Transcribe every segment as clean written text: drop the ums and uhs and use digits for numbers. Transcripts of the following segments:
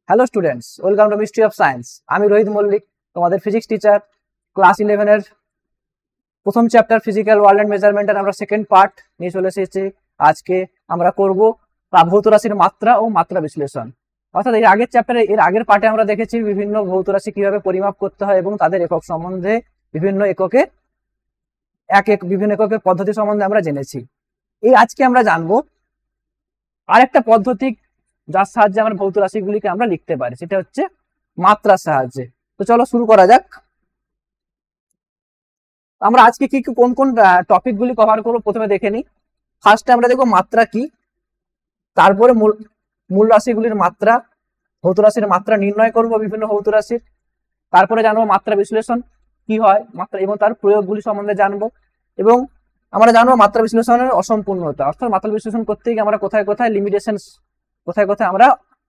Hello students, welcome to mystery of science. আমি রোহিত মল্লিক, তোমাদের physics teacher. Class 11-এর প্রথম chapter physical world and মেজারমেন্টের আমরা second part নিয়ে চলে এসেছি। আজকে আমরা করব ভৌত রাশির মাত্রা ও মাত্রা বিশ্লেষণ। অর্থাৎ এর আগের চ্যাপ্টারে, এর আগের পার্টে আমরা দেখেছি বিভিন্ন ভৌত রাশি কিভাবে পরিমাপ করতে হয় এবং তাদের একক সম্বন্ধে, বিভিন্ন এককের পদ্ধতি সম্বন্ধে আমরা জেনেছি। এই আজকে আমরা জানবো আরেকটা পদ্ধতি যার সাহায্যে আমরা ভৌত রাশিগুলিকে আমরা লিখতে পারি, সেটা হচ্ছে মাত্রার সাহায্যে। তো চলো শুরু করা যাক। আমরা আজকে কি কোন কোন টপিক গুলি কভার করবো প্রথমে দেখে নিই। ফার্স্টে আমরা দেখবো মাত্রা কি, তারপরে মূল রাশিগুলির মাত্রা, ভৌত রাশির মাত্রা নির্ণয় করব বিভিন্ন ভৌত রাশির, তারপরে জানবো মাত্রা বিশ্লেষণ কি হয়, মাত্রা এবং তার প্রয়োগগুলি সম্বন্ধে জানবো, এবং আমরা জানবো মাত্রা বিশ্লেষণের অসম্পূর্ণতা, অর্থাৎ মাত্রা বিশ্লেষণ করতে গিয়ে আমরা কোথায় কোথায় লিমিটেশন, কোথায় কোথায় আমরা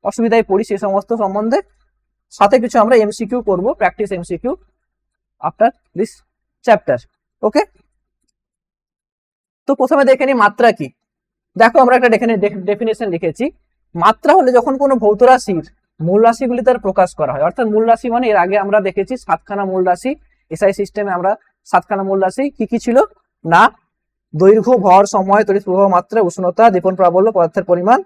অসুবিধায় পড়ি, সেই সমস্ত সম্বন্ধে সাথে কিছু আমরা এমসিকিউ করব, practice MCQ after this chapter. Okay, তো প্রথমে দেখে নিই মাত্রা কি। দেখো, আমরা একটা ডেফিনেশন লিখেছি। মাত্রা হলে যখন কোনো ভৌত রাশির মূল রাশিগুলি তার প্রকাশ করা হয়, অর্থাৎ মূল রাশি মানে এর আগে আমরা দেখেছি 7খানা মূল রাশি। এসআই সিস্টেমে আমরা 7খানা মূল রাশি কি কি ছিল না, দৈর্ঘ্য, ভর, সময়, তড়িৎ প্রবাহ, মাত্রা, উষ্ণতা, দীপন প্রাবল্য, পদার্থের পরিমাণ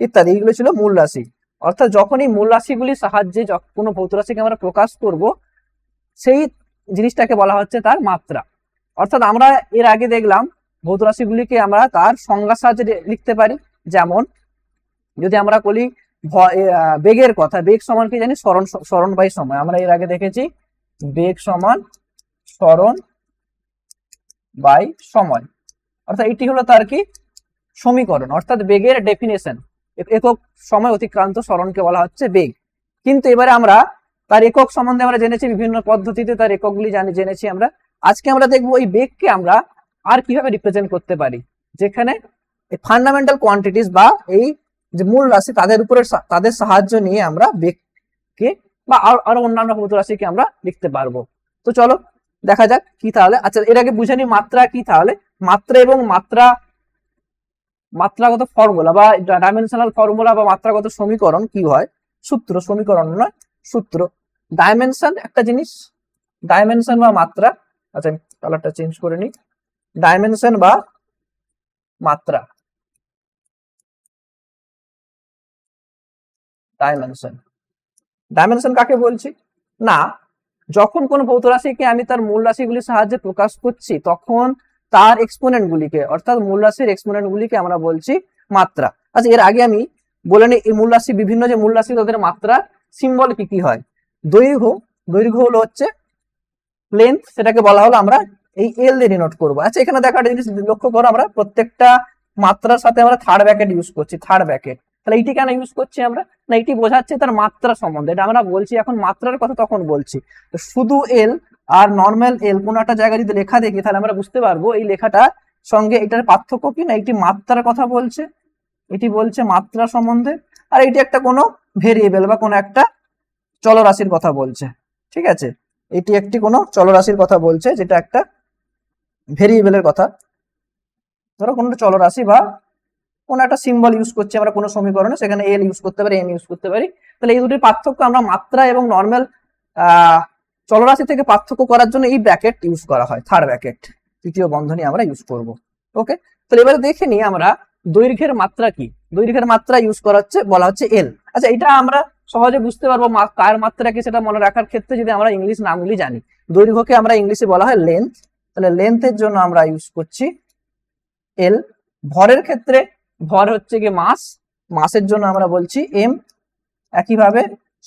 ইত্যাদি, এগুলো ছিল মূল রাশি। অর্থাৎ যখন এই মূল রাশিগুলির সাহায্যে কোনো ভৌত রাশিকে আমরা প্রকাশ করব, সেই জিনিসটাকে বলা হচ্ছে তার মাত্রা। অর্থাৎ আমরা এর আগে দেখলাম ভৌত রাশিগুলিকে আমরা তার সংজ্ঞার সাহায্যে লিখতে পারি। যেমন যদি আমরা বলি বেগের কথা, বেগ সমান কি জানি, সরণ বাই সময়। আমরা এর আগে দেখেছি বেগ সমান সরণ বাই সময়, অর্থাৎ এটি হলো তার কি সমীকরণ, অর্থাৎ বেগের ডেফিনেশন। একক সময় অতিক্রান্ত সরণকে বলা হচ্ছে বেগ। কিন্তু এবারে আমরা তার একক সম্বন্ধে আমরা জেনেছি, বিভিন্ন পদ্ধতিতে তার এককগুলি জেনেছি আমরা। আজকে আমরা দেখবো এই বেগকে আমরা আর কিভাবে রিপ্রেজেন্ট করতে পারি, যেখানে ফান্ডামেন্টাল কোয়ান্টিটিস বা এই যে মূল রাশি তাদের সাহায্য নিয়ে আমরা বেগকে বা আরো অন্যান্য ভৌত রাশিকে আমরা লিখতে পারবো। তো চলো দেখা যাক কি তাহলে। আচ্ছা, এর আগে বুঝে নিই মাত্রা কি। তাহলে মাত্রা এবং মাত্রাগত ফর্মুলা বা ডাইমেনশনাল ফর্মুলা বা মাত্রাগত সমীকরণ কি হয়, সূত্র, সমীকরণ নয় সূত্র। ডাইমেনশন একটা জিনিস, ডাইমেনশন বা মাত্রা। আচ্ছা, আমি কালারটা চেঞ্জ করে নিই। ডাইমেনশন বা মাত্রা, ডাইমেনশন কাকে বলছি না, যখন কোন ভৌত রাশিকে আমি তার মূল রাশিগুলির সাহায্যে প্রকাশ করছি, তখন তার এক্সপোনেন্ট গুলিকে, অর্থাৎ মূল রাশির এক্সপোনেন্ট গুলিকে আমরা বলছি মাত্রা। আচ্ছা, এর আগে আমি বলে নিই এই মূল রাশি, বিভিন্ন যে মূল রাশি তাদের মাত্রা সিম্বল কি কি হয়। দৈর্ঘ্য হলো হচ্ছে লেন্থ, সেটাকে বলা হলো আমরা এই এল দিয়ে ডিনোট করবো। আচ্ছা, এখানে দেখা একটা জিনিস লক্ষ্য করো, আমরা প্রত্যেকটা মাত্রার সাথে আমরা থার্ড ব্র্যাকেট ইউজ করছি, থার্ড ব্র্যাকেট। তাহলে এইটি কেন ইউজ করছি আমরা, না এটি বোঝাচ্ছে তার মাত্রা সম্বন্ধে। এটা আমরা বলছি এখন মাত্রার কথা, তখন বলছি শুধু এল আর নর্মাল এল কোনো একটা জায়গায় যদি লেখা দেখি, তাহলে আমরা বুঝতে পারবো এই লেখাটা সঙ্গে এটার পার্থক্য কি না, এটি মাত্রার কথা বলছে, এটি বলছে মাত্রা সম্বন্ধে, আর এটি একটা কোনো ভেরিয়েবল বা কোনো একটা চলরাশির কথা বলছে। ঠিক আছে, এটি একটি কোনো চলরাশির কথা বলছে, যেটা একটা ভেরিয়েবলের কথা। ধরো কোনো চলরাশি বা কোন একটা সিম্বল ইউজ করছি আমরা কোনো সমীকরণে, সেখানে এল ইউজ করতে পারি, এম ইউজ করতে পারি। তাহলে এই দুটির পার্থক্য আমরা মাত্রা এবং নর্মাল চলরাশি থেকে পার্থক্য করার জন্য এই ব্র্যাকেট ইউজ করা হয়, থার্ড ব্র্যাকেট, তৃতীয় বন্ধনী আমরা ইউজ করব। ওকে, তাহলে এবারে দেখে নিই আমরা দৈর্ঘ্যের মাত্রা কি। দৈর্ঘ্যের মাত্রা ইউজ করা হচ্ছে, বলা হচ্ছে এল। আচ্ছা, এটা আমরা সহজে বুঝতে পারবো কার মাত্রা কি সেটা মনে রাখার ক্ষেত্রে যদি আমরা ইংলিশ নামগুলি জানি। দৈর্ঘ্যকে আমরা ইংলিশে বলা হয় লেন্থ, তাহলে লেন্থের জন্য আমরা ইউজ করছি এল। ভরের ক্ষেত্রে ভর হচ্ছে কি মাস, মাসের জন্য আমরা বলছি এম। একইভাবে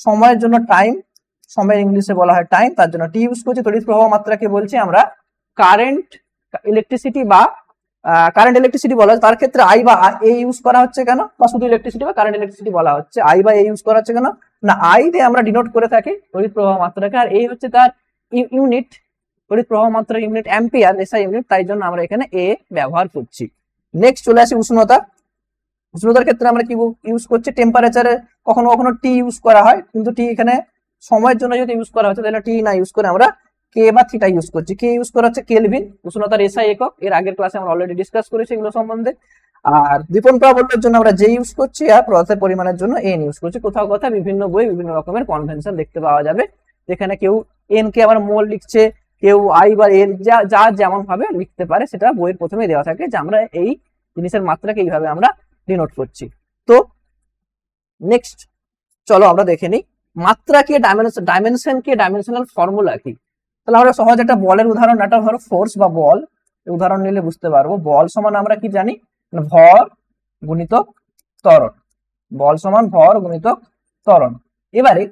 সময়ের জন্য টাইম, সময়ের ইংলিশে বলা হয় টাইম, তার জন্য টি ইউজ করছি। তড়িৎ প্রবাহ মাত্রাকে বলছি আমরা কারেন্ট ইলেকট্রিসিটি বা কারেন্ট ইলেকট্রিসিটি বলা হয়, তার ক্ষেত্রে আই বা এ ইউজ করা হচ্ছে কেন, বা শুধু ইলেকট্রিসিটি বা কারেন্ট ইলেকট্রিসিটি বলা হচ্ছে, আই বা এ ইউজ করা হচ্ছে কেন না, আই দিয়ে আমরা ডিনোট করে থাকি তড়িৎ প্রবাহ মাত্রাকে, আর এই হচ্ছে তার ইউনিট, তড়িৎ প্রবাহ মাত্রা ইউনিট অ্যাম্পিয়ার, এসআই ইউনিট, তাই জন্য আমরা এখানে এ ব্যবহার করছি। নেক্সট চলে আসি উষ্ণতা। উষ্ণতার ক্ষেত্রে আমরা কি ইউজ করছি, টেম্পারেচারে কখনো কখনো টি ইউজ করা হয়, কিন্তু টি এখানে সময়ের জন্য যদি ইউজ করা হচ্ছে, তাহলে টি না ইউজ করে আমরা কে বা থিটা ইউজ করছি। কে ইউজ করা হচ্ছে কেলভিন, উষ্ণতার এসআই একক। এর আগের ক্লাসে আমরা অলরেডি ডিসকাস করেছি এগুলো সম্বন্ধে। আর দ্বিপন প্রাবল্যের জন্য আমরা জে ইউজ করছি, আর পদার্থের পরিমাণের জন্য এন ইউজ করছি। কোথাও কোথাও বিভিন্ন বই বিভিন্ন রকমের কনভেনশন দেখতে পাওয়া যাবে, যেখানে কেউ এন কে আবার মোল লিখছে, কেউ আই বা এল, যা যেমন ভাবে লিখতে পারে সেটা বইয়ের প্রথমে দেওয়া থাকে যে আমরা এই জিনিসের মাত্রাকে এইভাবে আমরা ডিনোট করছি। তো নেক্সট চলো আমরা দেখে নিই মাত্রা কি, ডাইমেনশন কি, ডাইমেনশনাল ফর্মুলা কি। তাহলে আমরা সহজ একটা বলের উদাহরণ, একটা ধরো ফোর্স বা বল উদাহরণ নিলে বুঝতে পারবো। বল সমান আমরা কি জানি, ভর গুণিতক ত্বরণ। বল সমান ভর গুণিতক ত্বরণ। এবারে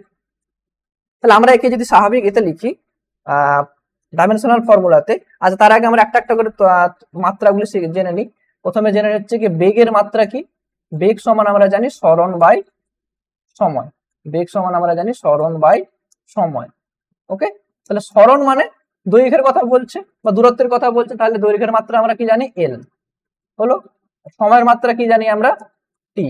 তাহলে আমরা একে যদি স্বাভাবিক এতে লিখি ডাইমেনশনাল ফর্মুলাতে, আচ্ছা তার আগে আমরা একটা একটা করে মাত্রাগুলি জেনে নিই। প্রথমে জেনে নিচ্ছে কি বেগের মাত্রা কি। বেগ সমান আমরা জানি সরণ বাই সময়। বেগ সমান আমরা জানি সরণ বাই সময়। ওকে, তাহলে সরণ মানে দৈর্ঘ্যের কথা বলছে বা দূরত্বের কথা বলছে, তাহলে দৈর্ঘ্যের মাত্রা আমরা কি জানি এল হলো। সময়ের মাত্রা কি জানি আমরা টি।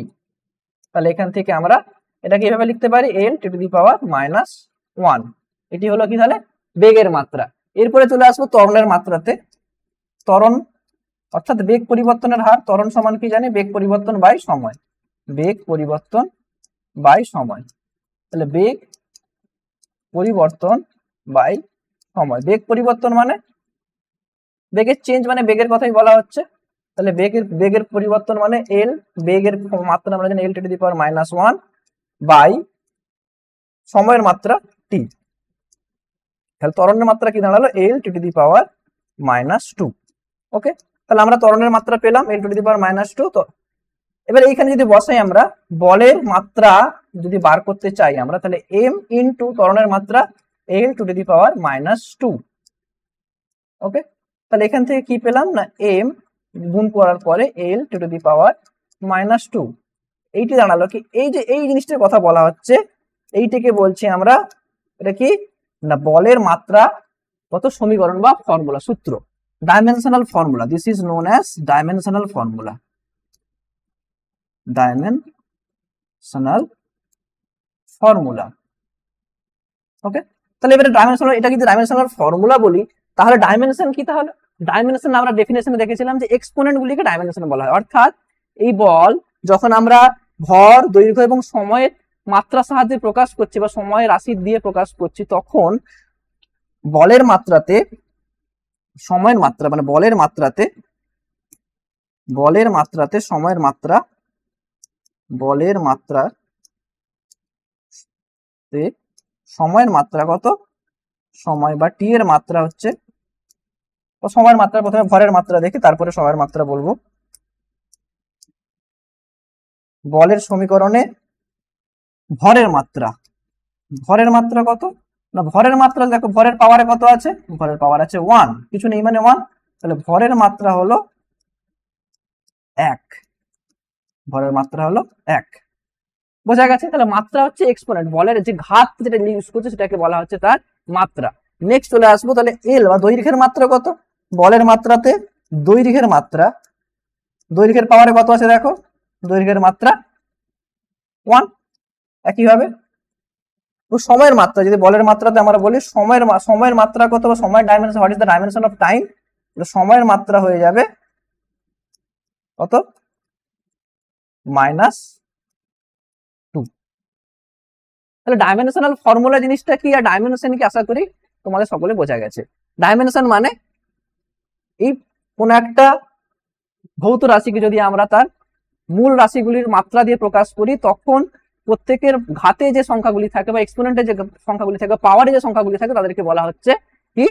তাহলে এখান থেকে আমরা এটাকে এইভাবে লিখতে পারি এল টি টু দি পাওয়ার -1। এটি হলো কি তাহলে বেগের মাত্রা। এরপরে চলে আসবো ত্বরণের মাত্রাতে। ত্বরণ অর্থাৎ বেগ পরিবর্তনের হার। ত্বরণ সমান কি জানি বেগ পরিবর্তন বাই সময়। বেগ পরিবর্তন বাই সময়। তাহলে বেগ পরিবর্তন বাই সময়। বেগ পরিবর্তন মানে বেগের চেঞ্জ, মানে বেগের কথাই বলা হচ্ছে। তাহলে বেগের পরিবর্তন মানে এল, বেগের মাত্রা আমরা জানি এল টি টু দি পাওয়ার -1 বাই সময়ের মাত্রা টি। তাহলে ত্বরণের মাত্রা কি দাঁড়ালো এল টি টু দি পাওয়ার -2। ওকে, তাহলে আমরা ত্বরণের মাত্রা পেলাম এল টু দি পাওয়ার -2। তো এবার এইখানে যদি বসাই আমরা বলের মাত্রা যদি বার করতে চাই আমরা, তাহলে এম ইনটু ত্বরণের মাত্রা এল টু দি পাওয়ার -2। ওকে, তাহলে এখান থেকে কি পেলাম না এম গুণ করার পরে এল টু দি পাওয়ার -2। এইটি দাঁড়ালো কি, এই যে এই জিনিসটার কথা বলা হচ্ছে, এইটাকে বলছি আমরা এটা কি না বলের মাত্রা কত সমীকরণ বা ফর্মুলা, সূত্র, dimensional formula. This is known as dimensional formula. Dimensional formula. Okay, তাহলে এবারে ডাইমেনশনাল, এটা যদি ডাইমেনশনাল ফর্মুলা বলি তাহলে ডাইমেনশন কি, তাহলে ডাইমেনশন আমরা ডেফিনেশনে দেখেছিলাম যে এক্সপোনেন্ট গুলিকে ডাইমেনশন বলা হয়। অর্থাৎ এই বল যখন আমরা ভর, দৈর্ঘ্য এবং সময়ের মাত্রার সাহায্যে প্রকাশ করছি বা সময় রাশি দিয়ে প্রকাশ করছি, তখন বলের মাত্রাতে সময়ের মাত্রা মানে বলের মাত্রাতে সময়ের মাত্রা, বলের মাত্রা সময়ের মাত্রা কত, সময় বা টি এর মাত্রা হচ্ছে, সময়ের মাত্রা প্রথমে ভরের মাত্রা দেখি তারপরে সময়ের মাত্রা বলবো। বলের সমীকরণে ভরের মাত্রা কত না, ভরের মাত্রা দেখো ভরের পাওয়ারে কত আছে, ভরের পাওয়ার আছে 1, কিছু নেই মানে 1। তাহলে ভরের মাত্রা হলো 1, ভরের মাত্রা হলো 1। বোঝা গেছে? তাহলে মাত্রা হচ্ছে এক্সপোনেন্ট, বলের যে ঘাত যেটা ইউজ করছে সেটাকে বলা হচ্ছে তার মাত্রা। নেক্সট চলে আসবো তাহলে এল বা দৈর্ঘ্যের মাত্রা কত। বলের মাত্রাতে দৈর্ঘ্যের মাত্রা, দৈর্ঘ্যের পাওয়ারে কত আছে দেখো, দৈর্ঘ্যের মাত্রা 1। একইভাবে সময়ের মাত্রা, যদি বলের মাত্রাতে আমরা বলি সময়ের মাত্রা কত বা সময়ের dimension, what is the dimension of time, সময়ের মাত্রা হয়ে যাবে কত -2। তাহলে ডাইমেনশনাল ফর্মুলা জিনিসটা কি আর ডাইমেনশন কি আশা করি তোমাদের সকলে বোঝা গেছে। ডাইমেনশন মানে এই কোন একটা ভৌত রাশিকে যদি আমরা তার মূল রাশিগুলির মাত্রা দিয়ে প্রকাশ করি, তখন প্রত্যেকের ঘাতে যে সংখ্যাগুলি থাকে বা এক্সপোনেন্টে যে সংখ্যাগুলি থাকে, পাওয়ারে যে সংখ্যাগুলি থাকে, তাদেরকে বলা হচ্ছে কি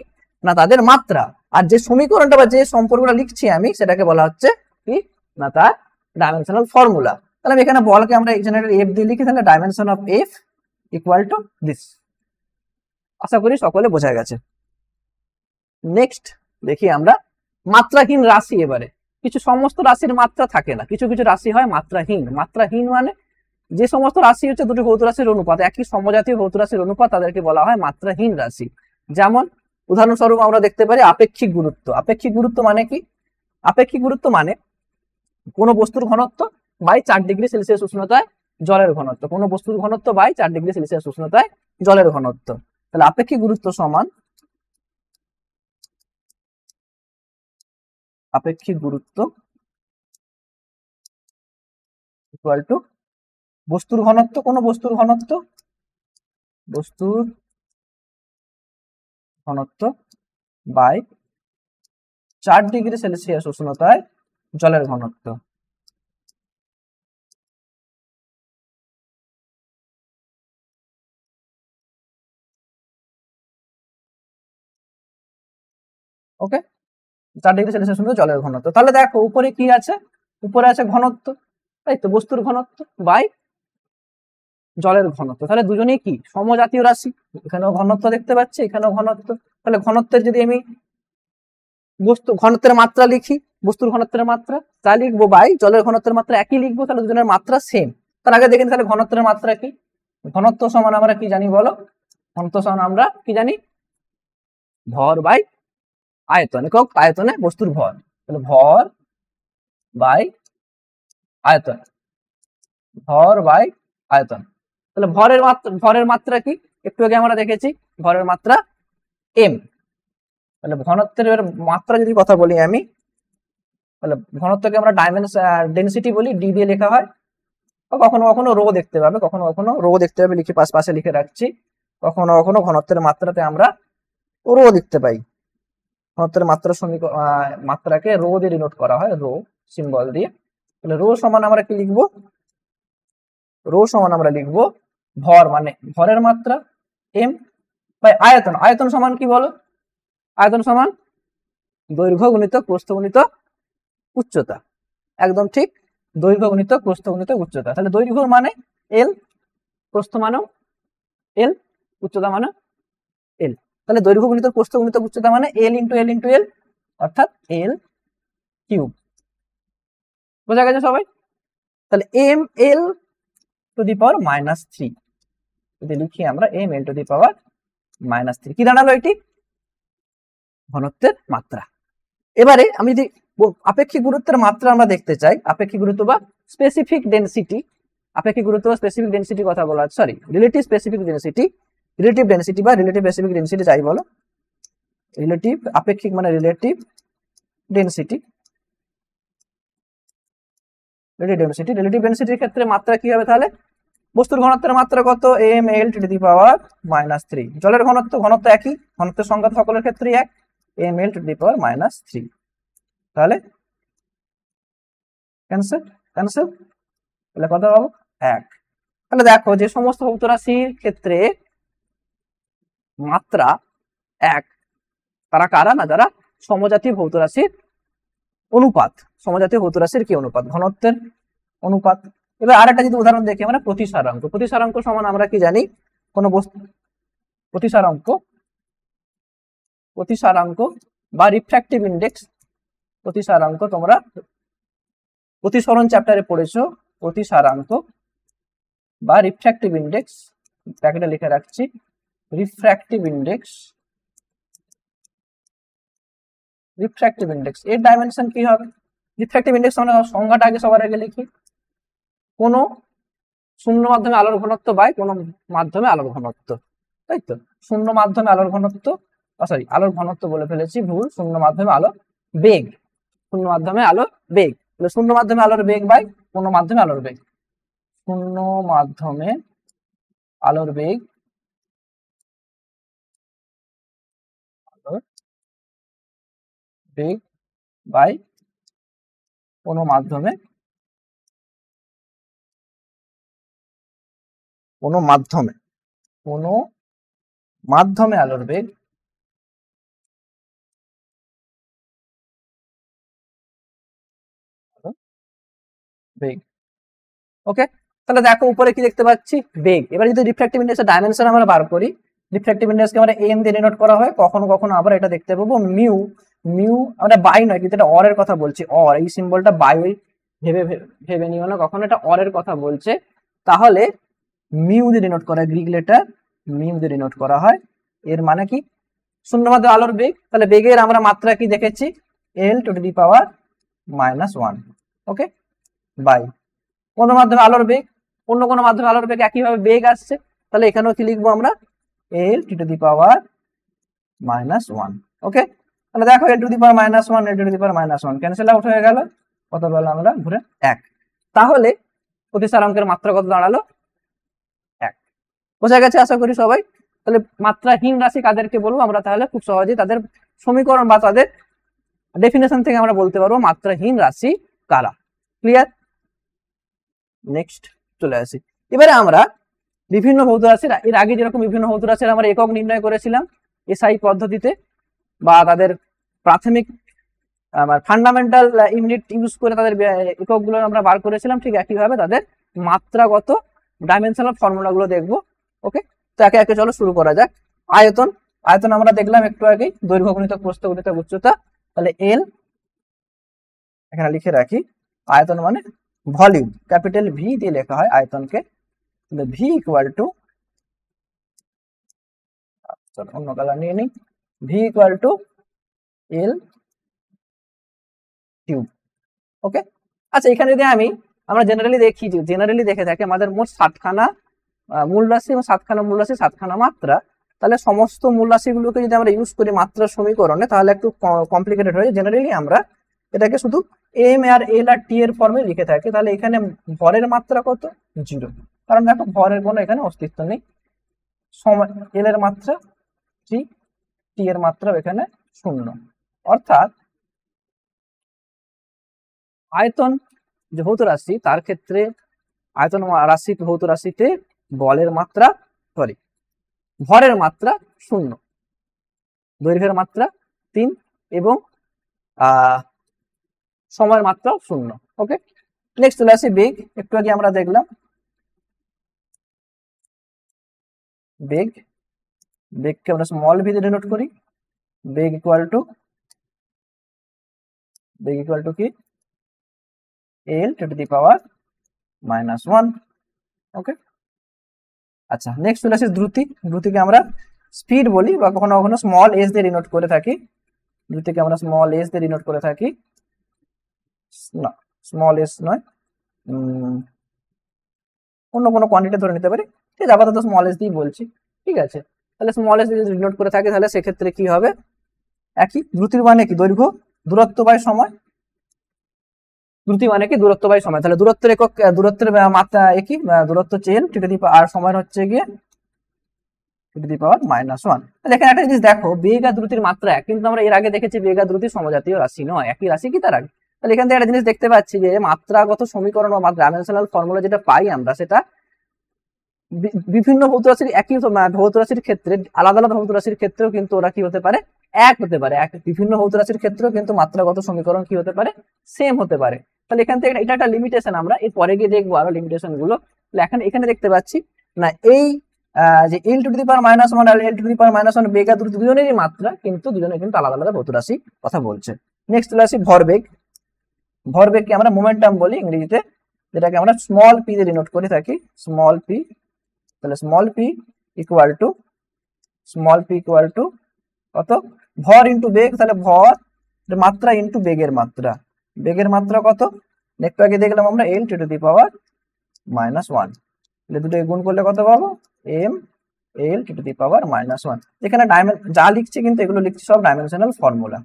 না তাদের মাত্রা। আর যে সমীকরণটা বা যে সম্পর্কটা লিখছি আমি সেটাকে বলা হচ্ছে কি না তার ডাইমেনশনাল ফর্মুলা। তাহলে আমি এখানে বলকে আমরা জেনারেল এফ দিয়ে লিখি, তাহলে dimension of F equal to this. আশা করি সকলে বোঝা গেছে। নেক্সট দেখি আমরা মাত্রাহীন রাশি। এবারে কিছু সমস্ত রাশির মাত্রা থাকে না, কিছু কিছু রাশি হয় মাত্রাহীন। মাত্রাহীন মানে যে সমস্ত রাশি হচ্ছে দুটি ভৌত রাশির অনুপাত, একই সমজাতীয় ভৌত রাশির অনুপাত, তাদেরকে বলা হয় মাত্রাহীন রাশি। যেমন উদাহরণস্বরূপ আমরা দেখতে পারি আপেক্ষিক গুরুত্ব। আপেক্ষিক গুরুত্ব মানে কি? আপেক্ষিক গুরুত্ব মানে কোন বস্তুর ঘনত্ব বাই 4 ডিগ্রি সেলসিয়াস উষ্ণতায় জলের ঘনত্ব, কোন বস্তুর ঘনত্ব বাই 4 ডিগ্রি সেলসিয়াস উষ্ণতায় জলের ঘনত্ব। তাহলে আপেক্ষিক গুরুত্ব সমান আপেক্ষিক গুরুত্ব ইকুয়াল টু বস্তুর ঘনত্ব, কোন বস্তুর ঘনত্ব, বস্তুর ঘনত্ব বাই 4 ডিগ্রি সেলসিয়াস উষ্ণতায় জলের ঘনত্ব। ওকে, 4 ডিগ্রি সেলসিয়াস উষ্ণতায় জলের ঘনত্ব। তাহলে দেখো উপরে কি আছে, উপরে আছে ঘনত্ব, তাই তো, বস্তুর ঘনত্ব বাই জলের ঘনত্ব। তাহলে দুজনেই কি সমজাতীয় রাশি, এখানেও ঘনত্ব দেখতে পাচ্ছি, এখানেও ঘনত্ব। তাহলে ঘনত্বের যদি আমি বস্তু ঘনত্বের মাত্রা লিখি, বস্তুর ঘনত্বের মাত্রা তা লিখবো বাই জলের ঘনত্বের মাত্রা একই লিখবো, তাহলে দুজনের মাত্রা সেম। তার আগে দেখেন তাহলে ঘনত্বের মাত্রা কি, ঘনত্ব সমান আমরা কি জানি বলো, ঘনত্ব সমান আমরা কি জানি, ভর বাই আয়তন, একক আয়তনে বস্তুর ভর, তাহলে ভর বাই আয়তন, ভর বাই আয়তন। তাহলে ভরের মাত্রা কি, একটু আগে আমরা দেখেছি ভরের মাত্রা এম। তাহলে ঘনত্বের মাত্রা যদি কথা বলি আমি, তাহলে ঘনত্বকে আমরা ডেনসিটি বলি, ডি দিয়ে লেখা হয়, কখনো কখনো রো দেখতে পাবে, কখনো কখনো রো দেখতে পাবে, লিখে পাশে লিখে রাখছি। কখনো কখনো ঘনত্বের মাত্রাতে আমরা রো দেখতে পাই, ঘনত্বের মাত্রাকে রো দিয়ে ডিনোট করা হয়, রো সিম্বল দিয়ে। তাহলে রো সমান আমরা কি লিখবো, রো সমান আমরা লিখবো ভর মানে ভরের মাত্রা এম বাই আয়তন। আয়তন সমান কি বলো, আয়তন সমান দৈর্ঘ্য গুণিত প্রস্থ গুণিত উচ্চতা, একদম ঠিক, দৈর্ঘ্য গুণিত প্রস্থ গুণিত উচ্চতা। তাহলে দৈর্ঘ্য মানে এল, প্রস্থ মানেও এল, উচ্চতা মানে এল। তাহলে দৈর্ঘ্য গুণিত প্রস্থ গুণিত উচ্চতা মানে L into L into L, অর্থাৎ এল কিউব। বোঝা গেছে সবাই? তাহলে M L to the power -3 যদি লিখি আমরা, M L to the power -3, কি দাঁড়ালো এটি, ঘনত্বের মাত্রা। এবারে আমি যদি আপেক্ষিক গুরুত্বের মাত্রা আমরা দেখতে চাই, আপেক্ষিক গুরুত্ব বা স্পেসিফিক ডেনসিটি, আপেক্ষিক গুরুত্ব বা স্পেসিফিক ডেনসিটি কথা বলা, sorry relative specific density, relative density বা রিলেটিভ স্পেসিফিক ডেনসিটি যাই বলো, রিলেটিভ আপেক্ষিক মানে রিলেটিভ ডেনসিটি, রিলেটিভ ডেনসিটির ক্ষেত্রে মাত্রা কি হবে তাহলে, বস্তুর ঘনত্বের মাত্রা কত, M L to the power -3, জলের ঘনত্ব, ঘনত্ব একই, ঘনত্বের সংখ্যা সকলের ক্ষেত্রেই এক, M L to the power -3, তাহলে ক্যান্সেল ক্যান্সেল, তাহলে কত পাবো 1। তাহলে দেখো যে সমস্ত ভৌত রাশির ক্ষেত্রে মাত্রা 1, তারা কারা না, যারা সমজাতীয় ভৌত রাশির অনুপাত, সমজাতীয় ভৌত রাশির কি অনুপাত, ঘনত্বের অনুপাত। এবার আর একটা যদি উদাহরণ দেখি আমরা, প্রতিসারাঙ্ক, প্রতিসারাঙ্ক সমান আমরা কি জানি, কোন বস্তু প্রতিসারাঙ্ক, প্রতিসারাঙ্ক বা রিফ্র্যাক্টিভ ইন্ডেক্স, প্রতিসারাঙ্ক তোমরা প্রতিসরণ চ্যাপ্টারে পড়েছো, প্রতিসারাঙ্ক বা রিফ্র্যাক্টিভ ইন্ডেক্স, ব্র্যাকেটে লিখে রাখছি, রিফ্র্যাক্টিভ ইন্ডেক্স, রিফ্র্যাক্টিভ ইন্ডেক্স এর ডাইমেনশন কি হবে, রিফ্র্যাক্টিভ ইন্ডেক্স মানে সংজ্ঞাটা আগে সবার আগে লিখি, কোন শূন্য মাধ্যমে আলোর ঘনত্ব বাই কোন মাধ্যমে আলোর ঘনত্ব, তাই তো, শূন্য মাধ্যমে আলোর ঘনত্ব, সরি আলোর ঘনত্ব বলে ফেলেছি, ভুল, শূন্য মাধ্যমে আলো বেগ, শূন্য মাধ্যমে আলো বেগ, শূন্য মাধ্যমে আলোর বেগ বাই কোন মাধ্যমে আলোর বেগ, শূন্য মাধ্যমে আলোর বেগ, আলোর বেগ বাই কোন মাধ্যমে, কোন মাধ্যমে, কোন মাধ্যমে আলোর বেগ, বেগ। ওকে, তাহলে দেখো উপরে কি দেখতে পাচ্ছি, বেগ। এবার যদি রিফ্র্যাক্টিভ ইন্ডেক্সের ডাইমেনশন আমরা বার করি, রিফ্র্যাক্টিভ ইন্ডেক্সকে আমরা এম দিয়ে ডিনোট করা হয়, কখনো কখনো আবার এটা দেখতে পাবো মিউ, মিউ আমরা বাই নয় কিন্তু এটা অর এর কথা বলছি, অর, এই সিম্বলটা বাই ভেবে ভেবে নিও না, কখনো এটা অর এর কথা বলছে, তাহলে মিউ দিয়ে ডিনোট করা হয়, গ্রিক লেটার মিউ দিয়ে ডিনোট করা হয়। এর মানে কি, শূন্য মাধ্যমে আলোর বেগ, তাহলে বেগের আমরা মাত্রা কি দেখেছি, এল to the power -1, okay, by কোন মাধ্যমে আলোর বেগ, অন্য কোনো মাধ্যমে আলোর বেগ একইভাবে বেগ আসছে, তাহলে এখানেও কি লিখবো আমরা, L to the power -1, okay. তাহলে দেখো L to the power -1, L to the power -1 cancel out হয়ে গেল, কত পেলাম আমরা ঘুরে 1। তাহলে প্রতিসারাঙ্কের মাত্রা কত দাঁড়ালো 1। বোঝা গেছে আশা করি সবাই। তাহলে মাত্রাহীন রাশি কাদেরকে বলবো আমরা, তাহলে খুব সহজেই তাদের সমীকরণ বা তাদের ডেফিনেশন থেকে আমরা বলতে পারবো মাত্রাহীন রাশি কারা। ক্লিয়ার? নেক্সট চলে আসি। এবারে আমরা বিভিন্ন ভৌত রাশির, এর আগে যেরকম বিভিন্ন ভৌত রাশির আমরা একক নির্ণয় করেছিলাম এসআই পদ্ধতিতে বা তাদের প্রাথমিক ফান্ডামেন্টাল ইউনিট ইউজ করে তাদের এককগুলো আমরা বার করেছিলাম, ঠিক একইভাবে তাদের মাত্রাগত ডাইমেনশনাল ফর্মুলাগুলো দেখবো। ওকে, তো একে একে চলো শুরু করা যাক। আয়তন, আয়তন আমরা দেখলাম একটু আগেই, দৈর্ঘ্য গুণিতক প্রস্থ গুণিতক উচ্চতা। তাহলে এল এখানে লিখে রাখি, আয়তন মানে ভলিউম, ক্যাপিটাল ভি দিয়ে লেখা হয় আয়তনকে। ভি ইকুয়াল টু, অন্য কালার নিয়ে নিই, V equal to L cube. Okay, আচ্ছা এখানে যদি আমরা জেনারেলি দেখি, জেনারেলি দেখে থাকি আমাদের মোট 60খানা মূল রাশি এবং 7খানা মূল রাশি 7খানা মাত্রা। তাহলে সমস্ত মূল রাশিগুলোকে যদি আমরা ইউজ করি মাত্রার সমীকরণে তাহলে একটু কমপ্লিকেটেড হয়ে যায়। জেনারেলি আমরা এটাকে শুধু এম আর এল আর টি এর ফর্মে লিখে থাকি। তাহলে এখানে ভরের মাত্রা কত 0, কারণ দেখো ভরের কোনো এখানে অস্তিত্ব নেই। সময় এল এর মাত্রা 3, টি এর মাত্রা এখানে 0, অর্থাৎ আয়তন যে ভৌত রাশি তার ক্ষেত্রে আয়তন রাশি ভৌত রাশিতে বলের মাত্রা ভরের মাত্রা 0, দৈর্ঘ্যের মাত্রা 3 এবং সময়ের মাত্রা 0। ওকে, নেক্সট চলে আসি বেগ। একটু আগে আমরা দেখলাম বেগ, বেগকে আমরা স্মল ভি দিয়ে ডিনোট করি। বেগ ইকুয়াল টু কি এল টু দি পাওয়ার -1। ওকে, আচ্ছা নেক্সট চলে আসি দ্রুতি। দ্রুতিকে আমরা স্পিড বলি বা কখনো কখনো স্মল এস দিয়ে ডিনোট করে থাকি। দ্রুতিকে আমরা স্মল এস দিয়ে ডিনোট করে থাকি, না স্মল এস নয়, অন্য কোনো কোয়ান্টিটি ধরে নিতে পারি, ঠিক আপাতত স্মল এস দিয়ে বলছি। ঠিক আছে, তাহলে স্মল এস দিয়ে যদি ডিনোট করে থাকি তাহলে সেক্ষেত্রে কি হবে, একই। দ্রুতির মানে কি দৈর্ঘ্য, দূরত্ব বাই সময়। দ্রুতি মানে কি দূরত্ব বাই সময়। তাহলে দূরত্বের একক, দূরত্বের মাত্রা একই, দূরত্ব হচ্ছে এল টু দি আর সময় হচ্ছে গিয়ে টু দি পাওয়ার -1। তাহলে এখানে একটা জিনিস দেখো, বেগ আর দ্রুতির মাত্রা এক, কিন্তু আমরা এর আগে দেখেছি বেগ আর দ্রুতি সমজাতীয় রাশি নয়, একই রাশি কি তার আগে। তাহলে এখান থেকে একটা জিনিস দেখতে পাচ্ছি যে মাত্রাগত সমীকরণ বা ডাইমেনশনাল ফর্মুলা যেটা পাই আমরা, সেটা বিভিন্ন ভৌত রাশির একই ভৌত রাশির ক্ষেত্রে, আলাদা আলাদা ভৌত রাশির ক্ষেত্রেও কিন্তু ওরা কি হতে পারে, এক হতে পারে। বিভিন্ন ভৌত রাশির ক্ষেত্রেও কিন্তু মাত্রাগত সমীকরণ কি হতে পারে, সেম হতে পারে। তাহলে এখান থেকে এটা একটা লিমিটেশন, আমরা এর পরে গিয়ে দেখবো আরো লিমিটেশন গুলো। এখানে দেখতে পাচ্ছি না এই যে এল to the power -1 R L to the power -1 বেগ আর দ্রুতি দুজনেরই মাত্রা, কিন্তু দুজনে কিন্তু আলাদা আলাদা ভৌত রাশি কথা বলছে। নেক্সট চলে আসি ভরবেগ। ভরবেগকে আমরা মোমেন্টাম বলি ইংরেজিতে, যেটাকে আমরা স্মল পি দিয়ে ডিনোট করে থাকি, স্মল পি। তাহলে স্মল পি ইকুয়াল টু কত, ভর ইন্টু বেগ। তাহলে ভর মাত্রা ইন্টু বেগের মাত্রা, বেগের মাত্রা কত, একটু আগে দেখলাম আমরা এল টু দি পাওয়ার -1। তাহলে দুটো গুণ করলে কত পাবো, M L to the power -1। এখানে যা লিখছি কিন্তু এগুলো লিখছি সব ডাইমেনশনাল ফর্মুলা।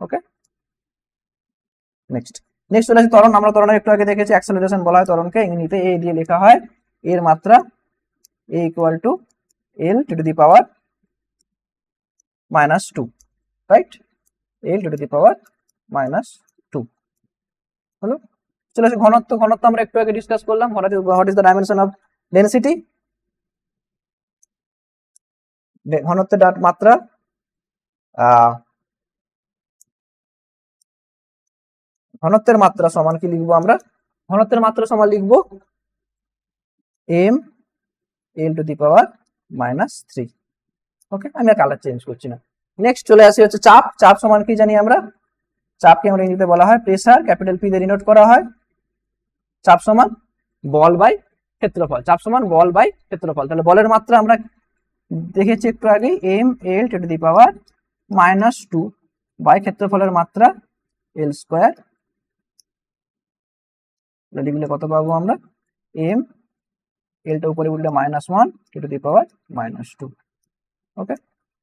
ওকে, নেক্সট চলে আসি ত্বরণ। আমরা ত্বরণের একটু আগে দেখেছি অ্যাক্সেলারেশন বলা হয় ত্বরণকে, ইংরেজিতে এ দিয়ে লেখা হয়। এর মাত্রা A equal to L to the power -2, right, L to the power -2 হলো। চলে আসি ঘনত্ব। ঘনত্ব আমরা একটু আগে ডিসকাস করলাম, what is the dimension of density. ঘনত্বের মাত্রা ঘনত্বের মাত্রা সমান কি লিখবো আমরা, ঘনত্বের মাত্রা সমান লিখবো M L to the power -3। ওকে, আমি আর কালার চেঞ্জ করছি না। নেক্সট চলে আসি হচ্ছে চাপ। চাপ সমান কি জানি আমরা, চাপকে আমরা ইংরেজিতে বলা হয় প্রেসার, ক্যাপিটাল পি দিয়ে ডিনোট করা হয়। চাপ সমান বল বাই ক্ষেত্রফল, চাপ সমান বল বাই ক্ষেত্রফল। তাহলে বলের মাত্রা আমরা দেখেছি একটু আগে, M L to the power -2 by ক্ষেত্রফলের মাত্রা এল স্কোয়ার। লিখলে কত পাবো আমরা, এম এলটা উপরে উঠলে -1 টু দি পাওয়ার -2। ওকে,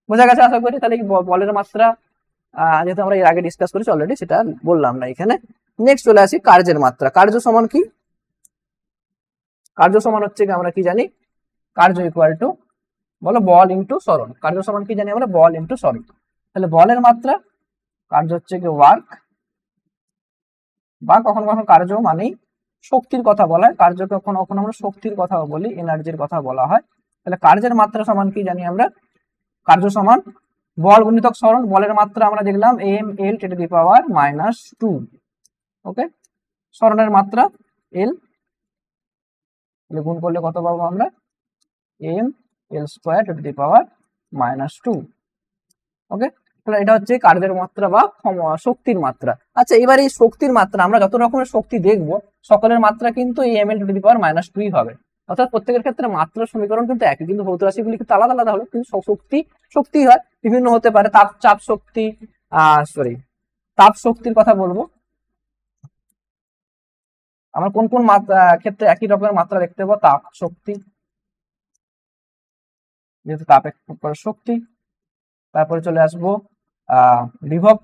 বোঝা গেছে আশা করি। তাহলে বলের মাত্রা যেহেতু আমরা এর আগে ডিসকাস করেছি অলরেডি, সেটা বললাম না এখানে। নেক্সট চলে আসি কার্যের মাত্রা। কার্য সমান কি, কার্য সমান হচ্ছে কি আমরা কি জানি, কার্য ইকুয়াল টু বলো বল ইন্টু সরণ। কার্য সমান কি জানি আমরা, বল ইন্টু সরণ। তাহলে বলের মাত্রা, কার্য হচ্ছে কি ওয়ার্ক, বা কখনো কখনো কার্য মানেই শক্তির কথা বলা হয়, কার্য কখনো কখনো আমরা শক্তির কথা বলি, এনার্জির কথা বলা হয়। তাহলে কার্যের মাত্রা সমান কি জানি আমরা, কার্য সমান বল গুণিতক সরণ। বলের মাত্রা আমরা দেখলাম M L T to the power -2। Okay, সরণের মাত্রা এল, গুণ করলে কত পাবো আমরা, M L square to the power -2। Okay, তাহলে এটা হচ্ছে কার্যের মাত্রা বা শক্তির মাত্রা। আচ্ছা, এবার এই শক্তির মাত্রা আমরা যত রকমের শক্তি দেখবো সকলের মাত্রা কিন্তু এই M L to the power -2 হবে। অর্থাৎ প্রত্যেকের ক্ষেত্রে মাত্রা সমীকরণ কিন্তু একই, কিন্তু ভৌত রাশিগুলি কিন্তু আলাদা আলাদা হলো, কিন্তু শক্তি শক্তি হয় বিভিন্ন হতে পারে। চাপ শক্তি, তাপ শক্তির কথা বলবো আমরা কোন কোন ক্ষেত্রে একই রকমের মাত্রা দেখতে পাবো। তাপ শক্তি, যেহেতু তাপ এক প্রকার শক্তি। তারপরে চলে আসবো বিভব,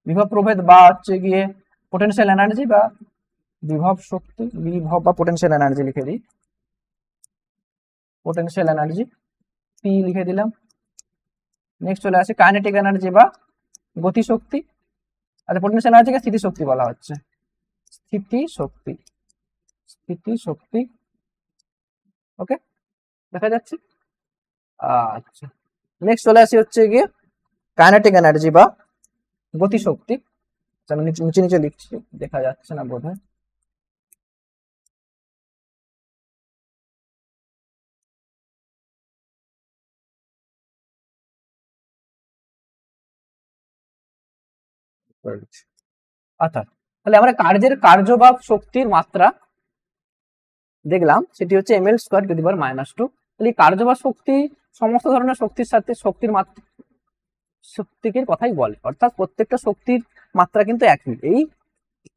বিভব প্রভেদ বা হচ্ছে গিয়ে পোটেনশিয়াল এনার্জি বা বিভব শক্তি, বিভব বা পোটেনশিয়াল এনার্জি লিখে দিই, পোটেনশিয়াল এনার্জি পি লিখে দিলাম। নেক্সট চলে আসে কাইনেটিক এনার্জি বা গতি শক্তি। আচ্ছা, পোটেনশিয়াল এনার্জিকে স্থিতি শক্তি বলা হচ্ছে, স্থিতি শক্তি, স্থিতি শক্তি। ওকে, দেখা যাচ্ছে। আচ্ছা, নেক্সট চলে আসি হচ্ছে গিয়ে কাইনেটিক এনার্জি বা গতি শক্তি। আমি নিচে নিচে লিখছি, দেখা যাচ্ছে না বোধহয়। আচ্ছা, তাহলে আমরা কার্য বা শক্তির মাত্রা দেখলাম, সেটি হচ্ছে M L square to the power -2। তাহলে কার্য বা শক্তি সমস্ত ধরনের শক্তির সাথে শক্তির মাত্রা শক্তিকে কথাই বলে, অর্থাৎ প্রত্যেকটা শক্তির মাত্রা কিন্তু একই। এই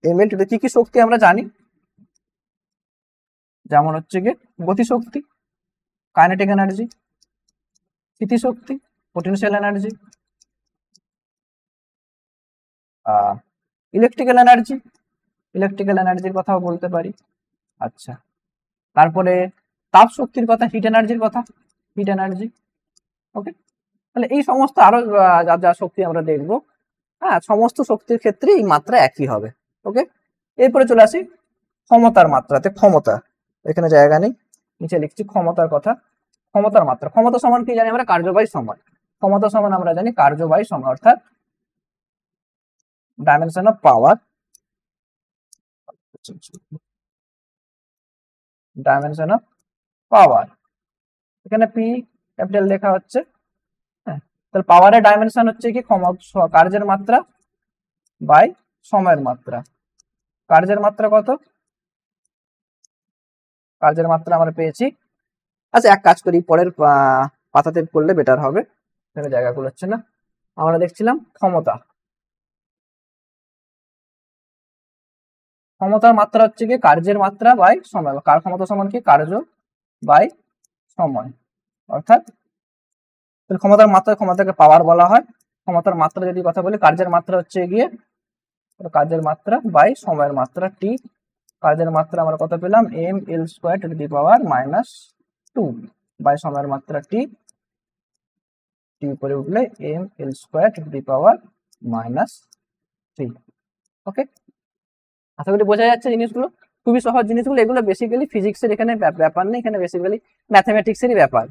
এম এল টু কি কি শক্তি আমরা জানি, যেমন হচ্ছে গিয়ে গতি শক্তি, কাইনেটিক এনার্জি, স্থিতি শক্তি, potential energy, electrical energy, electrical এনার্জির কথাও বলতে পারি। আচ্ছা, তারপরে তাপ শক্তির কথা, হিট এনার্জির কথা, হিট এনার্জি। ওকে, তাহলে এই সমস্ত আরো যা যা শক্তি আমরা দেখবো, হ্যাঁ, সমস্ত শক্তির ক্ষেত্রে এই মাত্রা একই হবে। ওকে, এরপরে চলে আসি ক্ষমতার মাত্রাতে। ক্ষমতা, এখানে জায়গা নেই, নিচে লিখছি ক্ষমতার কথা। ক্ষমতার মাত্রা, ক্ষমতা সমান কি জানি আমরা, কার্য বাই সময়। ক্ষমতা সমান আমরা জানি কার্য বাই সময়, অর্থাৎ dimension of power, dimension of power, এখানে পি ক্যাপিটাল লেখা হচ্ছে। হ্যাঁ, তাহলে পাওয়ারের ডাইমেনশন হচ্ছে কি কার্যের মাত্রা বাই সময়ের মাত্রা। কার্যের মাত্রা কত, কার্যের মাত্রা আমরা পেয়েছি। আচ্ছা, এক কাজ করি, পরের পাতাতে করলে বেটার হবে, এখানে জায়গাগুলো হচ্ছে না। আমরা দেখছিলাম ক্ষমতা, ক্ষমতার মাত্রা হচ্ছে কি কার্যের মাত্রা বাই সময়। কার ক্ষমতা সমান কি কার্য বাই সময়, অর্থাৎ ক্ষমতার মাত্রা, ক্ষমতাকে পাওয়ার বলা হয়। ক্ষমতার মাত্রা যদি কথা বলি, কার্যের মাত্রা হচ্ছে গিয়ে কার্যের মাত্রা বাই সময়ের মাত্রা টি। কার্যের মাত্রা আমরা কত পেলাম, M L square to the power -2 by সময়ের মাত্রা টি, টি উপরে উঠলে M L square to the power -3। Okay, আশা করি বোঝা যাচ্ছে জিনিসগুলো, খুবই সহজ জিনিসগুলো। এগুলো বেসিক্যালি ফিজিক্সের এখানে ব্যাপার নেই, এখানে বেসিক্যালি ম্যাথমেটিক্সেরই ব্যাপার।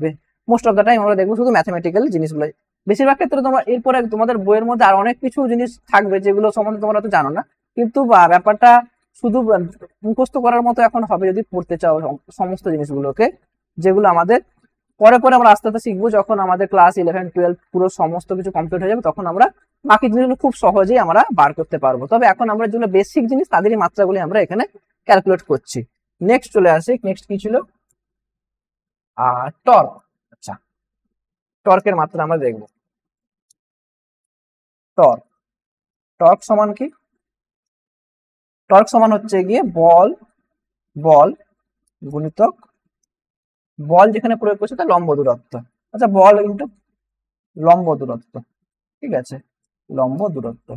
মোস্ট অফ দ্য টাইম আমরা দেখবো শুধু ম্যাথমেটিক্যাল জিনিসগুলো। বেশিরভাগ ক্ষেত্রে তোমরা এরপরে তোমাদের বইয়ের মধ্যে আর অনেক কিছু জিনিস থাকবে যেগুলো সম্বন্ধে তোমরা তো জানো না, কিন্তু ব্যাপারটা শুধু মুখস্থ করার মতো এখন হবে যদি পড়তে চাও সমস্ত জিনিসগুলোকে, যেগুলো আমাদের পরে পরে আমরা আস্তে আস্তে শিখবো। যখন আমাদের ক্লাস 11-12 পুরো সমস্ত কিছু কমপ্লিট হয়ে যাবে, তখন আমরা বাকি জিনিসগুলো খুব সহজেই আমরা বার করতে পারবো। তবে এখন আমরা যেগুলো বেসিক জিনিস তাদেরই মাত্রাগুলি আমরা এখানে ক্যালকুলেট করছি। নেক্সট চলে আসি, নেক্সট কি ছিল, টর্ক। আচ্ছা, টর্কের মাত্রা আমরা দেখবো। টর্ক, টর্ক সমান কি, টর্ক সমান হচ্ছে গিয়ে বল, বল গুণিতক বল যেখানে প্রয়োগ করছে তার লম্ব দূরত্ব। আচ্ছা, বল ইন্টু লম্ব দূরত্ব, ঠিক আছে, লম্ব দূরত্ব।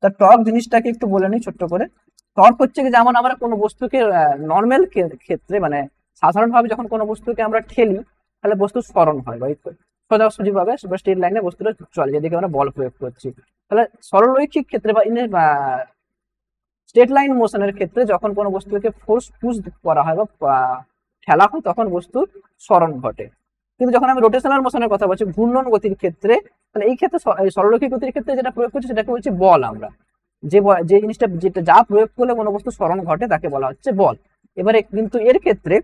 তা টর্ক জিনিসটাকে একটু বলে নিই ছোট্ট করে। টর্ক হচ্ছে কি, যেমন আমরা কোনো বস্তুকে নর্মাল ক্ষেত্রে মানে সাধারণভাবে যখন কোনো বস্তুকে আমরা ঠেলি তাহলে বস্তু স্মরণ হয় বা সোজাসুজি ভাবে স্ট্রেট লাইনে বস্তুটা চলে, যেদিকে আমরা বল প্রয়োগ করছি। তাহলে সরলরৈখিক ক্ষেত্রে বা স্ট্রেট লাইন মোশনের ক্ষেত্রে যখন কোনো বস্তুকে ফোর্স পুশ করা হয় বা ঠেলা হয় তখন বস্তুর স্মরণ ঘটে। কিন্তু যখন আমি রোটেশনাল মোশনের কথা বলছি, ঘূর্ণন গতির ক্ষেত্রে, তাহলে এই ক্ষেত্রে সরলরৈখিক গতির ক্ষেত্রে যেটা প্রয়োগ করছি সেটাকে বলছি বল। আমরা যে জিনিসটা যেটা যা প্রয়োগ করলে কোনো বস্তু স্মরণ ঘটে তাকে বলা হচ্ছে বল। এবারে কিন্তু এর ক্ষেত্রে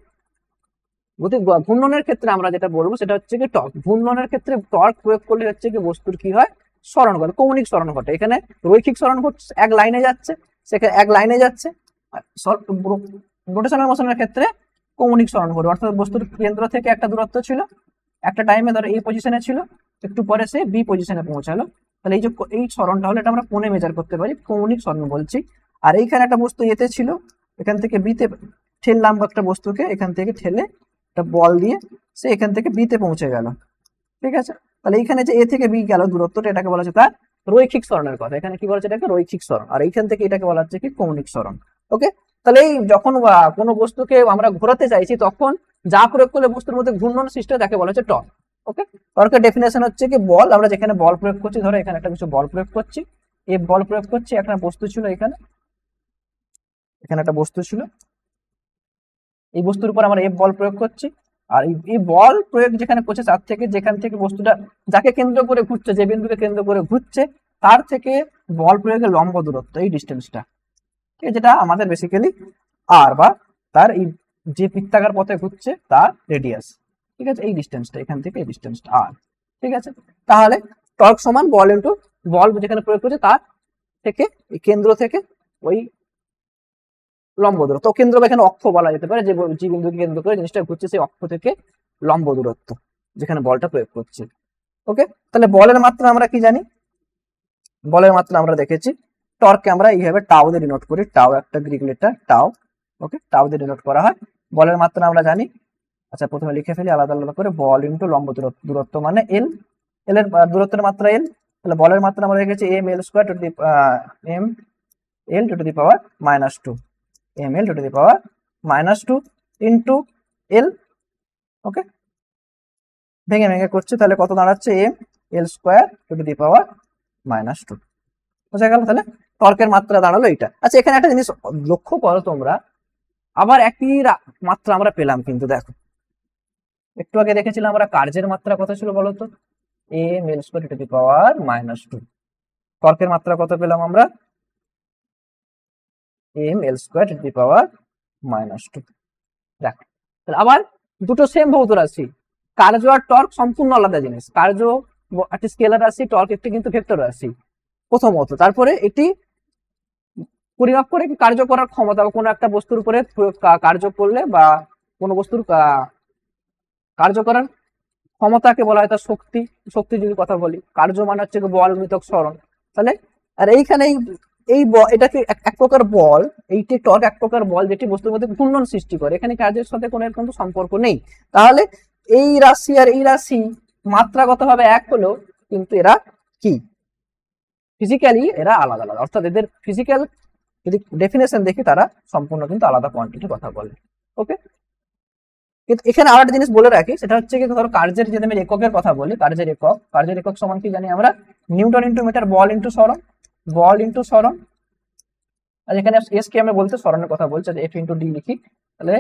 ঘূর্ণনের ক্ষেত্রে আমরা যেটা বলবো সেটা হচ্ছে কি টর্ক। ঘূর্ণনের ক্ষেত্রে টর্ক প্রয়োগ করলে হচ্ছে কি বস্তুর কি হয়, স্মরণ ঘটে, কৌণিক স্মরণ ঘটে। এখানে রৈখিক স্মরণ ঘটছে, এক লাইনে যাচ্ছে, সেখানে এক লাইনে যাচ্ছে। রোটেশনাল মোশনের ক্ষেত্রে কৌণিক স্মরণ ঘটে, অর্থাৎ বস্তুর কেন্দ্র থেকে একটা দূরত্ব ছিল, একটা টাইমে ধরো এই পজিশনে ছিল, একটু পরে সে বি পজিশনে পৌঁছালো। তাহলে এই যে এই স্মরণটা হলো এটা আমরা কোণে মেজার করতে পারি, কৌণিক স্মরণ বলছি। আর এইখানে একটা বস্তু এতে ছিল, এখান থেকে বিতে ঠেললাম একটা বস্তুকে, এখান থেকে ঠেলে একটা বল দিয়ে সে এখান থেকে বিতে পৌঁছে গেল। ঠিক আছে, তাহলে এইখানে যে এ থেকে বি গেল দূরত্বটা, এটাকে বলা হচ্ছে তার রৈখিক স্মরণের কথা। এখানে কি বলা হচ্ছে, এটাকে রৈখিক স্মরণ। আর এইখান থেকে এটাকে বলা হচ্ছে কি কৌণিক স্মরণ। ওকে, তাহলে এই যখন কোনো বস্তুকে আমরা ঘোরাতে চাইছি তখন যা প্রয়োগ করলে বস্তুর মধ্যে ঘূর্ণন সৃষ্টি হয় তাকে বলা হচ্ছে টর্ক। ওকে, টর্কের ডেফিনেশন হচ্ছে কি বল, আমরা যেখানে বল প্রয়োগ করছি, ধরো এখানে একটা কিছু বল প্রয়োগ করছি, এই বল প্রয়োগ করছি, একটা বস্তু ছিল এখানে, এখানে একটা বস্তু ছিল, এই বস্তুর উপর আমরা এফ বল প্রয়োগ করছি। আর এই বল প্রয়োগ যেখানে করছে তার থেকে, যেখান থেকে বস্তুটা যাকে কেন্দ্র করে ঘুরছে, যে বিন্দুকে কেন্দ্র করে ঘুরছে, তার থেকে বল প্রয়োগের লম্ব দূরত্ব, এই ডিস্টেন্সটা, ঠিক আছে, যেটা আমাদের বেসিক্যালি আর বা তার এই যে বৃত্তাকার পথে ঘুরছে তার রেডিয়াস। ঠিক আছে, এই ডিস্টেন্সটা, এখান থেকে এই ডিস্টেন্সটা আর। ঠিক আছে, তাহলে টর্ক সমান বল ইন্টু বল যেখানে প্রয়োগ করছে তার থেকে, এই কেন্দ্র থেকে ওই লম্ব দূরত্ব, কেন্দ্র বা এখানে অক্ষ বলা যেতে পারে, যে বিন্দুকে কেন্দ্র করে জিনিসটা ঘুরছে সেই অক্ষ থেকে লম্ব দূরত্ব যেখানে বলটা প্রয়োগ করছে। ওকে, তাহলে বলের মাত্রা আমরা কি জানি, বলের মাত্রা আমরা দেখেছি, টর্ককে আমরা এইভাবে টাও দিয়ে ডিনোট করি, টাও একটা গ্রিক লেটার টাও। ওকে, টাও দিয়ে ডিনোট করা হয়। বলের মাত্রা আমরা জানি, আচ্ছা প্রথমে লিখে ফেলি আলাদা আলাদা করে, বল ইন্টু লম্ব দূরত্ব মানে এল, এল এর দূরত্বের মাত্রা এল। তাহলে বলের মাত্রা আমরা দেখেছি M L square to the M L to the power -2, ml to the power -2 into l। Okay, ভেঙে ভেঙে করছে, তাহলে কত দাঁড়াচ্ছে, m l square to the power -2। বুঝা গেল, তাহলে টর্কের মাত্রা দাঁড়ালো এটা। আচ্ছা, এখানে একটা জিনিস লক্ষ্য করো তোমরা, আবার একই মাত্রা আমরা পেলাম, কিন্তু দেখো একটু আগে দেখেছিলাম আমরা কার্যের মাত্রা কত ছিল বলতো, m l square to the power -2। টর্কের মাত্রা কত পেলাম আমরা, m l square to the power -2। দেখ, তাহলে আবার দুটো সেম ভৌত রাশি, কার্য আর টর্ক সম্পূর্ণ আলাদা জিনিস। কার্য একটি স্কেলার রাশি, টর্ক একটি কিন্তু ভেক্টর রাশি প্রথমত। তারপরে এটি পরিমাপ করে কার্য করার ক্ষমতা, বা কোনো একটা বস্তুর উপরে কার্য করলে বা কোনো বস্তুর কার্য করার ক্ষমতাকে বলা হয় তার শক্তি। শক্তি যদি কথা বলি, কার্য মানে হচ্ছে বল মিতক স্মরণ। তাহলে আর এইখানে এই এটাকে এক প্রকার বল, এইটি টর্ক এক প্রকার বল যেটি বস্তুর মধ্যে ঘূর্ণন সৃষ্টি করে, এখানে কার্যের সাথে কোনো এরকম সম্পর্ক নেই। তাহলে এই রাশি আর এই রাশি মাত্রাগতভাবে এক হলেও কিন্তু এরা কি ফিজিক্যালি এরা আলাদা আলাদা, অর্থাৎ এদের ফিজিক্যাল যদি ডেফিনেশন দেখি তারা সম্পূর্ণ কিন্তু আলাদা কোয়ান্টিটির কথা বলে। ওকে, কিন্তু এখানে আরেকটা জিনিস বলে রাখি, সেটা হচ্ছে কি ধরো কার্যের যদি আমি এককের কথা বলি, কার্যের একক সমান কি জানি আমরা, নিউটন ইন্টু মিটার বল ইন্টু সরণ, বল ইন্টু সরণ। আর এখানে এস কে আমি বলতে সরণের কথা বলছি, এফ ইন্টু ডি লিখি, তাহলে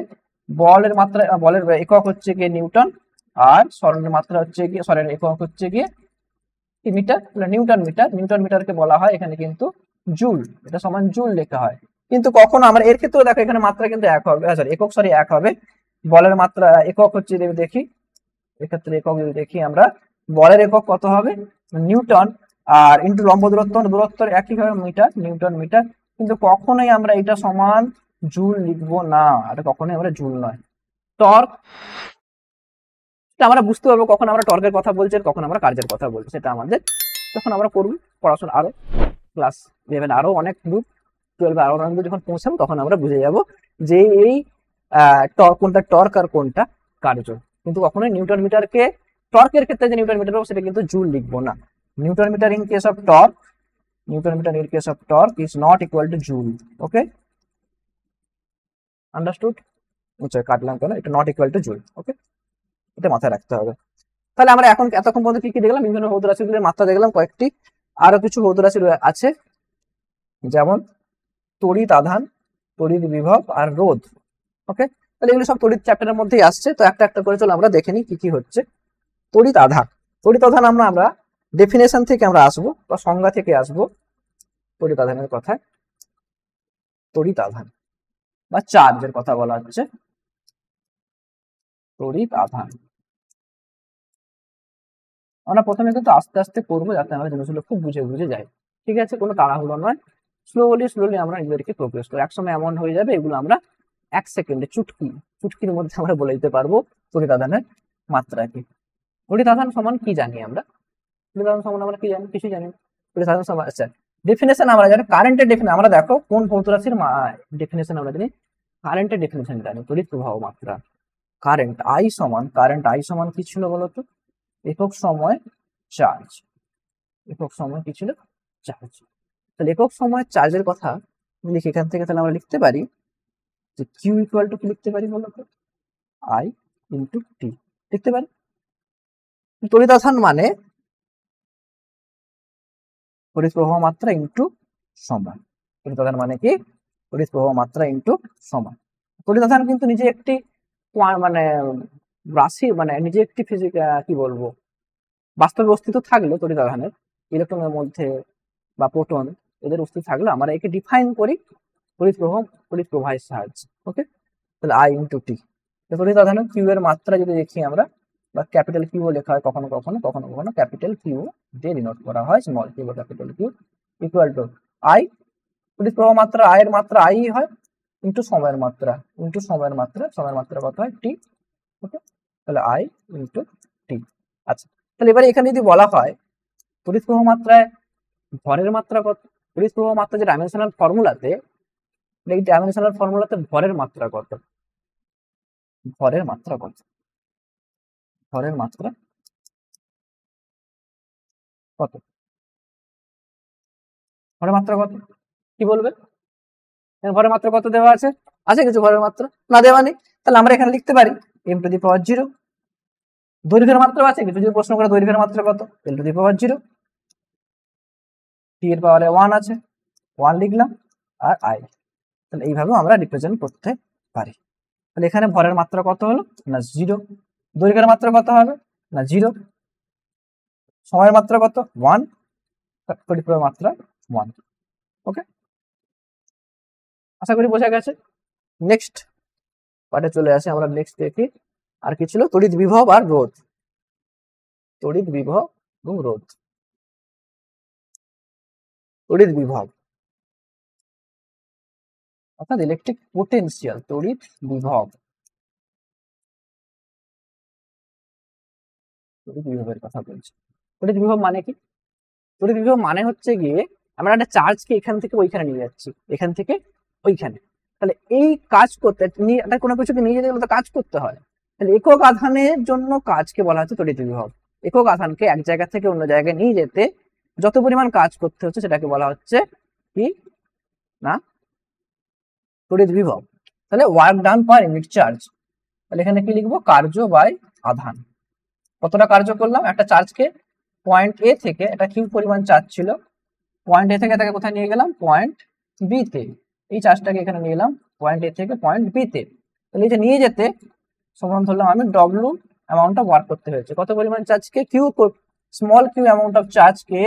বলের মাত্রা, বলের একক হচ্ছে গিয়ে নিউটন, আর সরণের মাত্রা হচ্ছে গিয়ে, সরের একক হচ্ছে গিয়ে মিটার, নিউটন মিটার। নিউটন মিটারকে বলা হয় এখানে কিন্তু জুল, এটা সমান জুল লেখা হয়। কিন্তু কখনো আমরা এর ক্ষেত্রে দেখো এখানে মাত্রা কিন্তু এক হবে, সরি একক, সরি এক হবে। বলের মাত্রা একক হচ্ছে দেখি, এক্ষেত্রে একক যদি দেখি আমরা, বলের একক কত হবে, নিউটন, আর ইন্টু লম্ব দূরত্ব একইভাবে মিটার, নিউটন মিটার। কিন্তু কখনোই আমরা এটা সমান জুল লিখবো না, এটা কখনোই আমরা জুল নয়। টর্ক আমরা বুঝতে পারবো কখন আমরা টর্কের কথা বলছি আর কখন আমরা কার্যের কথা বলছি, সেটা আমাদের যখন আমরা করবো পড়াশোনা, আরো ক্লাস 11 আরো অনেক দূর, 12 আরো অনেক দূর যখন পৌঁছাবো তখন আমরা বুঝে যাব যে এই কোনটা টর্ক আর কোনটা কার্য। কিন্তু কখনোই নিউটন মিটারকে টর্কের ক্ষেত্রে যে নিউটন মিটার সেটা কিন্তু জুল লিখবো না। Newton metre in case of torque, newton metre in case of torque is not equal to joule. Okay, understood? কাটলাম কেন, এটা not equal to joule. Okay, এটা মাথায় রাখতে হবে। তাহলে আমরা এখন এতক্ষণ পর্যন্ত কি কি দেখলাম? বিভিন্ন ভৌত রাশিগুলির মাত্রা দেখলাম কয়েকটি, আরো কিছু ভৌত রাশি আছে যেমন তড়িৎ আধান, তড়িৎ বিভব আর রোধ। ওকে, তাহলে এগুলো সব তড়িৎ চ্যাপ্টারের মধ্যেই আসছে। তো একটা একটা করে চলো আমরা দেখে নিই কি কি হচ্ছে। তড়িৎ আধান, তড়িৎ আধান আমরা ডেফিনেশন থেকে আমরা আসবো বা সংজ্ঞা থেকে আসবো তড়িৎ আধানের কথায়। তড়িৎ আধান বা চার্জের কথা বলা হচ্ছে তড়িৎ আধান। আমরা প্রথমে কিন্তু আস্তে আস্তে করবো যাতে আমরা জিনিসগুলো খুব বুঝে বুঝে যাই। ঠিক আছে, কোনো তাড়াহুড়ো নয়, স্লোলি আমরা নিজেদেরকে প্রোগ্রেস করি। একসময় এমন হয়ে যাবে এগুলো আমরা 1 সেকেন্ডে চুটকির মধ্যে আমরা বলে দিতে পারবো তড়িৎ আধানের মাত্রা কি। তড়িৎ আধান সমান কি জানি আমরা? তড়িৎ আধান সমান আমরা কি জানি? কিছু জানি না। তড়িৎ আধান সমান, আচ্ছা ডেফিনেশন আমরা জানি, কারেন্টের ডেফিনেশন আমরা দেখো কোন ভৌত রাশির ডেফিনেশন আমরা জানি, কারেন্টের ডেফিনেশন জানি, তড়িৎ প্রবাহ মাত্রা। কারেন্ট আই সমান কি ছিল বলতো? একক সময় চার্জ। একক সময় কি ছিল? চার্জ। তাহলে একক সময় চার্জের কথা লিখে এখান থেকে তাহলে আমরা লিখতে পারি যে কিউ ইকুয়াল টু কি লিখতে পারি বলতো? আই ইন্টু টি লিখতে পারি। তড়িৎ আধান মানে তড়িৎ প্রবাহ মাত্রা ইন্টু সময়। তড়িৎ আধান মানে কি? তড়িৎ প্রবাহ মাত্রা ইন্টু সময়। তড়িৎ আধান কিন্তু নিজে একটি মানে রাশি, মানে নিজে একটি কি বলবো, বাস্তবে অস্তিত্ব থাকলেও তড়িৎ আধানের ইলেকট্রনের মধ্যে বা প্রোটন এদের অস্তিত্ব থাকলে আমরা একে ডিফাইন করি তড়িৎ প্রবাহের সাহায্যে। ওকে, তাহলে আই ইন্টু টি। তড়িৎ আধানের কিউ এর মাত্রা যদি দেখি আমরা, বা ক্যাপিটাল কিউ লেখা হয় কখনো কখনো ক্যাপিটাল কিউ দিয়ে ডিনোট করা হয়, স্মল কিউ বা capital Q, equal to I. তড়িৎ প্রবাহ মাত্রা আই এর মাত্রা আই হয় ইন্টু সময়ের মাত্রা সময়ের মাত্রা কত হয়? টি। ওকে, তাহলে আই ইন্টু টি। আচ্ছা, তাহলে এবারে এখানে যদি বলা হয় তড়িৎ প্রবাহ মাত্রায় ভরের মাত্রা কত, তড়িৎ প্রবাহ মাত্রা যে ডাইমেনশনাল ফর্মুলাতে, এই ডাইমেনশনাল ফর্মুলাতে ভরের মাত্রা কত? ভরের মাত্রা কত? ভরের মাত্রা কত? ভরের মাত্রা কত কি বলবে? ভরের মাত্রা কত দেওয়া আছে? আছে কিছু ভরের মাত্রা? না, দেওয়া নেই। তাহলে আমরা এখানে লিখতে পারি এম টু দি পাওয়ার 0। দৈর্ঘ্যের মাত্রা আছে কিছু, যদি প্রশ্ন করে দৈর্ঘ্যের মাত্রা কত? এল টু দি পাওয়ার 0। টি এর পাওয়ারে 1 আছে, 1 লিখলাম, আর আই। তাহলে এইভাবে আমরা রিপ্রেজেন্ট করতে পারি। তাহলে এখানে ভরের মাত্রা কত হলো? না 0। দৈর্ঘ্যের মাত্রা কত হবে? না 0। সময়ের মাত্রা কত? 1। তড়িৎ প্রবাহের মাত্রা 1। ওকে, আশা করি বোঝা গেছে। নেক্সট পার্টে চলে আসে আমরা। নেক্সট দেখি আর কি ছিল? তড়িৎ বিভব আর রোধ। তড়িৎ বিভব এবং রোধ। তড়িৎ বিভব অর্থাৎ ইলেকট্রিক পোটেনশিয়াল। তড়িৎ বিভব, তড়িৎ বিভবের কথা বলছি। তড়িৎ বিভব মানে কি? তড়িৎ বিভব মানে হচ্ছে গিয়ে আমরা একটা চার্জকে এখান থেকে ওইখানে নিয়ে যাচ্ছি, এখান থেকে ওইখানে। তাহলে এই কাজ করতে কোনো কিছুকে নিয়ে যেতে গেলে তো কাজ করতে হয়। তাহলে একক আধানের জন্য কাজকে বলা হচ্ছে তড়িৎ বিভব। একক আধানকে এক জায়গা থেকে অন্য জায়গায় নিয়ে যেতে যত পরিমাণ কাজ করতে হচ্ছে সেটাকে বলা হচ্ছে কি না তড়িৎ বিভব। তাহলে work done per unit charge. তাহলে এখানে কি লিখবো? কার্য বাই আধান। কতটা কার্য করলাম? একটা চার্জকে পয়েন্ট এ থেকে, একটা কিউ পরিমাণ চার্জ ছিল, পয়েন্ট এ থেকে তাকে কোথায় নিয়ে গেলাম? পয়েন্ট বি তে। এই চার্জটাকে এখানে নিয়ে গেলাম পয়েন্ট এ থেকে পয়েন্ট বি তে। তাহলে এই যে নিয়ে যেতে সমান ধরলাম আমি ডব্লিউ অ্যামাউন্ট অফ ওয়ার্ক করতে হয়েছে। কত পরিমাণ চার্জকে স্মল কিউ অ্যামাউন্ট অফ চার্জকে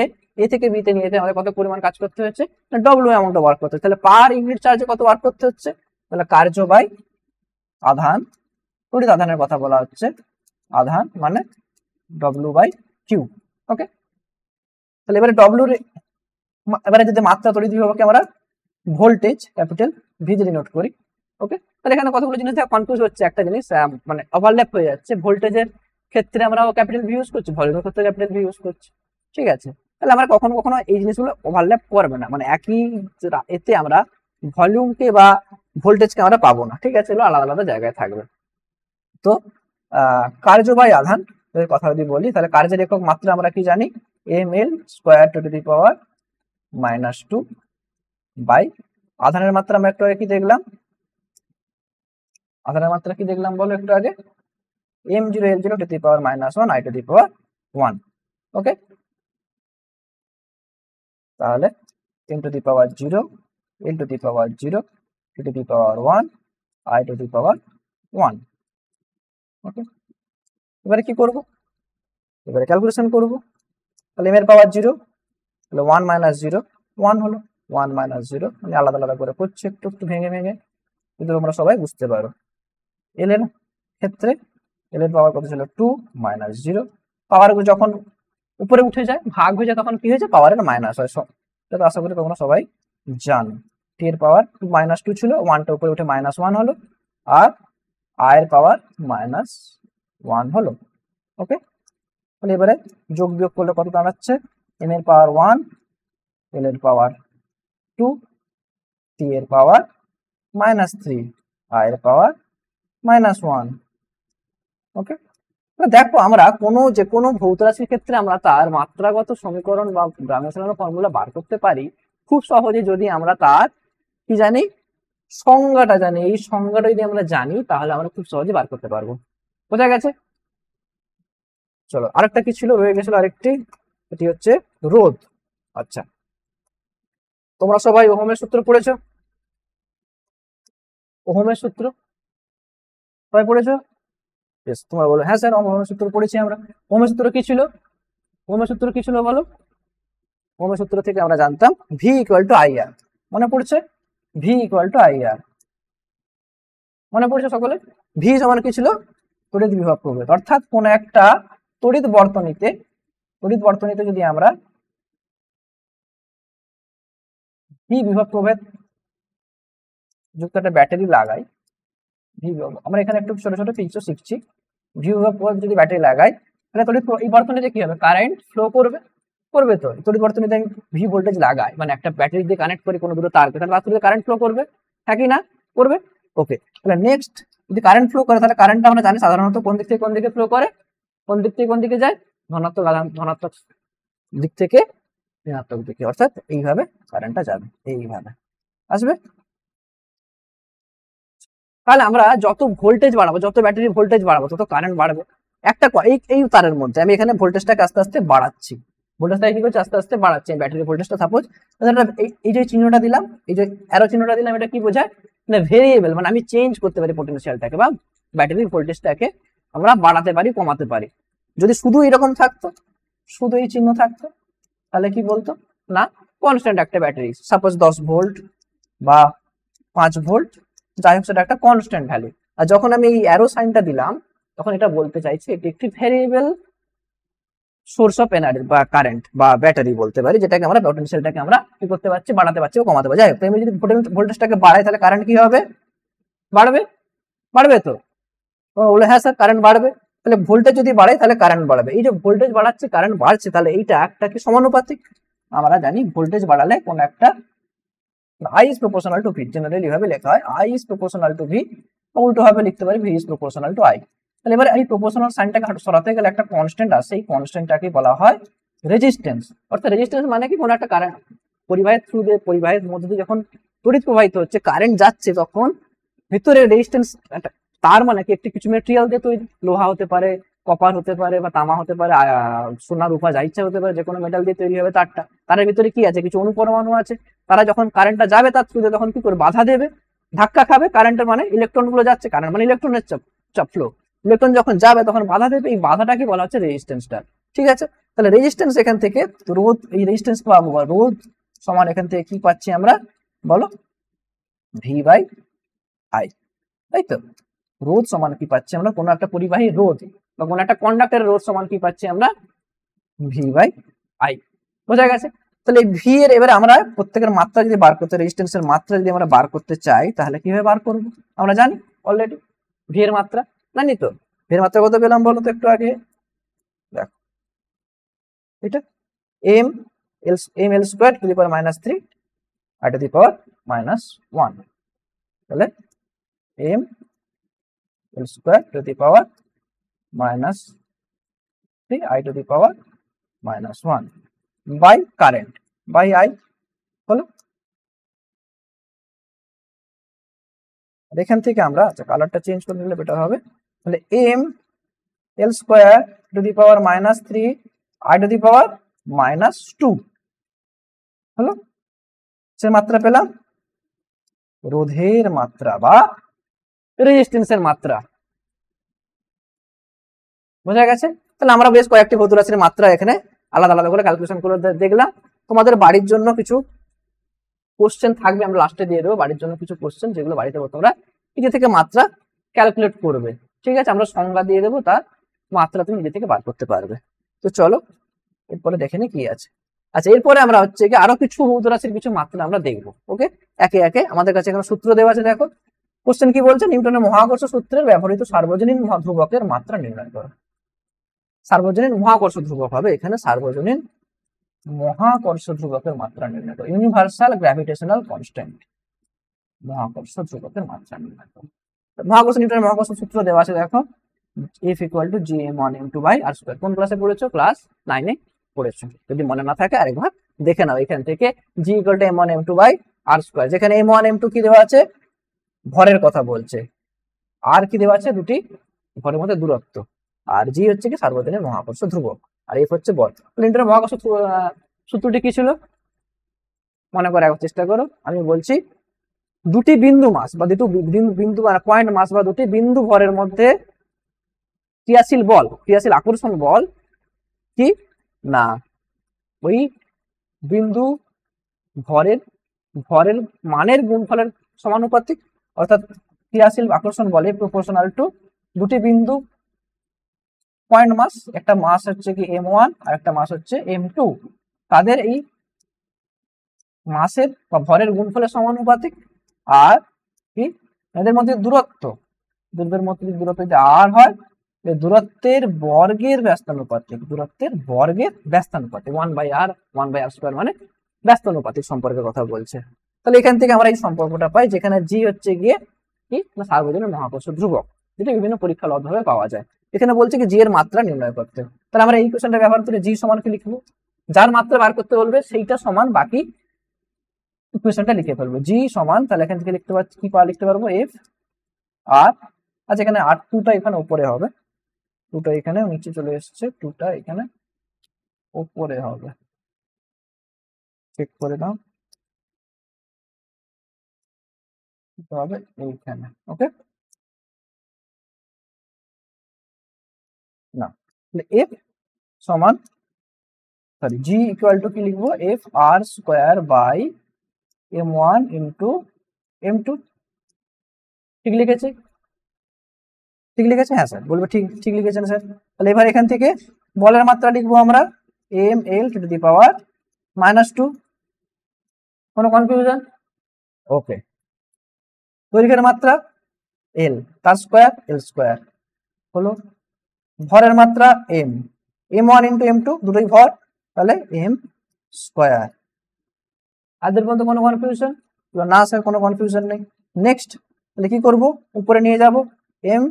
এ থেকে বি তে নিয়ে যেতে আমাদের কত পরিমাণ কাজ করতে হচ্ছে? ডব্লিউ অ্যামাউন্ট অফ ওয়ার্ক করতে হচ্ছে। তাহলে পার ইউনিট চার্জে কত ওয়ার্ক করতে হচ্ছে? তাহলে কার্য বাই আধান, তড়িৎ আধানের কথা বলা হচ্ছে। আধান মানে ডব্লিউ বাই কিউ। ওকে, তাহলে এবারে ডব্লিউর এবারে যদি মাত্রা তড়িৎ বিভবকে আমরা ভোল্টেজ ক্যাপিটাল ভি দিয়ে নোট করি। ওকে, তাহলে এখানে কতগুলো জিনিস কনফিউজ হচ্ছে। একটা জিনিস মানে ওভারল্যাপ হয়ে যাচ্ছে। ভোল্টেজের ক্ষেত্রে আমরা ক্যাপিটাল ভি ইউজ করছি, ভলিউমের ক্ষেত্রে ক্যাপিটাল ভি ইউজ করছি। ঠিক আছে, তাহলে আমরা কখনো কখনো এই জিনিসগুলো ওভারল্যাপ করবে না, মানে একই এতে আমরা ভলিউমকে বা ভোল্টেজকে আমরা পাবো না। ঠিক আছে, এগুলো আলাদা আলাদা জায়গায় থাকবে। তো কার্য বাই আধান এর কথা যদি বলি, তাহলে কার্যের একক মাত্রা আমরা কি জানি? M L square to the power -2 by আধানের মাত্রা আমরা একটু কি দেখলাম? আধারের মাত্রা কি দেখলাম বলো একটু আগে, m0 l0 to the power -1 i to the power 1। Okay, তাহলে m to the power 0 l to the power 0 t to the power 1 i to the power 1। Okay, এবারে কি করব, এবারে ক্যালকুলেশন করব। তাহলে m এর পাওয়ার 0, তাহলে 1 মাইনাস 0 1 হলো, 1 মাইনাস 0 আমি আলাদা আলাদা করে করছি একটু একটু ভেঙে ভেঙে, কিন্তু তোমরা সবাই বুঝতে পারো। এল এর ক্ষেত্রে এল এর পাওয়ার কত ছিল 2 মাইনাস 0, পাওয়ার যখন উপরে উঠে যায় ভাগ হয়ে যায় তখন কি হয়ে যায় পাওয়ারের মাইনাস হয়, এটা তো আশা করি তোমরা সবাই জানো। টি এর পাওয়ার মাইনাস 2 ছিল, 1টা উপরে উঠে -1 হলো, আর আই এর পাওয়ার -1 হলো। ওকে, তাহলে এবারে যোগ বিয়োগ করলে কত দাঁড়াচ্ছে, এম এর পাওয়ার 1, এল এর পাওয়ার 2, টি এর পাওয়ার -3, আই এর পাওয়ার -1। ওকে, দেখো আমরা যে কোনো ভৌত রাশির ক্ষেত্রে আমরা তার মাত্রাগত সমীকরণ বা ডাইমেনশনাল ফর্মুলা বার করতে পারি খুব সহজে যদি আমরা তার কি জানি, সংজ্ঞাটা জানি। এই সংজ্ঞাটা যদি আমরা জানি তাহলে আমরা খুব সহজে বার করতে পারবো। বোঝা গেছে? চলো, আরেকটা কি ছিল, রয়ে গেছিল আরেকটি, এটি হচ্ছে রোধ। আচ্ছা, তোমরা সবাই ওহমের সূত্র পড়েছো? ওহমের সূত্র সবাই পড়েছো? বেশ, তোমরা বলো হ্যাঁ স্যার ওহমের সূত্র পড়েছি আমরা। ওহমের সূত্র কি ছিল, ওহমের সূত্র কি ছিল বলো? ওহমের সূত্র থেকে আমরা জানতাম ভি ইকুয়াল টু আই আর। মনে পড়ছে? ভি ইকুয়াল টু আই আর, মনে পড়ছে সকলে? ভি সমান কি ছিল, তড়িৎ বিভব প্রভেদ। অর্থাৎ কোন একটা তড়িৎ বর্তনীতে যদি আমরা ভি বিভব প্রভেদ যুক্ত একটা ব্যাটারি লাগাই, আমরা এখানে একটু ছোট ছোট পিকচার শিখছি। ভি বিভব প্রভেদ যদি ব্যাটারি লাগাই তাহলে তড়িৎ এই বর্তনীতে কি হবে, কারেন্ট ফ্লো করবে, করবে তো। তড়িৎ বর্তনীতে আমি ভি ভোল্টেজ লাগাই, মানে একটা ব্যাটারি দিয়ে কানেক্ট করি কোনো দূরে তারকে, তাহলে বাস্তবে কারেন্ট ফ্লো করবে, হ্যাঁ কি না করবে? ওকে, তাহলে নেক্সট যদি কারেন্ট ফ্লো করে তাহলে কারেন্টটা আমরা জানি সাধারণত কোন দিক থেকে কোন দিকে ফ্লো করে, কোন দিক থেকে কোন দিকে যায়, ধনাত্মক দিক থেকে ঋণাত্মক দিকে, অর্থাৎ এইভাবে কারেন্টটা যাবে, এইভাবে আসবে। তাহলে আমরা যত ভোল্টেজ বাড়াবো, যত ব্যাটারি ভোল্টেজ বাড়াবো তত কারেন্ট বাড়বে। একটা এই তারের মধ্যে আমি এখানে ভোল্টেজটাকে আস্তে আস্তে বাড়াচ্ছি, ভোল্টেজটা কি করছে আস্তে আস্তে বাড়াচ্ছি ব্যাটারি ভোল্টেজটা। সাপোজ এই যে চিহ্নটা দিলাম, এই যে অ্যারো চিহ্নটা দিলাম, এটা কি বোঝায়, মানে ভেরিয়েবল, মানে আমি চেঞ্জ করতে পারি পটেনশিয়ালটাকে বা ব্যাটারির ভোল্টেজটাকে আমরা বাড়াতে পারি কমাতে পারি। যদি শুধু এরকম থাকতো, শুধু এই চিহ্ন থাকতো, তাহলে কি বলতো না কনস্ট্যান্ট একটা ব্যাটারি, সাপোজ 10 ভোল্ট বা 5 ভোল্ট, যাই হোক সেটা একটা কনস্ট্যান্ট ভ্যালু। আর যখন আমি এই অ্যারো সাইনটা দিলাম তখন এটা বলতে চাইছি এটি একটি ভেরিয়েবল সোর্স অফ এনার্জি বা কারেন্ট বা ব্যাটারি বলতে পারি, যেটাকে আমরা পটেনশিয়ালটাকে আমরা কি করতে পারছি, বাড়াতে পারছি বা কমাতে পারছি। যাই হোক, আমি যদি ভোল্টেজটাকে বাড়াই তাহলে কারেন্ট কি হবে, বাড়বে, বাড়বে তো। বলে হ্যাঁ স্যার কারেন্ট বাড়বে, তাহলে ভোল্টেজ যদি বাড়াই তাহলে কারেন্ট বাড়বে। এই যে ভোল্টেজ বাড়াচ্ছে কারেন্ট বাড়ছে, তাহলে এইটা একটা কি সমানুপাতিক। আমরা জানি ভোল্টেজ বাড়ালে কোন একটা I is proportional to V, generally ভাবে লেখা হয় I is proportional to V, উল্টো ভাবে লিখতে পারি V is proportional to I। তাহলে এবার এই প্রপোর্শনাল সাইনটাকে সরাতে গেলে একটা কনস্ট্যান্ট আছে, এই কনস্ট্যান্টটাকে বলা হয় রেজিস্ট্যান্স। অর্থাৎ রেজিস্ট্যান্স মানে কি, কোন একটা কারেন্ট পরিবাহের মধ্যে দিয়ে যখন তড়িৎ প্রবাহিত হচ্ছে, কারেন্ট যাচ্ছে, তখন ভিতরে রেজিস্ট্যান্স, তার মানে কি একটি কিছু মেটেরিয়াল দিয়ে তৈরি, লোহা হতে পারে, কপার হতে পারে বা তামা হতে পারে, সোনা রূপা যা ইচ্ছা হতে পারে, যে কোনো মেটাল দিয়ে তৈরি হবে তারটা। তার ভিতরে কি আছে, কিছু অনুপরমাণু আছে, তারা যখন কারেন্টটা যাবে তার থ্রুতে তখন কি করে বাধা দেবে, ধাক্কা খাবে। কারেন্টের মানে ইলেকট্রন গুলো যাচ্ছে, কারেন্ট মানে ইলেকট্রনের চাপ ফ্লো, ইলেকট্রন যখন যাবে তখন বাধা দেবে, এই বাধাটাকে বলা হচ্ছে রেজিস্ট্যান্সটা। ঠিক আছে, তাহলে রেজিস্ট্যান্স এখান থেকে রোধ, এই রেজিস্ট্যান্স পাবো বা রোধ সমান এখান থেকে কি পাচ্ছি আমরা বলো, ভি বাই আই, তাই তো। রোধ সমান কি পাচ্ছি আমরা, কোন একটা পরিবাহী রোধ বা কোন একটা কন্ডাক্টরের রোধ সমান কি পাচ্ছি আমরা, ভি বাই আই। বোঝা গেছে? তাহলে ভি এর এবারে আমরা প্রত্যেকের মাত্রা যদি বার করতে, রেজিস্ট্যান্সের মাত্রা যদি আমরা বার করতে চাই তাহলে কিভাবে বার করব, আমরা জানি অলরেডি ভি এর মাত্রা জানি তো। ভি এর মাত্রা কত পেলাম বলো তো একটু আগে, দেখো এটা M L square to the power -3 আর টু দি পাওয়ার -1, তাহলে M L square to the power -3 i to the power -1 by current by I হলো। আর এখান থেকে আমরা কালারটা চেঞ্জ করে নিলে বেটার হবে। তাহলে M L square to the power -3 I to the power -2 হলো, সে মাত্রা পেলাম, রোধের মাত্রা বা রেজিস্ট্যান্সের মাত্রা। বোঝা গেছে? তাহলে আমরা বেশ কয়েকটি ভৌত রাশির মাত্রা এখানে আলাদা আলাদা করে ক্যালকুলেশন করে দেখলাম। তোমাদের বাড়ির জন্য কিছু কোশ্চেন থাকবে, আমরা লাস্টে দিয়ে দেবো বাড়ির জন্য কিছু কোশ্চেন, যেগুলো বাড়িতে তোমরা নিজে থেকে মাত্রা ক্যালকুলেট করবে। ঠিক আছে, আমরা সংজ্ঞা দিয়ে দেবো, তার মাত্রা তুমি নিজে থেকে বার করতে পারবে। তো চলো এরপরে দেখে নি কি আছে। আচ্ছা, এরপরে আমরা হচ্ছে কি আরো কিছু ভৌত রাশির কিছু মাত্রা আমরা দেখবো। ওকে, একে একে আমাদের কাছে এখানে সূত্র দেওয়া আছে। দেখো কোশ্চেন কি বলছে, নিউটনের মহাকর্ষ সূত্রের ব্যবহৃত সার্বজনীন ধ্রুবকের মাত্রা নির্ণয় করো। সার্বজনীন মহাকর্ষ ধ্রুবক হবে এখানে, সার্বজনীন মহাকর্ষ ধ্রুবকের মাত্রা নির্ণয় করো, ইউনিভার্সাল গ্র্যাভিটেশনাল কনস্ট্যান্ট, মহাকর্ষ ধ্রুবকের মাত্রা নির্ণয় করো। মহাকর্ষ, নিউটনের মহাকর্ষ সূত্র দেওয়া আছে দেখো, F = gm1m2/r²। কোন ক্লাসে পড়েছো? ক্লাস 9 এ পড়েছো। যদি মনে না থাকে আরেকবার দেখে নাও। এখান থেকে g = m1m2/r², যেখানে m1 m2 কি দেওয়া আছে? ভরের কথা বলছে, আর কি দেওয়া আছে? দুটি ভরের মধ্যে দূরত্ব, আর জি হচ্ছে কি সার্বজনীন মহাকর্ষ ধ্রুবক, আর এফ হচ্ছে বল। নিউটনের মহাকর্ষ সূত্রটি কি ছিল মনে করার চেষ্টা করো। আমি বলছি, দুটি বিন্দু মাস বা দুটো বিন্দু পয়েন্ট মাস বা দুটি বিন্দু ভরের মধ্যে ক্রিয়াশীল বল, ক্রিয়াশীল আকর্ষণ বল কি না ওই বিন্দু ভরের ভরের মানের গুণফলের সমানুপাতিক, অর্থাৎ ক্রিয়াশীল আকর্ষণ বলে প্রপোর্শনাল টু দুটি বিন্দু পয়েন্ট মাস, একটা মাস হচ্ছে কি m1 আর একটা মাস হচ্ছে m2, তাদের এই মাসের বা ভরের গুণফলের সমানুপাতিক। আর কি এদের মধ্যে দূরত্ব, দুটোর মধ্যে দূরত্ব যদি আর হয়, দূরত্বের বর্গের ব্যস্তানুপাতিক, দূরত্বের বর্গের ব্যস্তানুপাতিক 1/r 1/r² মানে ব্যস্তানুপাতিক সম্পর্কের কথা বলছে। তাহলে এখান থেকে আমরা এই সম্পর্কটা পাই, যেখানে জি হচ্ছে গিয়ে কি সার্বজনীন মহাকর্ষ ধ্রুবক, যেটা বিভিন্ন পরীক্ষালব্ধভাবে পাওয়া যায়। এখানে বলছে কি জি এর মাত্রা নির্ণয় করতে। তাহলে আমরা এই কোশ্চেনটা ব্যবহার করে জি সমান কি লিখবো? যার মাত্রা বার করতে বলবে সেইটা সমান বাকি ইকুয়েশনটা লিখে ফেলবো। জি সমান, তাহলে এখান থেকে লিখতে পারছি কি লিখতে পারবো এফ আর, আচ্ছা এখানে আর টুটা এখানে উপরে হবে, টুটা এখানে নিচে চলে এসেছে, টুটা এখানে উপরে হবে, চেক করে নাও হবে এইখানে। ওকে না, এফ সমান সরি জি ইকুয়াল টু কি লিখবো? F R square by m1 into m2। ঠিক লিখেছে? ঠিক লিখেছে? হ্যাঁ স্যার বলবে ঠিক ঠিক লিখেছেন স্যার। তাহলে এবার এখান থেকে বলের মাত্রা লিখবো আমরা ml টু দি পাওয়ার -2। কোনো কনফিউশন? ওকে। দৈর্ঘ্যের মাত্রা এল, তার স্কোয়ার এল স্কোয়ার হলো। ভরের মাত্রা এম, m1 ইন্টু m2 দুটোই ভর, তাহলে m স্কোয়ার। আদের মধ্যে কোনো কনফিউশন? না স্যার কোনো কনফিউশন নেই। নেক্সট তাহলে কি করব? উপরে নিয়ে যাব, m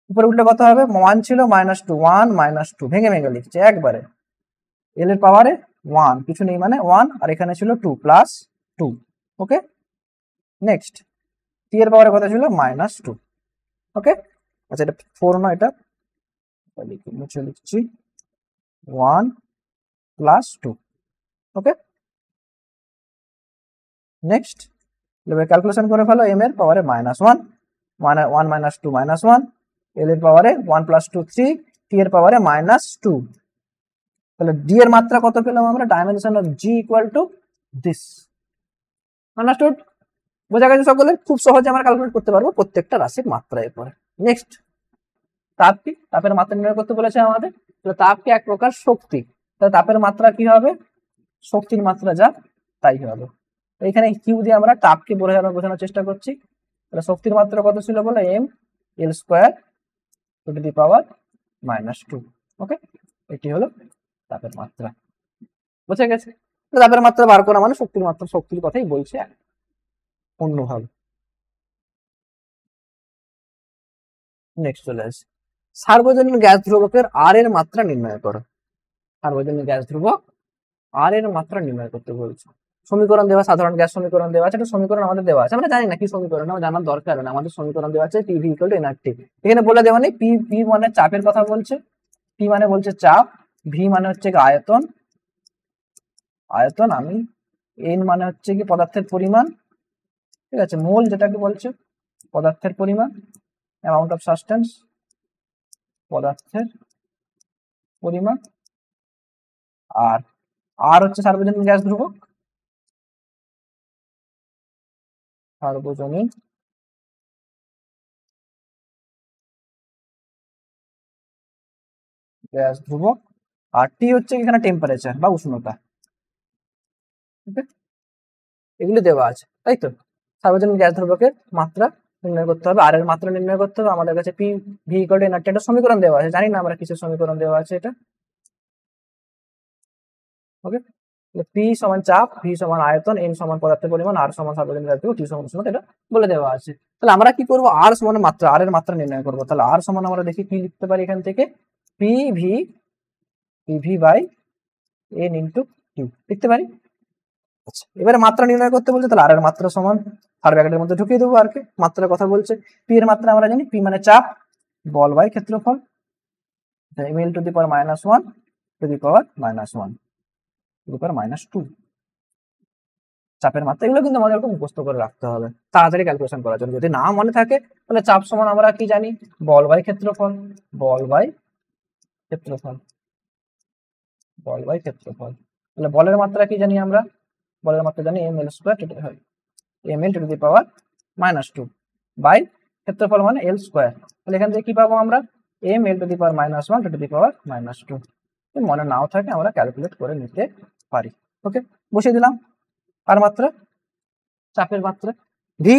উপরে উঠলে কত হবে? 1 ছিল -2, 1 -2 ভেঙে ভেঙে লিখছে একবারে, এল এর পাওয়ারে 1 কিছু নেই মানে 1, আর এখানে ছিল 2 +2। ওকে নেক্সট টি এর পাওয়ারে কত ছিল? -2। ওকে আচ্ছা এটা 4 না, এটা মুছে লিখছি 1 +2। ওকে নেক্সট এবার ক্যালকুলেশন করে ফেলো, m এর পাওয়ারে -1 মানে 1 -2 -1, এল এর পাওয়ারে 1 + 2 3, টি এর পাওয়ারে -2। তাহলে ডি এর মাত্রা কত পেলাম আমরা? Dimension of G equal to this. Understood? বোঝা গেছে সকলে? খুব সহজে আমরা ক্যালকুলেট করতে পারবো প্রত্যেকটা রাশির মাত্রা। এরপরে নেক্সট তাপ কি? তাপের মাত্রা নির্ণয় করতে বলেছে আমাদের। তাহলে তাপ কি এক প্রকার শক্তি, তাহলে তাপের মাত্রা কি হবে? শক্তির মাত্রা যা তাই হবে। এখানে কিউ দিয়ে আমরা তাপকে বোঝানোর চেষ্টা করছি। তাহলে শক্তির মাত্রা কত ছিল বলে? M L square to the power -2। Okay এটি হলো তাপের মাত্রা। বোঝা গেছে? তাপের মাত্রা বার করা মানে শক্তির মাত্রা, শক্তির কথাই বলছে অন্যভাবে। নেক্সট চলে আসে সার্বজনীন গ্যাস ধ্রুবকের আর এর মাত্রা নির্ণয় করো। সার্বজনীন গ্যাস ধ্রুবক আর এর মাত্রা নির্ণয় করতে বলছে। সমীকরণ দেওয়া, সাধারণ গ্যাস সমীকরণ দেওয়া আছে, একটা সমীকরণ আমাদের দেওয়া আছে, আমরা জানি না কি সমীকরণ, আমার জানার দরকার না, আমাদের সমীকরণ দেওয়া আছে পিভি ইকুয়াল টু এনআরটি। এখানে বলে দেওয়া নেই, পি পি মানে চাপের কথা বলছে, পি মানে বলছে চাপ, ভি মানে হচ্ছে কি আয়তন, আয়তন আমি, এন মানে হচ্ছে কি পদার্থের পরিমাণ, ঠিক আছে, মোল যেটাকে বলছে পদার্থের পরিমাণ, অ্যামাউন্ট অফ সাবস্টেন্স পদার্থের পরিমাণ, আর আর হচ্ছে সার্বজনীন গ্যাস ধ্রুবক, সার্বজনীন গ্যাস ধ্রুবক, আর টি হচ্ছে এখানে টেম্পারেচার বা উষ্ণতা। এগুলি দেওয়া আছে, তাই তো। সার্বজনীন গ্যাস ধ্রুবকের মাত্রা নির্ণয় করতে হবে, আর এর মাত্রা নির্ণয় করতে হবে, আমাদের কাছে P V equal two nRT একটা সমীকরণ দেওয়া আছে, জানি না আমরা কিসের সমীকরণ দেওয়া আছে এটা। ওকে, পি সমান চাপ, ভি সমান আয়তন, এন সমান পদার্থের পরিমাণ, আর সমান সার্বজনীন গ্যাস ধ্রুবক, টি সমান উষ্ণতা, এটা বলে দেওয়া আছে। তাহলে আমরা কি করব, আর সমান মাত্রা, আর এর মাত্রা নির্ণয় করব। তাহলে আর সমান আমরা দেখি কি লিখতে পারি এখান থেকে, P V by N into Q লিখতে পারি। আচ্ছা, এবারে মাত্রা নির্ণয় করতে বলছে, তাহলে আর এর মাত্রা সমান আর ব্র্যাকেটের মধ্যে ঢুকিয়ে দেবো, আর কি মাত্রার কথা বলছে। পি এর মাত্রা আমরা জানি, পি মানে চাপ, বল বাই ক্ষেত্রফল, L to the power minus one to the power minus one to the power minus two, চাপের মাত্রা। এগুলো কিন্তু আমাদের একটু মুখস্থ করে রাখতে হবে তাড়াতাড়ি ক্যালকুলেশন করার জন্য। যদি না মনে থাকে তাহলে চাপ সমান আমরা কি জানি, বল বাই ক্ষেত্রফল, বল বাই ক্ষেত্রফল, বল বাই ক্ষেত্রফল। তাহলে বলের মাত্রা কি জানি আমরা, বলের মাত্রা জানি এম এল স্কোয়ার হয়, M L to the power minus two by ক্ষেত্রফল মানে এল স্কোয়ার। তাহলে এখান থেকে কি পাবো আমরা, M L to the power minus one to the power minus two. মনে নাও থাকে আমরা ক্যালকুলেট করে নিতে পারি। ওকে, বসিয়ে দিলাম আর মাত্রা, চাপের মাত্রা, ভি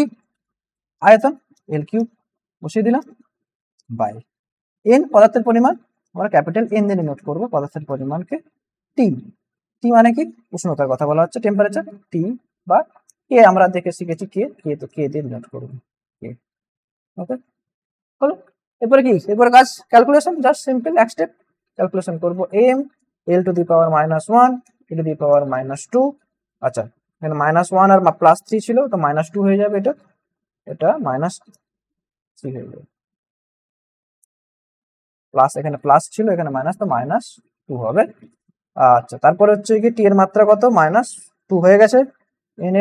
আয়তন, এল কিউব বসিয়ে দিলাম, বাই এন পদার্থের পরিমাণ, আমরা ক্যাপিটাল এন দিয়ে নোট করবো পদার্থের পরিমাণকে, টি, টি মানে কি উষ্ণতার কথা বলা হচ্ছে, টেম্পারেচার, টি বা কে আমরা দেখে শিখেছি কে, কে তো কে দিয়ে নোট করবো কে। ওকে, হলো। এরপরে কি, এরপরে কাজ ক্যালকুলেশন, জাস্ট সিম্পল এক স্টেপ ক্যালকুলেশন করবো, M L to the power minus one এ to the power minus two. আচ্ছা, এখানে মাইনাস ওয়ান আর প্লাস থ্রি ছিল, তো মাইনাস টু হয়ে যাবে, এটা এটা মাইনাস থ্রি হয়ে যাবে, প্লাস এখানে প্লাস ছিল, এখানে মাইনাস, তো মাইনাস টু হবে। আচ্ছা, তারপরে হচ্ছে কি টি এর মাত্রা কত, মাইনাস টু হয়ে গেছে, এন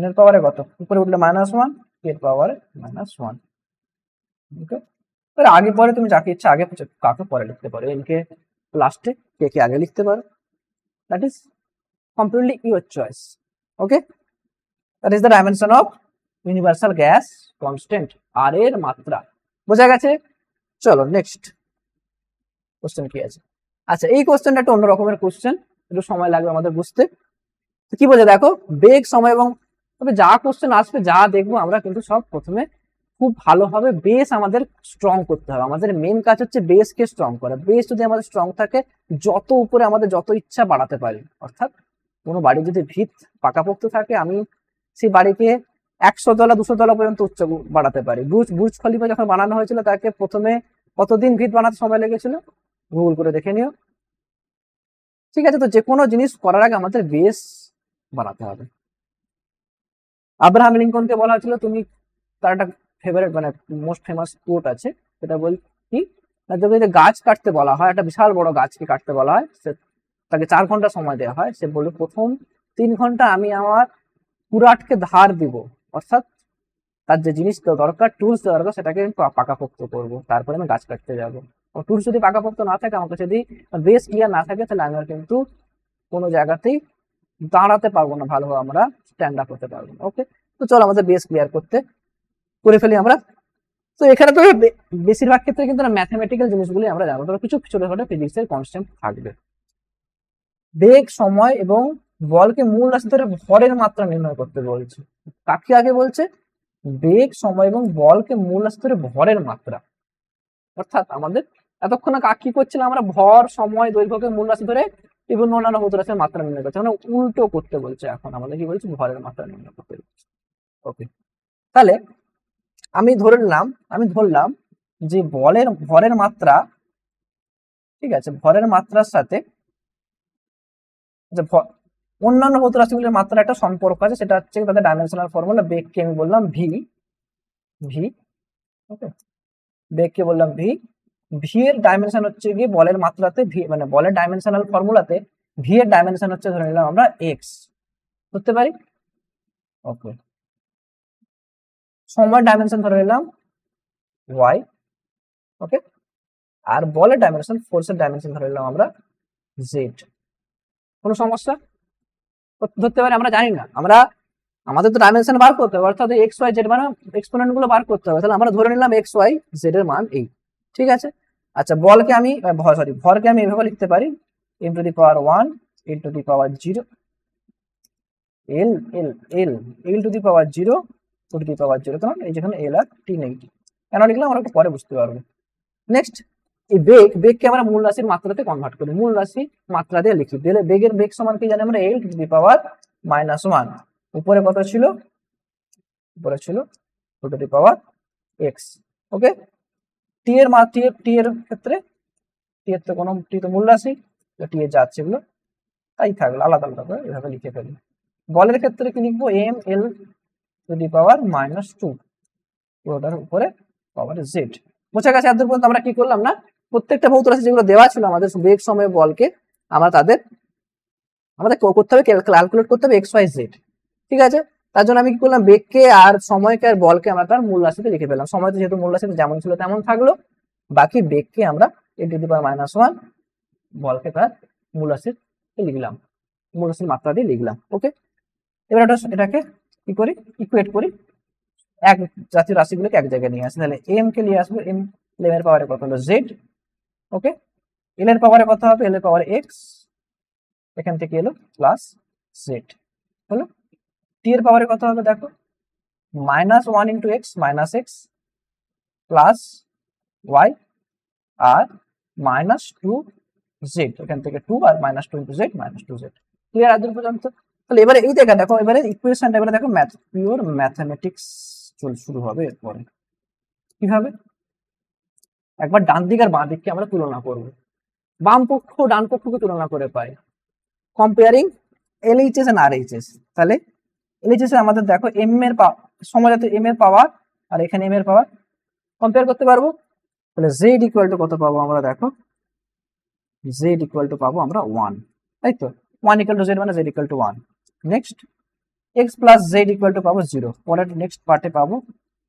এর পাওয়ারে কত, উপরে উঠলে মাইনাস ওয়ান, টি এর পাওয়ারে মাইনাস ওয়ান। ওকে, আগে পরে তুমি যাকে ইচ্ছা আগে কাকে পরে লিখতে পারো, এন কে লাস্টে, কে কে আগে লিখতে পারো, that is completely your choice. Okay, that is the dimension of universal gas constant, আর এর মাত্রা বোঝা গেছে। চলো নেক্সট কোশ্চেন কি আছে। আচ্ছা, এই কোশ্চেনটা একটা অন্য রকমের কোশ্চেন, একটু সময় লাগবে আমাদের বুঝতে। কি বলছে দেখো, বেগ, সময় এবং, তবে যা কোশ্চেন আসবে যা দেখবো আমরা কিন্তু সব প্রথমে খুব ভালোভাবে বেস আমাদের স্ট্রং করতে হবে। আমাদের মেন কাজ হচ্ছে বেসকে স্ট্রং করা। বেস যদি আমাদের স্ট্রং থাকে, যত উপরে আমাদের যত ইচ্ছা বাড়াতে পারি। অর্থাৎ কোনো বাড়ি যদি ভিত পাকাপোক্ত থাকে, আমি সেই বাড়িকে 100 তলা 200 তলা পর্যন্ত উচ্চ বাড়াতে পারি। বুর্জ খলিফা যখন বানানো হয়েছিল, তাকে প্রথমে কতদিন ভিত বানাতে সময় লেগেছিল, গুগল করে দেখে নিও। ঠিক আছে, তো যে কোনো জিনিস করার আগে আমাদের বেস বানাতে হবে। আব্রাহাম লিঙ্কনকে বলা হয়েছিল, তুমি, তার একটা ফেভারিট মানে মোস্ট ফেমাস কোট আছে, সেটা বল কি, যদি গাছ কাটতে বলা হয়, একটা বিশাল বড় গাছকে কাটতে বলা হয়, তাকে 4 ঘন্টা সময় দেওয়া হয়, সে বলবে প্রথম 3 ঘন্টা আমি আমার কুড়াটকে ধার দিব, অর্থাৎ তার যে জিনিস দরকার, টুলস দরকার, সেটাকে আমি পাকাপোক্ত করবো, তারপরে আমি গাছ কাটতে যাবো। টুলস যদি পাকাপোক্ত না থাকে, আমাকে যদি বেস ক্লিয়ার না থাকে, তাহলে আমি কিন্তু কোনো জায়গাতেই দাঁড়াতে পারবো না, ভালোভাবে আমরা স্ট্যান্ড আপ হতে পারবো না। ওকে, তো চলো আমাদের বেস ক্লিয়ার করে ফেলি আমরা। তো এখানে তো বেশিরভাগ ক্ষেত্রে কিন্তু ম্যাথমেটিক্যাল জিনিসগুলি আমরা জানবো, তবে কিছু ছোটখাটো ফিজিক্সের কনস্ট্যান্ট থাকবে। বেগ, সময় এবং বলকে মূল রাশি ধরে ভরের মাত্রা নির্ণয় করতে বলছে। কাকে আগে বলছে, বেগ, সময় এবং বলকে মূল রাশি ধরে ভরের মাত্রা। অর্থাৎ আমাদের এতক্ষণ কি করছিলাম আমরা, ভর, সময়, দৈর্ঘ্যকে মূল রাশি ধরে বিভিন্ন অন্যান্য ভৌত রাশির মাত্রা নির্ণয় করছে, মানে উল্টো করতে বলছে। এখন আমাদের কি বলছে, ভরের মাত্রা নির্ণয় করতে বলছে। ওকে, তাহলে আমি ধরলাম যে ভরের মাত্রা, ঠিক আছে, ভরের মাত্রার সাথে অন্যান্য ভৌত রাশিগুলির মাত্রার একটা সম্পর্ক আছে, সেটা হচ্ছে তাদের ডাইমেনশনাল ফর্মুলা। বেগকে আমি বললাম ভি, ভি, ওকে, বেগকে বললাম ভি। ভি এর ডাইমেনশন হচ্ছে গিয়ে বলের মাত্রাতে ভি, মানে বলের ডাইমেনশনাল ফর্মুলাতে ভি এর ডাইমেনশন হচ্ছে ধরে নিলাম আমরা এক্স ধরতে পারি, ওকে। সময়ের ডাইমেনশন ধরে নিলাম ওয়াই, ওকে। আর বলের ডাইমেনশন, ফোর্সের ডাইমেনশন ধরে নিলাম আমরা জেড। কোনো সমস্যা ধরতে পারি? আমরা জানি না, আমাদের তো ডাইমেনশন বার করতে হবে, অর্থাৎ এক্স ওয়াই জেড মানে এক্সপোনেন্ট গুলো বার করতে হবে। তাহলে আমরা ধরে নিলাম এক্স ওয়াই জেড এর মান এই, ঠিক আছে। আচ্ছা, বলকে আমি ভরকে আমি এভাবে লিখতে পারি, m to the power 1 l to the power 0 l l l l to the power 0 to the power 0, কারণ এই যেখানে l আর t নেই। কেন লিখলাম আমরা একটু পরে বুঝতে পারবো। নেক্সট, এই বেগকে আমরা মূল রাশির মাত্রাতে কনভার্ট করি, মূল রাশি মাত্রা দিয়ে লিখি। বেগের বেগ সমান কি জানি আমরা l টু দি পাওয়ার -1। উপরে কত ছিল? উপরে ছিল 2 টু দি পাওয়ার x, ওকে। টি এর ক্ষেত্রে টি এর তো কোনো টি তো মূল রাশি, তো টি এর যাচ্ছে এগুলো তাই থাকলো, আলাদা আলাদা করে এভাবে লিখে ফেলি। বলের ক্ষেত্রে কি লিখবো? m l to the power -2, পুরোটার উপরে পাওয়ার z। বোঝা গেছে? এত পর্যন্ত আমরা কি করলাম না, প্রত্যেকটা ভৌত রাশি যেগুলো দেওয়া ছিল আমাদের বেগ সময় বলকে, আমাদের করতে হবে ক্যালকুলেট করতে হবে এক্স ওয়াই জেড, ঠিক আছে। তার জন্য আমি কি করলাম, বেগকে আর সময়কে আর বলকে আমরা তার মূল রাশিতে লিখে ফেললাম। সময় তো যেহেতু মূল রাশিতে যেমন ছিল তেমন থাকলো, বাকি বেগকে আমরা টেন টু দি পাওয়ার -1, বলকে তার মূল রাশিতে লিখলাম, মূল রাশির মাত্রা দিয়ে লিখলাম, ওকে। এবার এটাকে কি করি, ইকুয়েট করি, এক জাতীয় রাশিগুলোকে এক জায়গায় নিয়ে আসি। তাহলে এম কে নিয়ে আসবো, এম এর পাওয়ারে কত হলো জেড, ওকে। এল এর পাওয়ারে কত হবে? এল এর পাওয়ারে এক্স, এখান থেকে এলো প্লাস জেড, হলো। টি এর পাওয়ারে কত হবে দেখো, -1 into X minus X plus Y আর -2 জেড, এখান থেকে 2 আর -2 ইন্টু জেড -2 জেড। ক্লিয়ার আদর পর্যন্ত? তাহলে এবারে এই দেখা দেখো, এবারে ইকুয়েশনটা এবারে দেখো পিওর ম্যাথমেটিক্স শুরু হবে এরপরে। কিভাবে? একবার ডান দিক আর বাঁ দিককে আমরা তুলনা করব, বাম পক্ষ ডান পক্ষকে তুলনা করে পাই, কম্পেয়ারিং এলএইচএস এন্ড আরএইচএস। তাহলে এলএইচএস এ আমাদের দেখো এম এর সময় যাতে এম এর পাওয়ার আর এখানে এম এর পাওয়ার কম্পেয়ার করতে পারবো। তাহলে জেড ইকুয়াল টু কত পাবো আমরা দেখো, জেড ইকুয়াল টু পাবো আমরা 1, তাই তো। 1 ইকুয়াল টু জেড মানে Z equal two 1। Next, x plus Z equal two পাবো 0। পরের নেক্সট পার্টে পাবো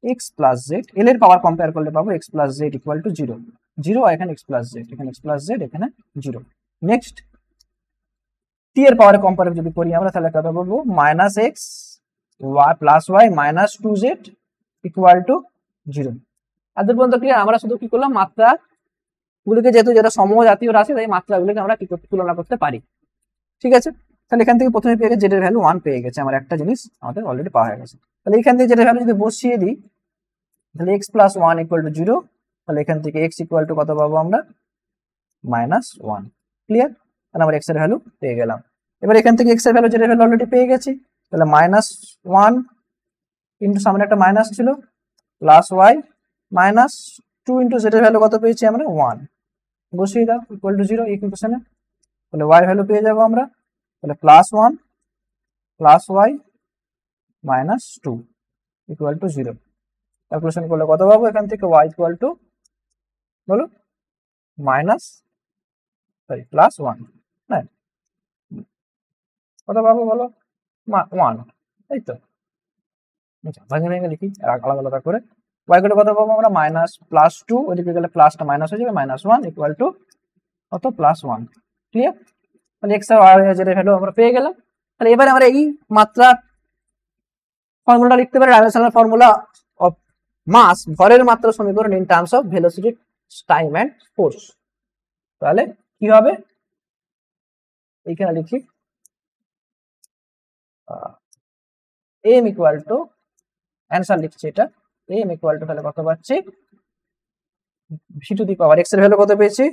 এক্স প্লাস জেড, এল এর পাওয়ার কম্পেয়ার করলে পাবো x plus Z equal to 0 0, আর এখানে এক্স প্লাস জেড, এখানে এক্স প্লাস জেড, এখানে 0। নেক্সট, টি এর পাওয়ারে কম্পেয়ার যদি করি আমরা, তাহলে কত পাবো? Minus X Y plus Y -2 Z equal to 0। এত পর্যন্ত ক্লিয়ার? আমরা শুধু কি করলাম, মাত্রা গুলিকে, যেহেতু যেটা সমজাতীয় রাশি তাই মাত্রাগুলিকে আমরা কি তুলনা করতে পারি, ঠিক আছে। তাহলে এখান থেকে প্রথমে পেয়ে গেছে জেড এর ভ্যালু 1 পেয়ে গেছে, আমার একটা জিনিস আমাদের অলরেডি পাওয়া হয়ে গেছে। তাহলে এখান থেকে জেড এর ভ্যালু যদি বসিয়ে দিই, তাহলে এক্স প্লাস 1 ইকুয়াল টু 0, তাহলে এখান থেকে এক্স ইকুয়াল টু কত পাবো আমরা? -1। ক্লিয়ার? তাহলে আমরা এক্স এর ভ্যালু পেয়ে গেলাম। এবার এখান থেকে এক্স এর ভ্যালু জেড এর ভ্যালু অলরেডি পেয়ে গেছি, তাহলে -1 ইন্টু সামনে একটা মাইনাস ছিল প্লাস ওয়াই -2 ইন্টু জেড এর ভ্যালু কত পেয়েছি আমরা? 1। বসিয়ে দাও ইকুয়াল টু 0 ইকুয়েশনে, তাহলে ওয়াই ভ্যালু পেয়ে যাবো আমরা, তাহলে +1 plus Y -2 equal to 0। Calculation করলে কত পাবো এখান থেকে? ওয়াই ইকুয়াল টু বলো +1, হ্যাঁ কত পাবো বলো? 1, তাই তো। আচ্ছা, ভাঙে ভেঙে লিখি আলাদা আলাদা করে। ওয়াই ইকুয়াল কত পাবো আমরা? -+2, ওইদিকে গেলে প্লাসটা মাইনাস হয়ে যাবে, -1 ইকুয়াল টু কত? +1। ক্লিয়ার? তাহলে এক্স আর জেড এর ভ্যালু আমরা পেয়ে গেলাম। তাহলে এবারে আমরা এই মাত্রা ফর্মুলাটা লিখতে পারি, ডাইমেনশনাল ফর্মুলা অফ মাস, ভরের মাত্রা সমীকরণ in terms of velocity, time and force. তাহলে কি হবে? এইখানে লিখি এম ইকুয়াল টু, অ্যান্সার লিখছি এটা, এম ইকুয়াল টু, তাহলে কত পাচ্ছি? V two the power x এর ভ্যালু কত পেয়েছি?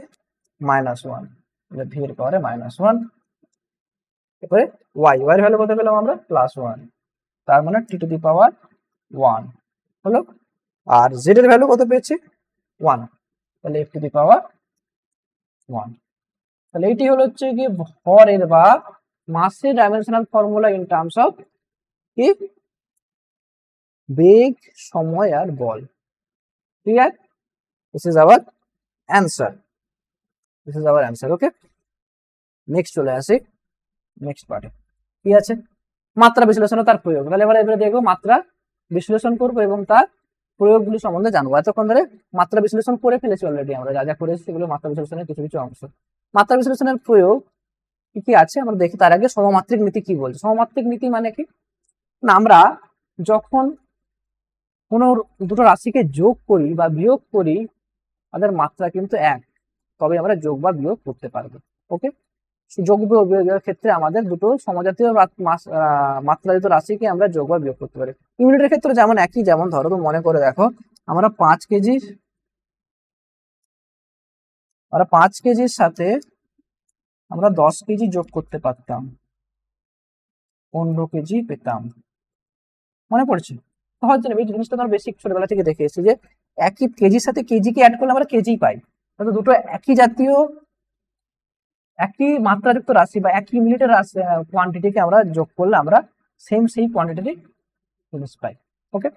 -1, তাহলে ভি এর পাওয়ারে -1। এরপরে ওয়াই এর ভ্যালু কত পেলাম আমরা? +1, তার মানে টি টু দি পাওয়ার 1 হলো। আর জেড এর ভ্যালু কত পেয়েছি? 1, তাহলে এফ টু দি পাওয়ার 1। তাহলে এইটি হলো হচ্ছে কি ভরের বা মাসের dimensional formula in terms of কি বেগ, সময় আর বল। ঠিক আছে, this is our answer, this is our answer. Okay, next চলে আসি নেক্সট পার্টে। কি আছে, মাত্রা বিশ্লেষণ ও তার প্রয়োগ। তাহলে এবারে দেখবো মাত্রা বিশ্লেষণ করবো এবং তার প্রয়োগগুলি সম্বন্ধে জানবো। এতক্ষণ ধরে মাত্রা বিশ্লেষণ করে ফেলেছি অলরেডি, আমরা যা যা করেছি সেগুলো মাত্রা বিশ্লেষণের কিছু কিছু অংশ। মাত্রা বিশ্লেষণের প্রয়োগ কি কি আছে আমরা দেখি। তার আগে সমমাত্রিক নীতি কি বলছে। সমমাত্রিক নীতি মানে কি না, আমরা যখন কোনো দুটো রাশিকে যোগ করি বা বিয়োগ করি তাদের মাত্রা কিন্তু এক, তবে আমরা যোগ বা বিয়োগ করতে পারবো। ওকে, যোগ বিয়োগের ক্ষেত্রে আমাদের দুটো সমজাতীয় মাত্রাযুক্ত রাশিকে আমরা যোগ বা বিয়োগ করতে পারি। ইউনিটের ক্ষেত্রে যেমন একই, যেমন ধরো তো মনে করে দেখো আমরা 5 কেজির সাথে আমরা 10 কেজি যোগ করতে পারতাম, 15 কেজি পেতাম। মনে পড়ছে? হয়তো এই জিনিসটা আমরা বেসিক ছোটবেলা থেকে দেখে এসেছি যে একই কেজির সাথে কেজিকে অ্যাড করলে আমরা কেজি পাই। তো দুটো একই জাতীয় একই মাত্রাযুক্ত রাশি বা একই ইউনিটের রাশি কোয়ান্টিটিকে আমরা যোগ করলে আমরা সেই কোয়ান্টিটি জিনিস পাই। ওকে,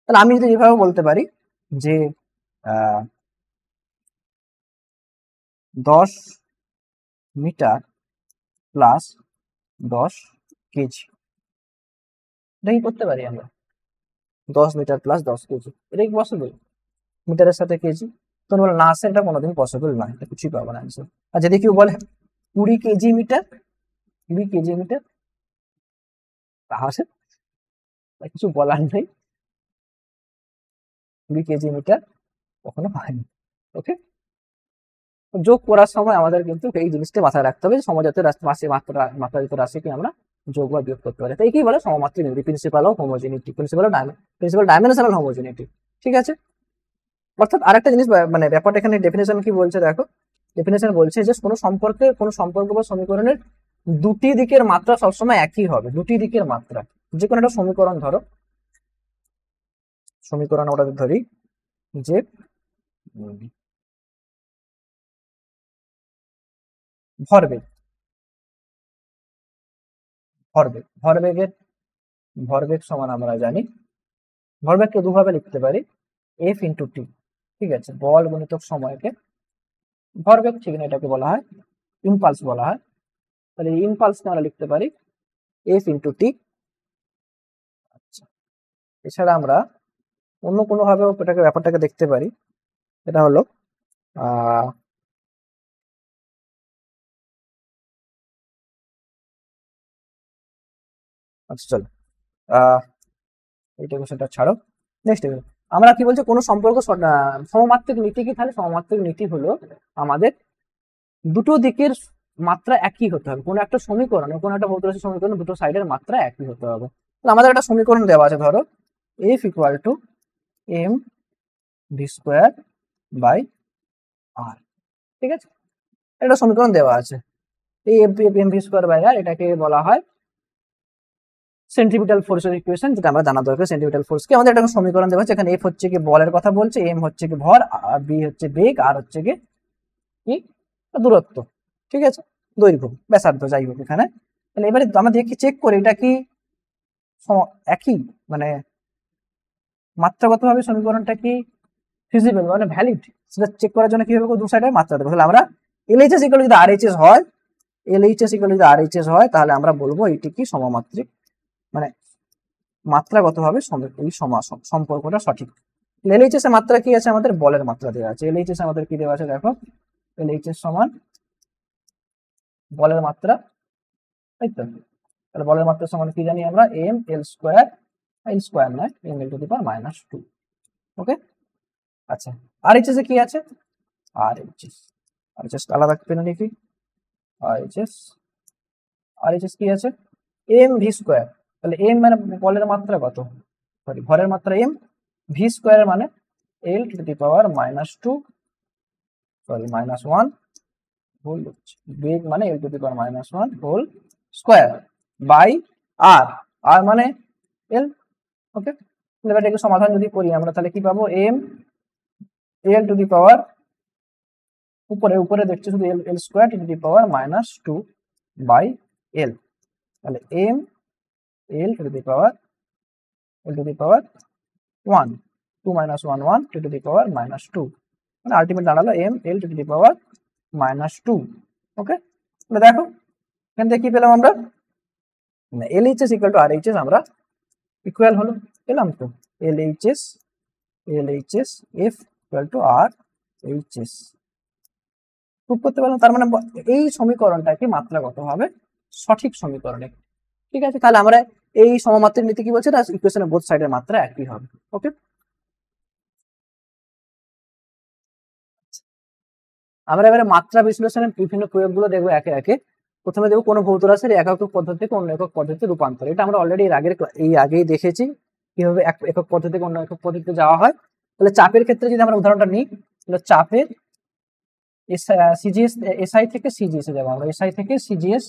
তাহলে আমি যদি এইভাবে বলতে পারি যে 10 মিটার প্লাস 10 কেজি, এটা কি করতে পারি আমরা? 10 মিটার প্লাস 10 কেজি, এটা কি পসিবল? মিটারের সাথে কেজি তো বলে না, আসে এটা কোনোদিন পসিবল নয়, এটা কিছুই পাবো না আনসার। আর যদি কেউ বলে 20 কেজি মিটার, 20 কেজি মিটার, তাহলে কিছু বলার নেই, 20 কেজি মিটার কখনো পাইনি। ওকে, যোগ করার সময় আমাদের কিন্তু এই জিনিসটা মাথায় রাখতে হবে, সমজাতীয় মাত্রাযুক্ত রাশিকে আমরা যোগ বা বিয়োগ করতে পারি। তো এই কি বলে সমমাত্রিক নীতি, principal of homogeneity, principal dimensional homogeneity. ঠিক আছে, অর্থাৎ আরেকটা জিনিস মানে ব্যাপারটা এখানে ডেফিনেশন কি বলছে দেখো, ডেফিনেশন বলছে যে কোনো সম্পর্ক বা সমীকরণের দুটি দিকের মাত্রা সবসময় একই হবে। দুটি দিকের মাত্রা, যে কোনো একটা সমীকরণ ধরো, সমীকরণ ওটা ধরি যে ভরবেগ, ভরবেগ সমান আমরা জানি ভরবেগকে দুভাবে লিখতে পারি, এফ ইন্টু টি। ঠিক আছে, বল গুণিতক সময়কে ভরবেগ, ঠিক না, এটাকে বলা হয় ইম্পালস বলা হয়। তাহলে ইম্পালসকে আমরা লিখতে পারি এফ ইন্টু টি। আচ্ছা, এছাড়া আমরা অন্য কোনো ভাবে ব্যাপারটাকে দেখতে পারি, এটা হলো আচ্ছা চলো এইটা কোশ্চেনটা ছাড়ো, নেক্সট আমরা কি বলছি কোনো সম্পর্ক সমমাত্রিক নীতি কি? তাহলে সমমাত্রিক নীতি হলো আমাদের দুটো দিকের মাত্রা একই হতে হবে। কোনো একটা সমীকরণে, কোনো একটা ভৌত রাশির সমীকরণে দুটো সাইডের মাত্রা একই হতে হবে। আমাদের একটা সমীকরণ দেওয়া আছে, ধরো F equal to M V square by R. ঠিক আছে, একটা সমীকরণ দেওয়া আছে, এই M V square by R, এটাকে বলা হয় সেন্ট্রিপিটাল ফোর্সের ইকুয়েশন, যেটা আমরা জানা দরকার। সেন্ট্রিপিটাল ফোর্সকে আমাদের একটা সমীকরণ দেওয়া আছে, এখানে এফ হচ্ছে কি বলের কথা বলছে, এম হচ্ছে কি ভর, আর বি হচ্ছে বেগ, আর হচ্ছে কি দূরত্ব। ঠিক আছে, দৈর্ঘ্য, ব্যাসার্ধ, যাই হোক এখানে। তাহলে এবারে আমরা দেখি চেক করি এটা কি একই, মানে মাত্রাগতভাবে সমীকরণটা কি ফিজিবল, মানে ভ্যালিড, সেটা চেক করার জন্য কি হবে, দু সাইডের মাত্রা দেবো। তাহলে আমরা এলএইচএস ইকুয়াল যদি আরএইচএস হয়, এলএইচএস ইকুয়াল যদি আরএইচএস হয়, তাহলে আমরা বলবো এটি কি সমমাত্রিক, মানে মাত্রাগতভাবে এই সম্পর্কটা সঠিক। এলএইচএস এর মাত্রা কি আছে, আমাদের বলের মাত্রা দেওয়া আছে। এলএইচএস আমাদের কি দেওয়া আছে দেখো, এলএইচএস সমান বলের মাত্রা, তাই তো। তাহলে বলের মাত্রা সমান কি জানি আমরা, এম এল স্কোয়ার নয়, M L to the power -2। ওকে, আচ্ছা আরএইচএস এ কি আছে, আরএইচএস আলাদা পেনে লিখি, আরএইচএস কি আছে, এম ভি স্কোয়ার। তাহলে এম মানে বলের মাত্রা কত, সরি ভরের মাত্রা এম, ভি স্কোয়ার মানে L to the power -2, sorry -1 whole, বেগ মানে L to the power -1 whole square by R, আর মানে এল। ওকে, এটাকে সমাধান যদি করি আমরা, তাহলে কি পাবো, এম এল টু দি পাওয়ার উপরে দেখছি শুধু L square to the power -2 by L, তাহলে M L to the power one, 2 minus 1 1 to the power -2, মানে আলটিমেট দাঁড়ালো M L to the power -2। Okay, তাহলে দেখো এখান থেকে কি পেলাম আমরা, LHS ইকুয়াল টু RHS আমরা ইকুয়াল হলো, পেলাম তো LHS F equal to RHS prove করতে পারলাম। তার মানে এই সমীকরণটাকে মাত্রাগতভাবে সঠিক সমীকরণে, ঠিক আছে। তাহলে আমরা এই সমমাত্রার নীতি কি বলছে, না ইকুয়েশনের বোথ সাইডের মাত্রা একই হবে। ওকে, আমরা এবারে মাত্রা বিশ্লেষণের বিভিন্ন প্রয়োগগুলো দেখবো একে একে। প্রথমে দেখবো কোনো ভৌত রাশির একক পদ্ধতি থেকে অন্য একক পদ্ধতিতে রূপান্তর। এটা আমরা অলরেডি আগেই দেখেছি কিভাবে এক একক পদ্ধতি থেকে অন্য একক পদ্ধতিতে যাওয়া হয়। তাহলে চাপের ক্ষেত্রে যদি আমরা উদাহরণটা নিই, তাহলে চাপের সিজিএস এসআই থেকে সিজিএস এ যাবো আমরা, এসআই থেকে সিজিএস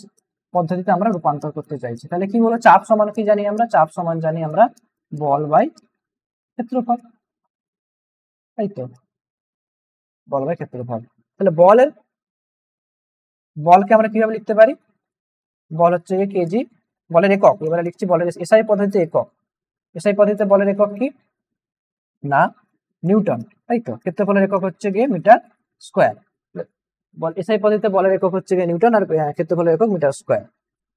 পদ্ধতিতে আমরা রূপান্তর করতে চাইছি। তাহলে কি বলো, চাপ সমান কি জানি আমরা, চাপ সমান জানি আমরা বল বাই ক্ষেত্রফল, তাই তো, বল বাই ক্ষেত্রফল। তাহলে বলকে আমরা কিভাবে লিখতে পারি, বল হচ্ছে কেজি, বলের একক, এবারে লিখছি বলের এসআই পদ্ধতিতে একক, এসআই পদ্ধতিতে বলের একক কি না নিউটন, তাই তো, ক্ষেত্রফলের একক হচ্ছে গিয়ে মিটার স্কোয়ার। বল এসআই পদ্ধতিতে বলের একক হচ্ছে গিয়ে নিউটন, আর ক্ষেত্রফলের একক মিটার স্কোয়ার।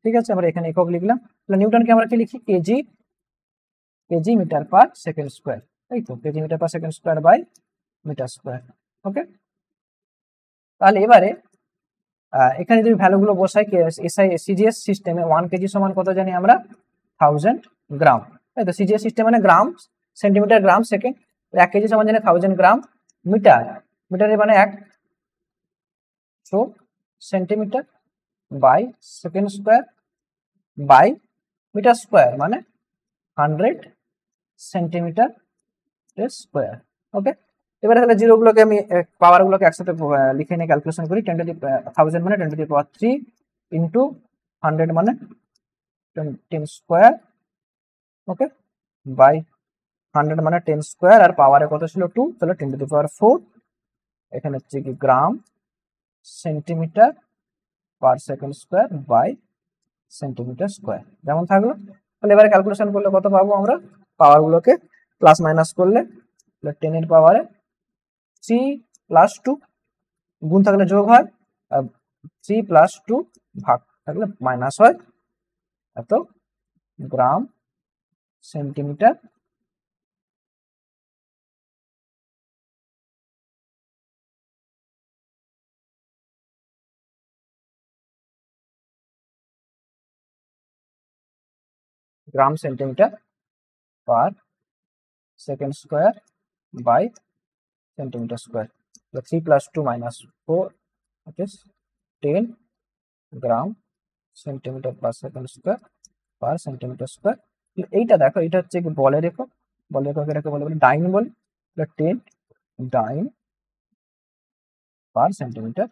ঠিক আছে, আমরা এখানে একক লিখলাম। তাহলে নিউটনকে আমরা কি লিখি, KG metre per second square, তাই তো, KG metre per second square by metre square. Okay, তাহলে এবারে এখানে যদি ভ্যালুগুলো বসাই, এসআই সিজিএস সিস্টেমে 1 কেজি সমান কত জানি আমরা 1000 গ্রাম, তাই তো, সিজিএস সিস্টেম মানে gram centimetre gram second, 1 KG সমান জানি 1000 গ্রাম, মিটারের মানে 100 centimetre by second square by metre square মানে 100 সেন্টিমিটার স্কোয়ার। ওকে, এবারে তাহলে জিরোগুলোকে আমি পাওয়ারগুলোকে একসাথে লিখে নিয়ে ক্যালকুলেশন করি। 1000 মানে 10 টু দি পাওয়ার 3 ইন্টু 100 মানে 10 স্কোয়ার, ওকে, বাই 100 মানে 10 স্কোয়ার, আর পাওয়ারে কত ছিল 2, তাহলে 10 টু দি পাওয়ার 4, এখানে হচ্ছে কি gram centimetre per second square by centimetre square, যেমন থাকলো। তাহলে এবারে ক্যালকুলেশন করলে কত পাবো আমরা, পাওয়ারগুলোকে প্লাস মাইনাস করলে 10 এর পাওয়ারে 3 প্লাস 2, গুণ থাকলে যোগ হয়, 3 প্লাস 2 ভাগ থাকলে মাইনাস হয়, এত gram centimetre gram centimetre per second square by centimetre square. 3 plus 2 minus 4, that is 10 gram centimetre per second square per centimetre square. এইটা দেখো, এটা হচ্ছে কি বলের একক, বলের একক এটাকে বলে ডাইন বল, 10 ডাইন পার সেন্টিমিটার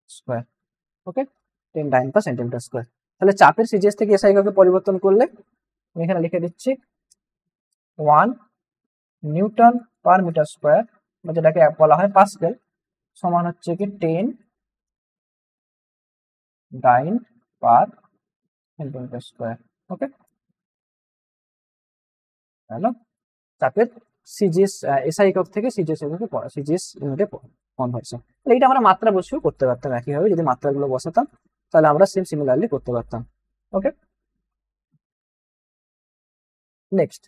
স্কোয়ার। ওকে, 10 ডাইন পার সেন্টিমিটার স্কোয়ার। তাহলে চাপের সিজিএস থেকে এসআই এককে পরিবর্তন করলে আমি এখানে লিখে দিচ্ছি 1 নিউটন পার মিটার স্কোয়ার, যেটাকে বলা হয় পাস্কেল, সমান হচ্ছে কি 10 ডাইন পার সেন্টিমিটার স্কোয়ার। ওকে, হ্যালো, চাপের সিজিএস এসআই একক থেকে সিজিএস ইউনিটে কনভার্সন। তাহলে এটা আমরা মাত্রা বসিয়েও করতে পারতাম একইভাবে, যদি মাত্রাগুলো বসাতাম তাহলে আমরা সিমিলারলি করতে পারতাম। ওকে, নেক্সট,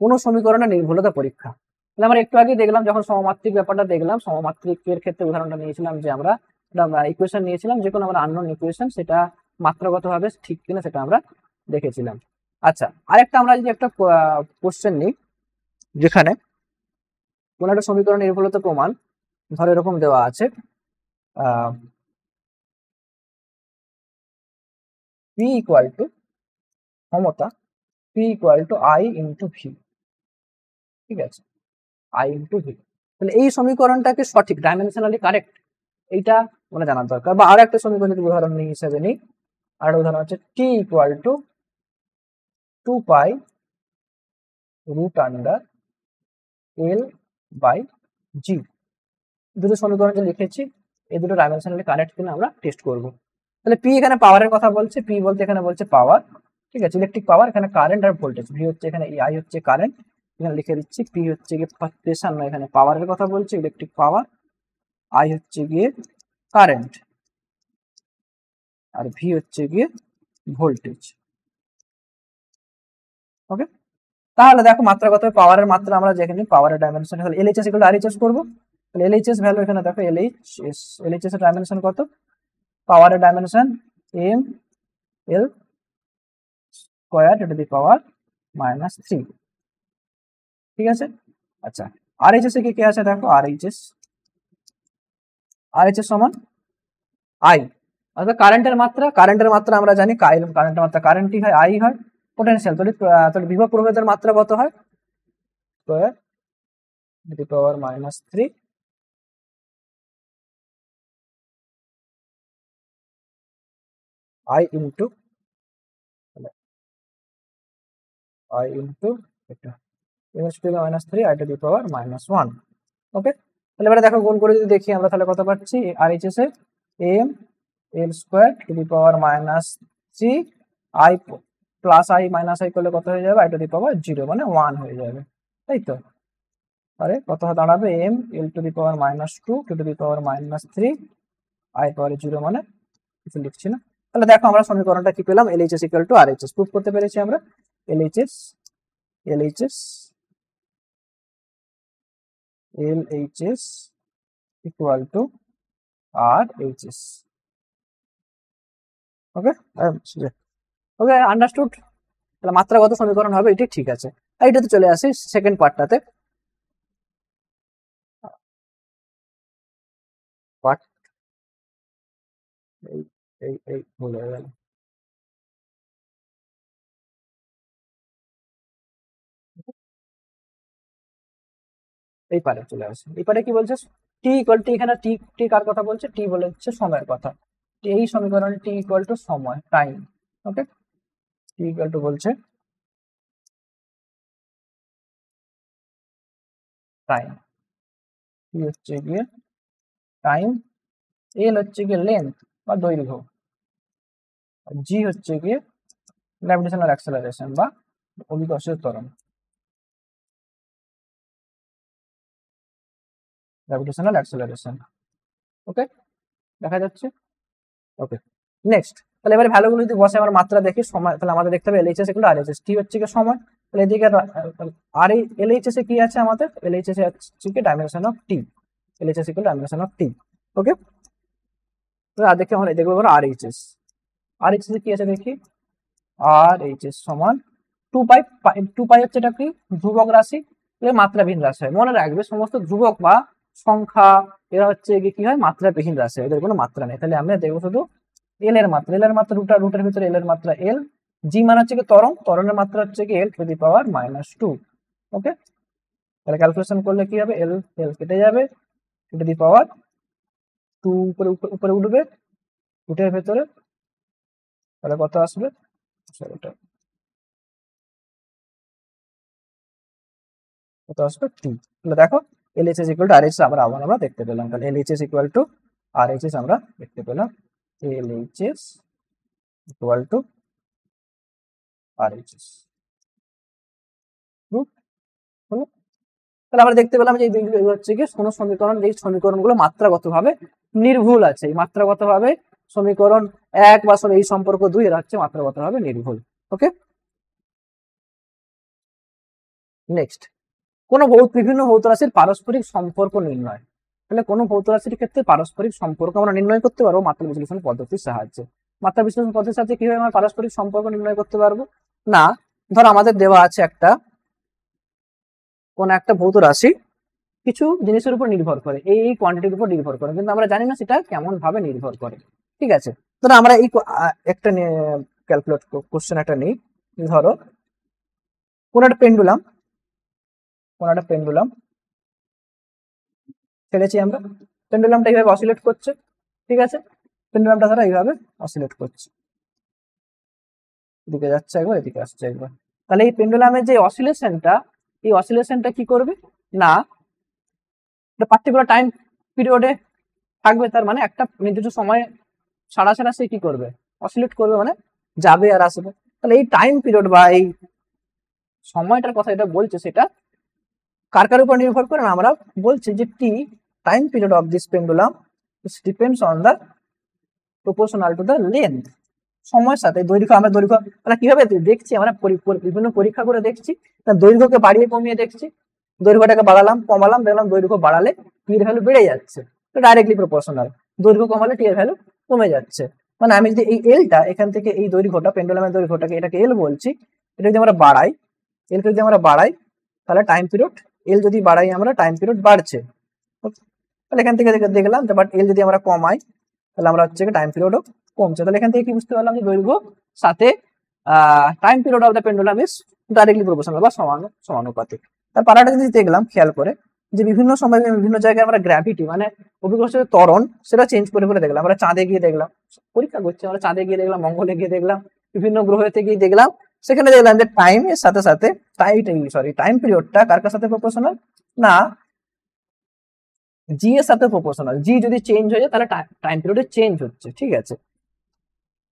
কোন সমীকরণের নির্ভুলতা পরীক্ষা। তাহলে আমরা একটু আগে দেখলাম, যখন সমমাত্রিক ব্যাপারটা দেখলাম, সমমাত্রিকের ক্ষেত্রে উদাহরণটা নিয়েছিলাম যে আমরা ইকুয়েশন নিয়েছিলাম, যে কোনো আমরা আননোন ইকুয়েশন, সেটা মাত্রাগতভাবে ঠিক কিনা সেটা আমরা দেখেছিলাম। আচ্ছা, আরেকটা আমরা যদি একটা কোশ্চেন নিই, যেখানে কোন একটা সমীকরণ নির্ভুলতা প্রমাণ, ধরো এরকম দেওয়া আছে, পি ইকুয়াল টু ক্ষমতা, P equal to I into V, ঠিক আছে, আই ইন্টু ভি। তাহলে এই সমীকরণটাকে সঠিক ডাইমেনশনালি কারেক্ট, এইটা মানে জানার দরকার। বা আরো একটা সমীকরণ যদি উদাহরণ হিসেবে নিই, আর উদাহরণ হচ্ছে T equal to 2 pi root under L by G. দুটো সমীকরণ যে লিখেছি, এই দুটো ডাইমেনশনালি কারেক্ট কিনা আমরা টেস্ট করব। তাহলে পি এখানে পাওয়ারের কথা বলছে, পি বলতে এখানে বলছে পাওয়ার, ঠিক আছে, ইলেকট্রিক পাওয়ার, এখানে কারেন্ট আর ভোল্টেজ, ভি হচ্ছে এখানে, আই হচ্ছে কারেন্ট, এখানে লিখে দিচ্ছি, পি হচ্ছে গিয়ে প্রেসার নয়, এখানে পাওয়ারের কথা বলছে, ইলেকট্রিক পাওয়ার, আই হচ্ছে গিয়ে কারেন্ট, আর ভি হচ্ছে গিয়ে ভোল্টেজ। ওকে, তাহলে দেখো মাত্রা কত, পাওয়ারের মাত্রা আমরা যেখানে পাওয়ারের ডাইমেনশন হলো এলএইচএস ইকুয়াল টু আরএইচএস করব, তাহলে এলএইচএস ভ্যালু এখানে দেখো এলএইচএস এর ডাইমেনশন কত, পাওয়ারের dimension M L square to the power -3, ঠিক আছে। আচ্ছা, আরএইচএস এ কি আছে দেখো, আরএইচএস সমান আই, অর্থাৎ কারেন্টের মাত্রা আমরা জানি, কারেন্টের মাত্রা কারেন্টই হয়, আই হয় পোটেনশিয়াল, তাহলে বিভব প্রভেদের মাত্রা কত হয়, square to the power -3 I into এটা -3 I to the power -1। Okay, তাহলে এবারে দেখো গুণ করে যদি দেখি আমরা, তাহলে কত পাচ্ছি, আরএইচএস এ M L square to the power -3 I plus I minus I করলে কত হয়ে যাবে, আই টু দি পাওয়ার 0 মানে 1 হয়ে যাবে, তাই তো। তাহলে কত দাঁড়াবে, M L to the power -2 to the power -3 I power 0 মানে কিছু লিখছি না। তাহলে দেখো আমরা সমীকরণটা কি পেলাম, LHS equal to RHS proof করতে পেরেছি আমরা, LHS equal to RHS. Okay, okay understood. তাহলে মাত্রাগত সমীকরণ হবে এটি, ঠিক আছে। আর এটাতে চলে আসি সেকেন্ড পার্টটাতে, পার্ট এই ভুল হয়ে গেল, এই পারে চলে আসে, এই পারে কি বলছে, টি ইকুয়াল টু, এখানে টি টি কার কথা বলছে, টি বলেছে সময়ের কথা, এই সমীকরণে টি ইকুয়াল টু সময়, টাইম। ওকে, টি ইকুয়াল টু বলছে টাইম, টি হচ্ছে গিয়ে টাইম, এল হচ্ছে গিয়ে লেন্থ বা দৈর্ঘ্য, জি হচ্ছে গিয়ে গ্র্যাভিটেশনাল অ্যাক্সেলারেশন বা অভিকর্ষীয় ত্বরণ, গ্র্যাভিটেশনাল অ্যাক্সেলারেশন। ওকে, দেখা যাচ্ছে। ওকে, নেক্সট, তাহলে এবারে ভ্যালুগুলো যদি বসে আমরা মাত্রা দেখি, সময়, তাহলে আমাদের দেখতে হবে এলএইচএস এগুলো আরএইচএস, টি হচ্ছে কি সময়, তাহলে এদিকে আর এলএইচএস এ কি আছে আমাদের, এলএইচএস এ হচ্ছে কি dimension of T, LHS equal dimension of T. Okay, তো আর দেখি আমরা দেখবো আরএইচএস, আরএইচএস এ কি আছে দেখি, আরএইচএস সমান 2 পাই হচ্ছে এটা কি ধ্রুবক রাশি, এর মাত্রাবিহীন রাশি হয়, মনে রাখবে সমস্ত ধ্রুবক বা সংখ্যা এরা হচ্ছে কি হয়, মাত্রাবিহীন রাশি, এদের কোনো মাত্রা নেই। তাহলে আমরা দেখবো শুধু এল এর মাত্রা, রুটের ভিতরে এল এর মাত্রা এল, জি মানে হচ্ছে কি ত্বরণের মাত্রা হচ্ছে কি এল টু দি পাওয়ার -2। ওকে, তাহলে ক্যালকুলেশন করলে কি হবে, এল এল কেটে যাবে, টু দি পাওয়ার 2 উপরে উঠবে রুটের ভেতরে, তাহলে কত আসবে, কত আসবে টি। তাহলে দেখো এলএইচএস ইকুয়াল টু আরএইচএস আমরা দেখতে পেলাম, তাহলে এলএইচএস ইকুয়াল টু আরএইচএস আমরা দেখতে পেলাম, এলএইচএস ইকুয়াল টু আরএইচএস। তাহলে আমরা দেখতে পেলাম যে এই দুইগুলো হচ্ছে কি কোন সমীকরণ, এই সমীকরণগুলো মাত্রাগতভাবে নির্ভুল আছে, এই মাত্রাগতভাবে সমীকরণ 1 বা এই সম্পর্ক 2 এরা হচ্ছে মাত্রাগতভাবে নির্ভুল। ওকে, নেক্সট, বিভিন্ন ভৌত রাশির পারস্পরিক সম্পর্ক নির্ণয়, তাহলে কোনো ভৌত রাশির ক্ষেত্রে পারস্পরিক সম্পর্ক আমরা নির্ণয় করতে পারবো মাত্রা বিশ্লেষণ পদ্ধতির সাহায্যে। মাত্রা বিশ্লেষণ পদ্ধতির সাহায্যে কিভাবে আমরা পারস্পরিক সম্পর্ক নির্ণয় করতে পারবো, না ধর আমাদের দেওয়া আছে কোন একটা ভৌত রাশি কিছু জিনিসের উপর নির্ভর করে, এই কোয়ান্টিটির উপর নির্ভর করে, কিন্তু আমরা জানি না সেটা কেমন ভাবে নির্ভর করে, ঠিক আছে। ধরো আমরা এই একটা ক্যালকুলেট কোশ্চেন একটা নেই, ধরো কোন একটা পেন্ডুলাম ছেড়েছি আমরা, পেন্ডুলামটা এইভাবে অসিলেট করছে, ঠিক আছে, পেন্ডুলামটা ধরো এইভাবে অসিলেট করছে, এদিকে যাচ্ছে একবার, এদিকে আসছে একবার, তাহলে এই পেন্ডুলামের যে অসিলেশনটা কি করবে না, পার্টিকুলার টাইম পিরিয়ডে থাকবে, তার মানে একটা নির্দিষ্ট সময় ছাড়া ছাড়া সে কি করবে, অসিলেট করবে, মানে যাবে আর আসবে। তাহলে এই টাইম পিরিয়ড বা এই সময়টার কথা এটা বলছে, সেটা কার কার উপর নির্ভর করে না, আমরা বলছি যে T time period of this pendulum depends on the proportional to the length. সময়ের সাথে দৈর্ঘ্য, আমরা দৈর্ঘ্য মানে কিভাবে দেখছি, আমরা বিভিন্ন পরীক্ষা করে দেখছি, দৈর্ঘ্যকে বাড়িয়ে কমিয়ে দেখছি, দৈর্ঘ্যটাকে বাড়ালাম কমালাম, দেখলাম দৈর্ঘ্য বাড়ালে টি এর ভ্যালু বেড়ে যাচ্ছে, তো ডাইরেক্টলি প্রপোর্শনাল। দৈর্ঘ্য কমালে টি এর ভ্যালু কমে যাচ্ছে। মানে আমি যদি এই এলটা এখান থেকে এই দৈর্ঘ্যটা, পেন্ডুলামের দৈর্ঘ্যটাকে, এটাকে এল বলছি, এটা যদি আমরা বাড়াই, এলকে যদি আমরা বাড়াই তাহলে টাইম পিরিয়ড, এল যদি বাড়াই আমরা টাইম পিরিয়ড বাড়ছে। তাহলে এখান থেকে দেখলাম, বাট এল যদি আমরা কমাই তাহলে আমরা হচ্ছে টাইম পিরিয়ডও কমছে। তাহলে এখান থেকে কি বুঝতে পারলাম যে দৈর্ঘ্য সাথে time period of the pendulum is directly proportional বা সমানুপাতিক। তার পারাটা যদি দেখলাম খেয়াল করে, যে বিভিন্ন সময় বিভিন্ন জায়গায় আমরা গ্র্যাভিটি মানে অভিকর্ষের ত্বরণ সেটা চেঞ্জ করে করে দেখলাম। আমরা চাঁদে গিয়ে দেখলাম, পরীক্ষা করছি, আমরা চাঁদে গিয়ে দেখলাম, মঙ্গলে গিয়ে দেখলাম, বিভিন্ন গ্রহেতে গিয়ে দেখলাম, সেখানে দেখলাম যে টাইমের সাথে সাথে টাইম পিরিয়ডটা কার কার সাথে প্রপোর্শনাল না, জি এর সাথে প্রপোর্শনাল। জি যদি চেঞ্জ হয়ে যায় তাহলে টাইম পিরিয়ডে চেঞ্জ হচ্ছে, ঠিক আছে।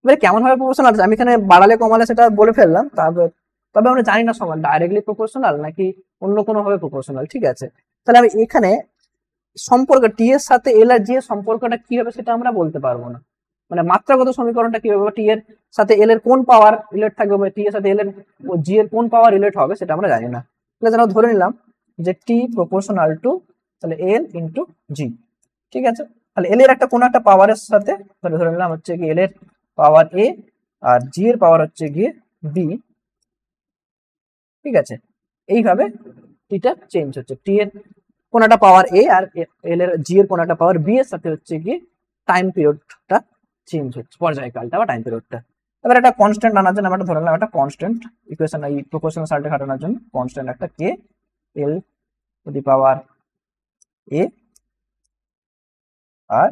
এবারে কেমন ভাবে প্রপোর্শনাল, আমি এখানে বাড়ালে কমালে সেটা বলে ফেললাম, তবে আমরা জানি না সমান ডাইরেক্টলি প্রপোর্শনাল নাকি অন্য কোনো ভাবে প্রপোর্শনাল, ঠিক আছে। তাহলে আমি এখানে সম্পর্ক টি এর সাথে এল আর জি এর সম্পর্কটা কি হবে সেটা আমরা বলতে পারবো না, মানে মাত্রাগত সমীকরণটা কি হবে, টি এর সাথে এল এর কোন পাওয়ার রিলেট থাকবে, টি এর সাথে এল এর জি এর কোন পাওয়ার রিলেট হবে সেটা আমরা জানি না। তাহলে আমরা ধরে নিলাম যে টি প্রপোর্শনাল টু তাহলে এল ইন্টু জি, ঠিক আছে। তাহলে এল এর একটা কোন একটা পাওয়ারের সাথে ধরে নিলাম হচ্ছে কি এল এর পাওয়ার এ আর জি এর পাওয়ার হচ্ছে গিয়ে বি, ঠিক আছে। এইভাবে টিটা চেঞ্জ হচ্ছে, টি এর কোন একটা পাওয়ার এ আর এল এর জি এর কোন একটা পাওয়ার বি এর সাথে হচ্ছে গিয়ে টাইম পিরিয়ডটা চেঞ্জ হচ্ছে, পর্যায়কালটা বা টাইম পিরিয়ডটা। এবার একটা কনস্ট্যান্ট আনার জন্য আমরা ধরে নিলাম একটা কনস্ট্যান্ট ইকুয়েশন, এই প্রপোর্শনাল সালটা খাটানোর জন্য কনস্ট্যান্ট একটা K L to the power A আর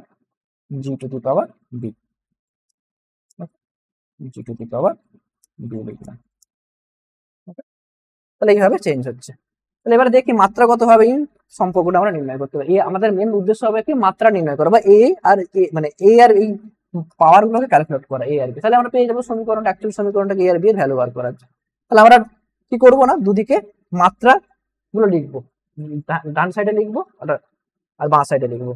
G to the power B, G to the power B লিখলাম। তাহলে এইভাবে চেঞ্জ হচ্ছে। তাহলে এবার দেখি মাত্রাগতভাবে এই সম্পর্কটা আমরা নির্ণয় করতে পারি। আমাদের মেন উদ্দেশ্য হবে কি মাত্রা নির্ণয় করা, বা এ আর এ মানে এ আর এই পাওয়ার গুলোকে ক্যালকুলেট করা, এ আর বি। তাহলে আমরা পেয়ে যাবো সমীকরণটা, অ্যাকচুয়াল সমীকরণটাকে এ আর বি এর ভ্যালু বার করার। তাহলে আমরা কি করবো না, দুদিকে মাত্রা গুলো লিখবো, ডান সাইডে লিখবো আর বাঁ সাইডে লিখবো,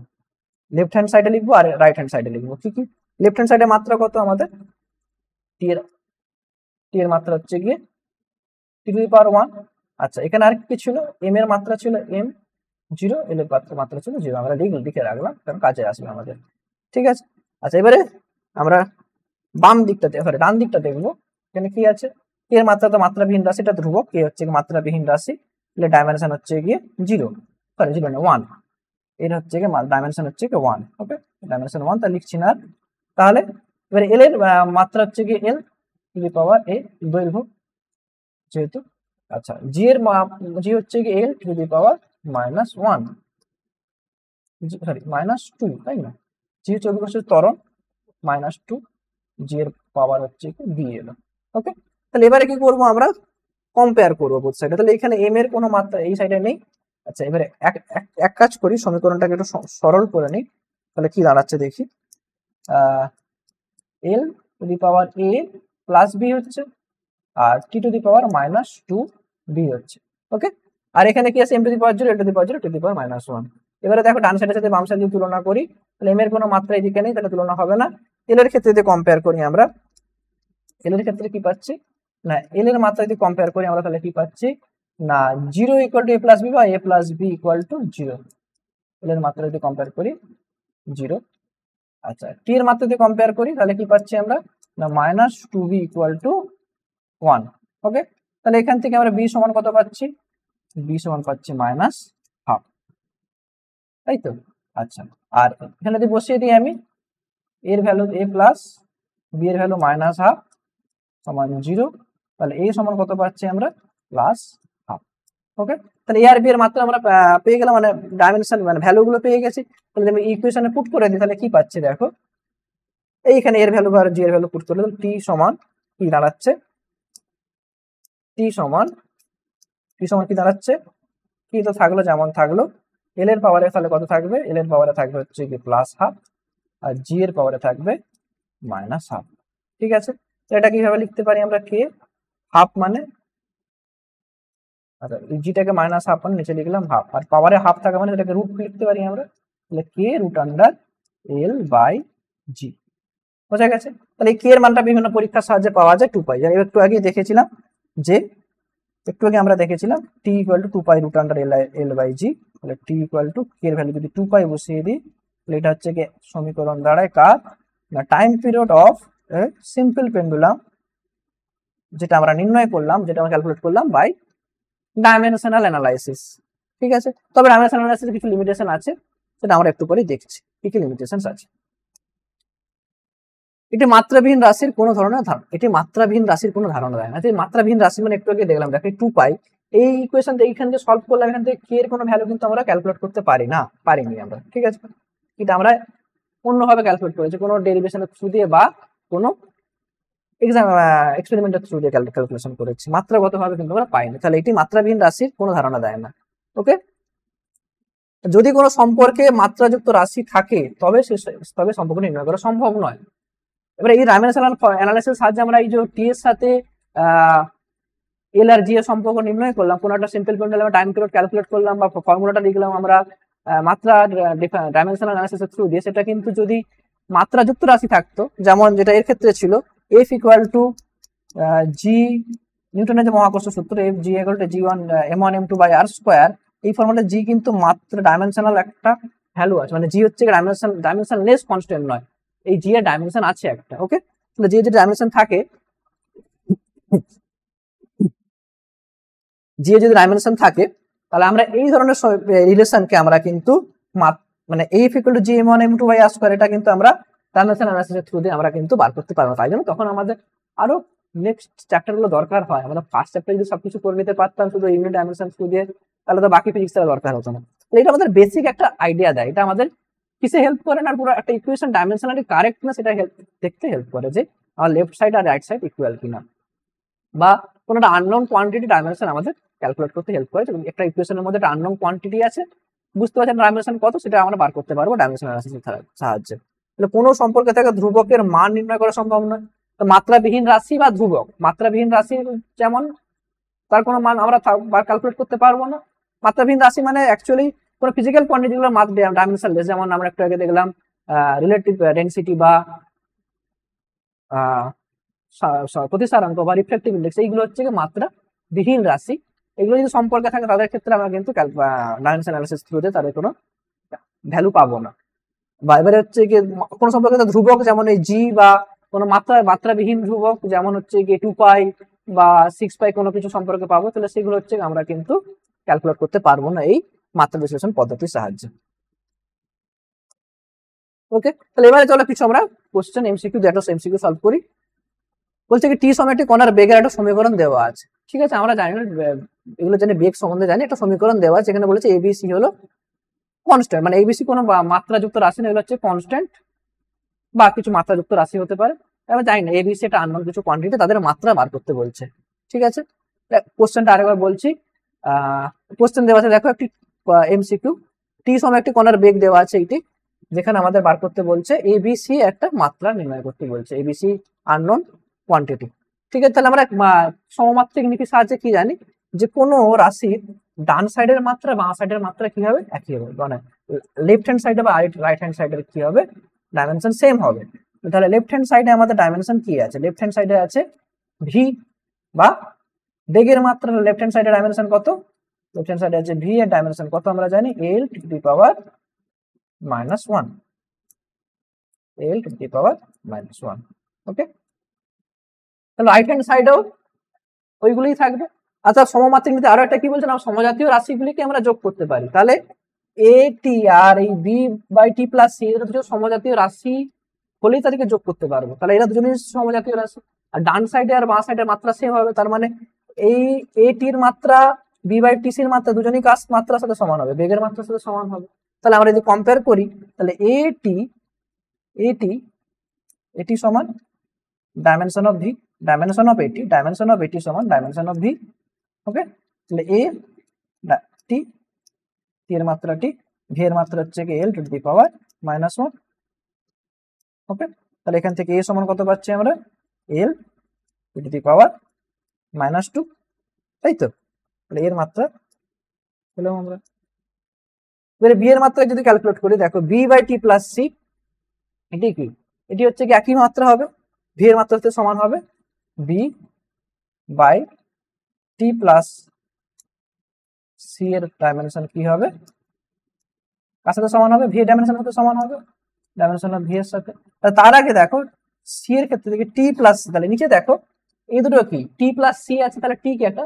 লেফট হ্যান্ড সাইডে লিখবো আর রাইট হ্যান্ড সাইডে লিখবো। কি কি লেফট হ্যান্ড সাইডে মাত্রা কত আমাদের, টি এর মাত্রা হচ্ছে গিয়ে টি টু দি পাওয়ার 1। আচ্ছা, এখানে আর কি ছিল, এম এর মাত্রা ছিল এম 0, এল এর মাত্রা ছিল 0, আমরা লিখে রাখলাম কারণ কাজে আসবে আমাদের, ঠিক আছে। আচ্ছা, এবারে আমরা বাম দিকটাতে ডান দিকটা দেখবো, এখানে কি আছে, কে এর মাত্রা তো মাত্রাবিহীন রাশি, এটা ধ্রুবক, কে হচ্ছে মাত্রাবিহীন রাশি, তাহলে ডাইমেনশন হচ্ছে গিয়ে 0, সরি 0 না 1, এর হচ্ছে গিয়ে ডাইমেনশন হচ্ছে গিয়ে 1, ওকে, ডাইমেনশন 1, তা লিখছি না। তাহলে এবারে এল এর মাত্রা হচ্ছে গিয়ে এল টু দি পাওয়ার এ, দৈর্ঘ্য যেহেতু, আচ্ছা জি এর জি হচ্ছে কি এল টু দি পাওয়ার -1, সরি -2, তাই না, জি হচ্ছে অভিকর্ষের ত্বরণ -2, জি এর পাওয়ার হচ্ছে কি বি এলো, ওকে। তাহলে এবারে কি করবো, আমরা কম্পেয়ার করবো বোথ সাইডে। তাহলে এখানে এম এর কোনো মাত্রা এই সাইডে নেই। আচ্ছা, এবারে এক কাজ করি, সমীকরণটাকে একটু সরল করে নিই। তাহলে কি দাঁড়াচ্ছে দেখি, L to the power A plus B হচ্ছে, আর টি টু দি পাওয়ার -2 বি হচ্ছে, ওকে। আর এখানে কি আছে, M to the power 0, L to the power 0, to the power -1। এবারে দেখো ডান সাইডের সাথে বাম সাইড যদি তুলনা করি, তাহলে এম এর কোনো মাত্রা এদিকে নেই, তাহলে তুলনা হবে না। এল এর ক্ষেত্রে যদি কম্পেয়ার করি আমরা, এল এর ক্ষেত্রে কি পাচ্ছি না, এল এর মাত্রা যদি কম্পেয়ার করি আমরা, তাহলে কি পাচ্ছি না, 0 equal to A plus B বা A plus B equal to 0। L এর মাত্রা যদি কম্পেয়ার করি 0। আচ্ছা, টি এর মাত্রা যদি কম্পেয়ার করি তাহলে কি পাচ্ছি আমরা না, -2b ইকুয়াল টু 1, ওকে। তাহলে এখান থেকে আমরা বি সমান কত পাচ্ছি, বি সমান পাচ্ছি -1/2, তাই তো। আচ্ছা, আর এখানে যদি বসিয়ে দিই আমি, এর ভ্যালু এ প্লাস বি এর ভ্যালু -1/2 সমান 0, তাহলে এ সমান কত পাচ্ছি আমরা +1/2, ওকে। তাহলে এ আর বি এর মাত্রা আমরা পেয়ে গেলাম, মানে ডাইমেনশন মানে ভ্যালু গুলো পেয়ে গেছি। তাহলে আমি ইকুয়েশনে পুট করে দিই, তাহলে কি পাচ্ছি দেখো, এইখানে এর ভ্যালু আর জি এর ভ্যালু পুট করলে টি সমান কি দাঁড়াচ্ছে, টি সমান কি দাঁড়াচ্ছে, কি তো থাকলো যেমন থাকলো, এল এর পাওয়ারে তাহলে কত থাকবে, এল এর পাওয়ারে থাকবে হচ্ছে কি +1/2, আর জি এর পাওয়ারে থাকবে মাইনাস হাফ। ঠিক আছে, তো এটা কিভাবে লিখতে পারি আমরা, কে হাফ মানে, আচ্ছা জিটাকে মাইনাস হাফ মানে নিচে লিখলাম হাফ, আর পাওয়ারে হাফ থাকা মানে এটাকে রুট লিখতে পারি আমরা, তাহলে কে রুট আন্ডার এল বাই জি। বোঝা গেছে? তাহলে এই কে এর মানটা বিভিন্ন পরীক্ষার সাহায্যে পাওয়া যায় 2 পাই, একটু আগে দেখেছিলাম যে, একটু আগে আমরা দেখেছিলাম T equal to 2 pi root under L by G. তাহলে টি ইকুয়াল টু কে এর ভ্যালু যদি 2 পাই বসিয়ে দিই, তাহলে এটা হচ্ছে কি সমীকরণ দাঁড়ায় কার, না time period of simple pendulum, যেটা আমরা নির্ণয় করলাম, যেটা আমরা ক্যালকুলেট করলাম বাই ডাইমেনশনাল অ্যানালাইসিস। ঠিক আছে, তবে ডাইমেনশনাল অ্যানালাইসিসে কিছু লিমিটেশন আছে, সেটা আমরা একটু পরে দেখছি কি কি লিমিটেশন আছে। এটি মাত্রাবিহীন রাশির কোনো ধরনের ধারণা, এটি মাত্রাবিহীন রাশির কোনো ধারণা দেয় না। মাত্রাবিহীন রাশি মানে একটু আগে দেখলাম, দেখো 2 পাই, এই ইকুয়েশন এইখান থেকে সলভ করলাম, এখান থেকে কে এর কোনো ভ্যালু কিন্তু আমরা ক্যালকুলেট করতে পারি না, পারিনি আমরা। ঠিক আছে, এটা আমরা অন্যভাবে ক্যালকুলেট করেছি, কোনো ডেরিভেশনের থ্রু দিয়ে বা কোনো এক্সপেরিমেন্টের থ্রু দিয়ে ক্যালকুলেশন করেছি, মাত্রাগতভাবে কিন্তু আমরা পাইনি। তাহলে এটি মাত্রাবিহীন রাশির কোনো ধারণা দেয় না। ওকে, যদি কোনো সম্পর্কে মাত্রাযুক্ত রাশি থাকে তবে সম্পর্ক নির্ণয় করা সম্ভব নয়। এবার এই ডাইমেনশনাল অ্যানালাইসিস সাহায্যে আমরা এই যে টি এর সাথে এল আর জি এর সম্পর্ক নির্ণয় করলাম, কোনো একটা simple pendulum time period calculate করলাম বা ফর্মুলাটা লিখলাম আমরা মাত্রা ডাইমেনশনাল অ্যানালাইসিসের থ্রু দিয়ে, সেটা কিন্তু যদি মাত্রাযুক্ত রাশি থাকতো, যেমন যেটা এর ক্ষেত্রে ছিল এফ ইকুয়াল টু জি, নিউটনের যে মহাকর্ষ সূত্র F G equal to G one m1 m2 by R square, এই ফর্মুলা জি কিন্তু মাত্রা ডাইমেনশনাল একটা ভ্যালু আছে, মানে জি হচ্ছে ডাইমেনশনলেস কনস্ট্যান্ট নয়, এই জি এর ডাইমেনশন আছে একটা। ওকে, তাহলে জি এর যে ডাইমেনশন থাকে, জি এর যদি ডাইমেনশন থাকে, তাহলে আমরা এই ধরনের রিলেশনকে আমরা কিন্তু মানে F equal to G m1 m2 by R square, এটা কিন্তু আমরা ডাইমেনশন অ্যানালাইসিসের থ্রু দিয়ে আমরা কিন্তু বার করতে পারবো। তাই জন্য তখন আমাদের আরো নেক্সট চ্যাপ্টার গুলো দরকার হয়, আমরা ফার্স্ট চ্যাপ্টারে যদি সবকিছু করে নিতে পারতাম শুধু ইউনিট ডাইমেনশন থ্রু দিয়ে, তাহলে তো বাকি ফিজিক্সের দরকার হতো না। তো এটা আমাদের বেসিক একটা আইডিয়া দেয়, এটা আমাদের কিসে হেল্প করে না, পুরো একটা ইকুয়েশন ডাইমেনশনালি কারেক্ট না সেটা দেখতে হেল্প করে, যে আমার লেফট সাইড আর রাইট সাইড ইকুয়াল কিনা, বা কোনো একটা আননোন কোয়ান্টিটি ডাইমেনশন আমাদের ক্যালকুলেট করতে হেল্প করে। একটা ইকুয়েশনের মধ্যে একটা আননোন কোয়ান্টিটি আছে, বুঝতে পারছেন ডাইমেনশন কত, সেটা আমরা বার করতে পারবো ডাইমেনশন অ্যানালাইসিসের সাহায্যে। তাহলে কোনো সম্পর্কে থেকে ধ্রুবকের মান নির্ণয় করা সম্ভব নয়। তো মাত্রাবিহীন রাশি বা ধ্রুবক, মাত্রাবিহীন রাশি যেমন তার কোনো মান আমরা ক্যালকুলেট করতে পারবো না। মাত্রাবিহীন রাশি মানে অ্যাকচুয়ালি কোনো ফিজিক্যাল কোয়ান্টিটি গুলো ডাইমেনশনলেস, যেমন আমরা একটু আগে দেখলাম রিলেটিভ ডেনসিটি বা প্রতিসারাঙ্ক বা রিফ্লেকটিভ ইন্ডেক্স, এইগুলো হচ্ছে মাত্রাবিহীন রাশি। এগুলো যদি সম্পর্কে থাকে তাদের ক্ষেত্রে আমরা কিন্তু ডাইমেনশন অ্যানালাইসিস থ্রুতে তাদের কোনো ভ্যালু পাবো না। বা এবারে হচ্ছে কি কোনো সম্পর্কে ধ্রুবক, যেমন এই জি, বা কোনো মাত্রাবিহীন ধ্রুবক যেমন হচ্ছে গিয়ে 2 পাই বা 6 পাই কোনো কিছু সম্পর্কে পাবো, তাহলে সেগুলো হচ্ছে আমরা কিন্তু ক্যালকুলেট করতে পারবো না এই মাত্রা বিশ্লেষণ পদ্ধতির সাহায্যে। ওকে, তাহলে এবারে চলো কিছু আমরা কোশ্চেন এমসিকিউ এমসিকিউ সলভ করি। বলছে কি টি সময় একটি কণার বেগের একটা সমীকরণ দেওয়া আছে। ঠিক আছে, আমরা জানি না এগুলো জানি, বেগ সম্বন্ধে জানি, একটা সমীকরণ দেওয়া আছে, এখানে বলেছে এবিসি হলো কনস্ট্যান্ট, মানে এবিসি কোনো মাত্রাযুক্ত রাশি না, এগুলো হচ্ছে কনস্ট্যান্ট বা কিছু মাত্রাযুক্ত রাশি হতে পারে। আমরা জানি না এবিসি এটা আননোন কিছু কোয়ান্টিটি, তাদের মাত্রা বার করতে বলছে। ঠিক আছে, কোশ্চেনটা আরেকবার বলছি। কোশ্চেন দেওয়া আছে, দেখো একটি এমসিকিউ, টি সময় একটি কণার বেগ দেওয়া আছে এইটি, যেখানে আমাদের বার করতে বলছে এবিসি একটা মাত্রা নির্ণয় করতে বলছে, এবিসি আননোন কোয়ান্টিটি। ঠিক আছে, তাহলে আমরা সমমাত্রিক নীতির সাহায্যে কি জানি, যে কোনো রাশির ডান সাইডের মাত্রা বাঁ সাইডের মাত্রা কি হবে, একই হবে, মানে লেফট হ্যান্ড সাইডে বা রাইট হ্যান্ড সাইডের কি হবে, ডাইমেনশন সেম হবে। তাহলে লেফট হ্যান্ড সাইডে আমাদের ডাইমেনশন কি আছে, লেফট হ্যান্ড সাইডে আছে ভি, বা বেগের মাত্রা লেফট হ্যান্ড সাইডে ডাইমেনশন কত, লেফট হ্যান্ড সাইডে আছে ভি এর ডাইমেনশন কত আমরা জানি, এল to the power -1, L to the power -1। Okay, তাহলে রাইট হ্যান্ড সাইডেও ওইগুলোই থাকবে। আচ্ছা, সমমাত্রিক নীতি আরো একটা কি বলছেন, আমরা সমজাতীয় রাশিগুলিকে আমরা যোগ করতে পারি, তাহলে এ টি আর এই B by T plus C, এরা দুটো সমজাতীয় রাশি হলেই তাদেরকে যোগ করতে পারবো, তাহলে এরা দুজনেই সমজাতীয় রাশি। আর ডান সাইডে আর বাঁ সাইডের মাত্রা সেম হবে, তার মানে এই এ টির মাত্রা বি বাই টি সির মাত্রা দুজনেই মাত্রার সাথে সমান হবে, বেগের মাত্রার সাথে সমান হবে। তাহলে আমরা যদি কম্পেয়ার করি, তাহলে এটি সমান dimension of V, dimension of এটি সমান ডাইমেনশন অফ ভি। ওকে, তাহলে এ টি এর মাত্রাটি, ভি এর মাত্রা হচ্ছে কি এল টু দি পাওয়ার -1। ওকে, তাহলে এখান থেকে এ সমান কত পাচ্ছি আমরা, এল টু দি পাওয়ার -2, তাই তো? তাহলে এর মাত্রা পেলাম আমরা। এবারে বি এর মাত্রা যদি ক্যালকুলেট করি, দেখো B by T plus C, এটি কি, এটি হচ্ছে কি একই মাত্রা হবে, ভি এর মাত্রা হচ্ছে সমান হবে B by T plus C এর ডাইমেনশন কি হবে, কার সাথে সমান হবে, ভি এর ডাইমেনশনের সাথে সমান হবে, ডাইমেনশন অফ ভি এর সাথে। তার আগে দেখো সি এর ক্ষেত্রে দেখি টি প্লাস সি, তাহলে নিচে দেখো এই দুটো কি টি প্লাস সি আছে, তাহলে টি কি একটা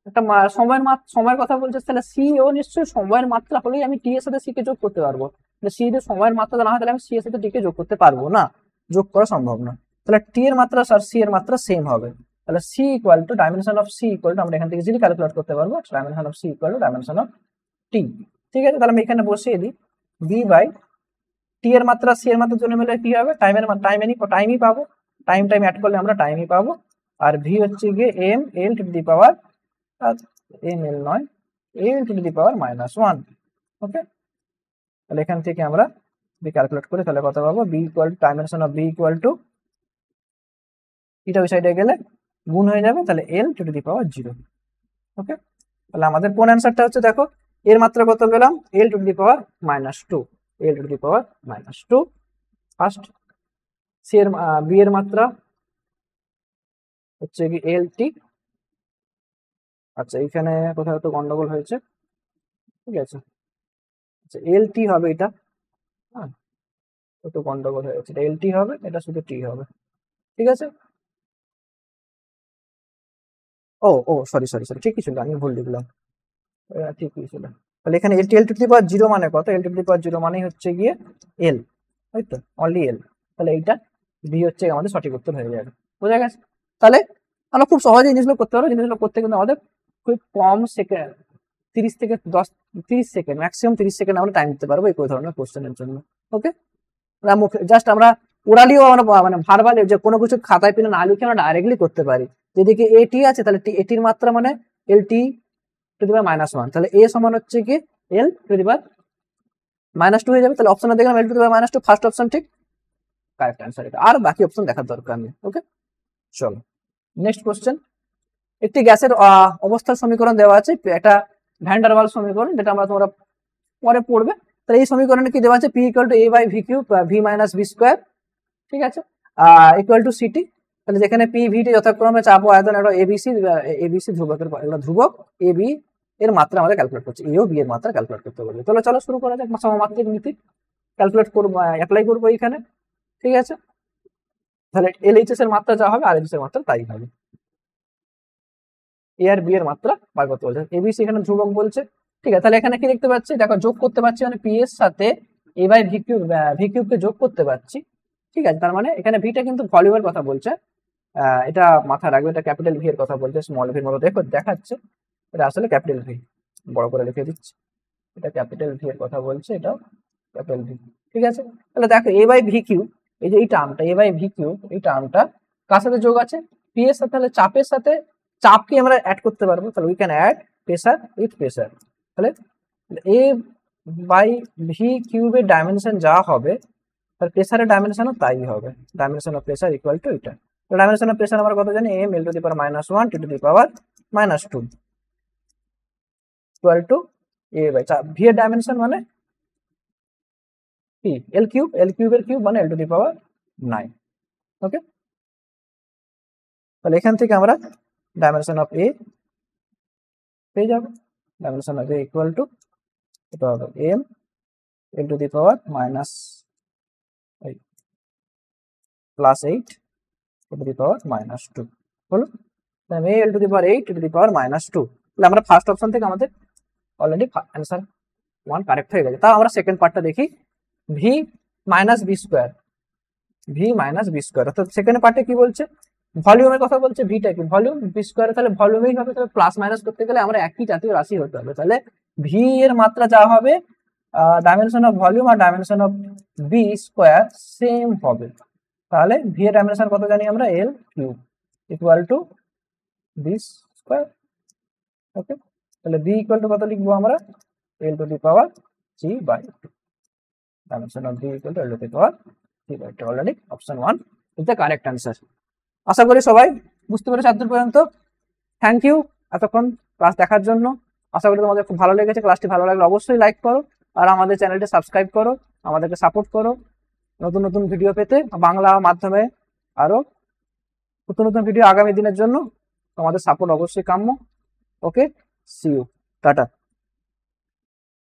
একটা সময়ের কথা বলছে, তাহলে সি ও নিশ্চয়ই সময়ের মাত্রা হলেই আমি টি এর সাথে সি কে যোগ করতে পারবো। সি যদি সময়ের মাত্রা না হয় তাহলে আমি সি এর সাথে টি কে যোগ করতে পারবো না, যোগ করা সম্ভব না। তাহলে টি এর মাত্রা আর সি এর মাত্রা সেম হবে, তাহলে C equal to dimension of C equal to আমরা এখান থেকে ইজিলি ক্যালকুলেট করতে পারবো, dimension of C equal to dimension of T. ঠিক আছে, তাহলে আমি এখানে বসিয়ে দিই বি বাই টি এর মাত্রা সি এর মাত্রার জন্য মিলে কি হবে, টাইমই পাবো, টাইম অ্যাড করলে আমরা টাইমই পাবো। আর ভি হচ্ছে গিয়ে M L to the power, M L নয়, L to the power -1। Okay, তাহলে এখান থেকে আমরা বি ক্যালকুলেট করে তাহলে কত পাবো, B equal to dimension of B equal to, এটা ওই সাইডে গেলে গুণ হয়ে যাবে, তাহলে এল টু দি পাওয়ার 0। ওকে, তাহলে আমাদের কোন অ্যান্সারটা হচ্ছে, দেখো এর মাত্রা কত পেলাম, L to the power -2, L to the power -2 first. C এর বি এর মাত্রা হচ্ছে কি এল টি, আচ্ছা এখানে কোথাও একটু গন্ডগোল হয়েছে, ঠিক আছে, আচ্ছা এল টি হবে এটা, হ্যাঁ একটু গন্ডগোল হয়েছে, এটা এল টি হবে, এটা শুধু টি হবে, ঠিক আছে। ও ও সরি সরি সরি, ঠিকই ছিল, আমি ভুল লিখলাম, ঠিকই ছিল। তাহলে এখানে এল টু দি পাওয়ার 0 মানে কত, এল টু দি পাওয়ার 0 মানে হচ্ছে গিয়ে এল, তাই তো, অনলি এল। তাহলে এইটা বি হচ্ছে আমাদের সঠিক উত্তর হয়ে যাবে, বোঝা গেছে। তাহলে আমরা খুব সহজে জিনিসগুলো করতে পারবো, জিনিসগুলো করতে কিন্তু আমাদের খুব কম সেকেন্ড, 30 থেকে 30 সেকেন্ড, ম্যাক্সিমাম 30 সেকেন্ড আমরা টাইম দিতে পারবো এই ধরনের কোশ্চেনের জন্য। ওকে, জাস্ট আমরা ওরালিও আমরা মানে ভার্বালি যে কোনো কিছু খাতায় পেলে না লিখে আমরা ডাইরেক্টলি করতে পারি। যেদিকে এ টি আছে তাহলে এটির মাত্রা মানে এল টি টু দি পাওয়ার -1, তাহলে এ সমান হচ্ছে কি এল টু দি পাওয়ার -2 হয়ে যাবে। তাহলে অপশনে দেখলাম L to the power -2, first option ঠিক, কারেক্ট অ্যান্সার এটা, আর বাকি অপশন দেখার দরকার নেই। ওকে, চলো নেক্সট কোশ্চেন। একটি গ্যাসের অবস্থার সমীকরণ দেওয়া আছে, একটা ভ্যান ডার ওয়ালস সমীকরণ, যেটা আমরা তোমরা পরে পড়বে। তাহলে এই সমীকরণে কি দেওয়া আছে, P equal to A by V cube V minus V square, ঠিক আছে, ইকুয়াল টু সিটি। তাহলে যেখানে পি ভিটি যথাক্রমে চাপ ও আয়তন, একটা এবিসি ধ্রুবকের একটা ধ্রুবক, এ বি এর মাত্রা আমাদের ক্যালকুলেট করছে, এ ও বি এর মাত্রা ক্যালকুলেট করতে বলবে। চলো শুরু করা যাক, সমমাত্রিক নীতি ক্যালকুলেট করবো, অ্যাপ্লাই করবো এখানে, ঠিক আছে। তাহলে এলএইচএস এর মাত্রা যা হবে আর এইচএস এর মাত্রা তাই হবে, এ আর বি এর মাত্রা বার করতে বলছে, এবিসি এখানে ধ্রুবক বলছে, ঠিক আছে। তাহলে এখানে কি দেখতে পাচ্ছি, দেখো যোগ করতে পারছি, মানে পি এর সাথে এ বাই ভি কিউবকে যোগ করতে পারছি, ঠিক আছে। তার মানে এখানে ভিটা কিন্তু ভলিউমের কথা বলছে, এটা মাথায় রাখবে, এটা ক্যাপিটাল ভি এর কথা বলছে, স্মল ভির মতো দেখাচ্ছে, এটা আসলে ক্যাপিটাল ভি, বড় করে লিখে দিচ্ছি, এটা ক্যাপিটাল ভি এর কথা বলছে, এটাও ক্যাপিটাল ভি, ঠিক আছে। তাহলে দেখো এ বাই ভি কিউব, এই যে এই টার্মটা এ বাই ভি কিউব, এই টার্মটা কার সাথে যোগ আছে, পি এর সাথে, তাহলে চাপের সাথে চাপকে আমরা অ্যাড করতে পারবো, তাহলে we can add pressure with pressure. তাহলে এ বাই ভি কিউবের ডাইমেনশন যা হবে, তার প্রেসারের ডাইমেনশনও তাই হবে, dimension of pressure equal to এটা। ডাইমেনশন অফ প্রেসার আমরা কত জানি, M L to the power -1 to the power -2 equal to A by V এর ডাইমেনশন মানে কি, এল কিউবের কিউব মানে এল টু দি পাওয়ার 9। ওকে, তাহলে এখান থেকে আমরা ডাইমেনশন অফ এ পেয়ে যাবো, dimension of A equal to এটা হবে M L to the power +8 to the power -2 হলো, এ এল to the power 8 to the power -2। তাহলে আমরা ফার্স্ট অপশন থেকে আমাদের অলরেডি অ্যান্সার 1 কারেক্ট হয়ে গেছে। তাও আমরা সেকেন্ড পার্টটা দেখি, ভি মাইনাস বি স্কোয়ার, অর্থাৎ সেকেন্ড পার্টে কি বলছে, ভলিউমের কথা বলছে, ভিটা কি ভলিউম, বি স্কোয়ার তাহলে ভলিউমেই হবে, তাহলে প্লাস মাইনাস করতে গেলে আমরা একই জাতীয় রাশি হতে হবে, তাহলে ভি এর মাত্রা যা হবে, ডাইমেনশন অফ ভলিউম আর dimension of B square same হবে। তাহলে ভি এর ডাইমেনশন কত জানি আমরা, L cube equal to B square. Okay, তাহলে বি ইকুয়াল টু কত লিখবো আমরা, L to the power G by 2, dimension of B equal to L to the power already option 1 is the correct answer. আশা করি সবাই বুঝতে পেরেছো এতদূর পর্যন্ত। থ্যাংক ইউ এতক্ষণ ক্লাস দেখার জন্য। আশা করি তোমাদের খুব ভালো লেগেছে। ক্লাসটি ভালো লাগলে অবশ্যই লাইক করো, আর আমাদের চ্যানেলটি সাবস্ক্রাইব করো, আমাদেরকে সাপোর্ট করো নতুন নতুন ভিডিও পেতে। বাংলা মাধ্যমে আরো নতুন নতুন ভিডিও আগামী দিনের জন্য তোমাদের সাপোর্ট অবশ্যই কাম্য। ওকে, সি ইউ, টাটা।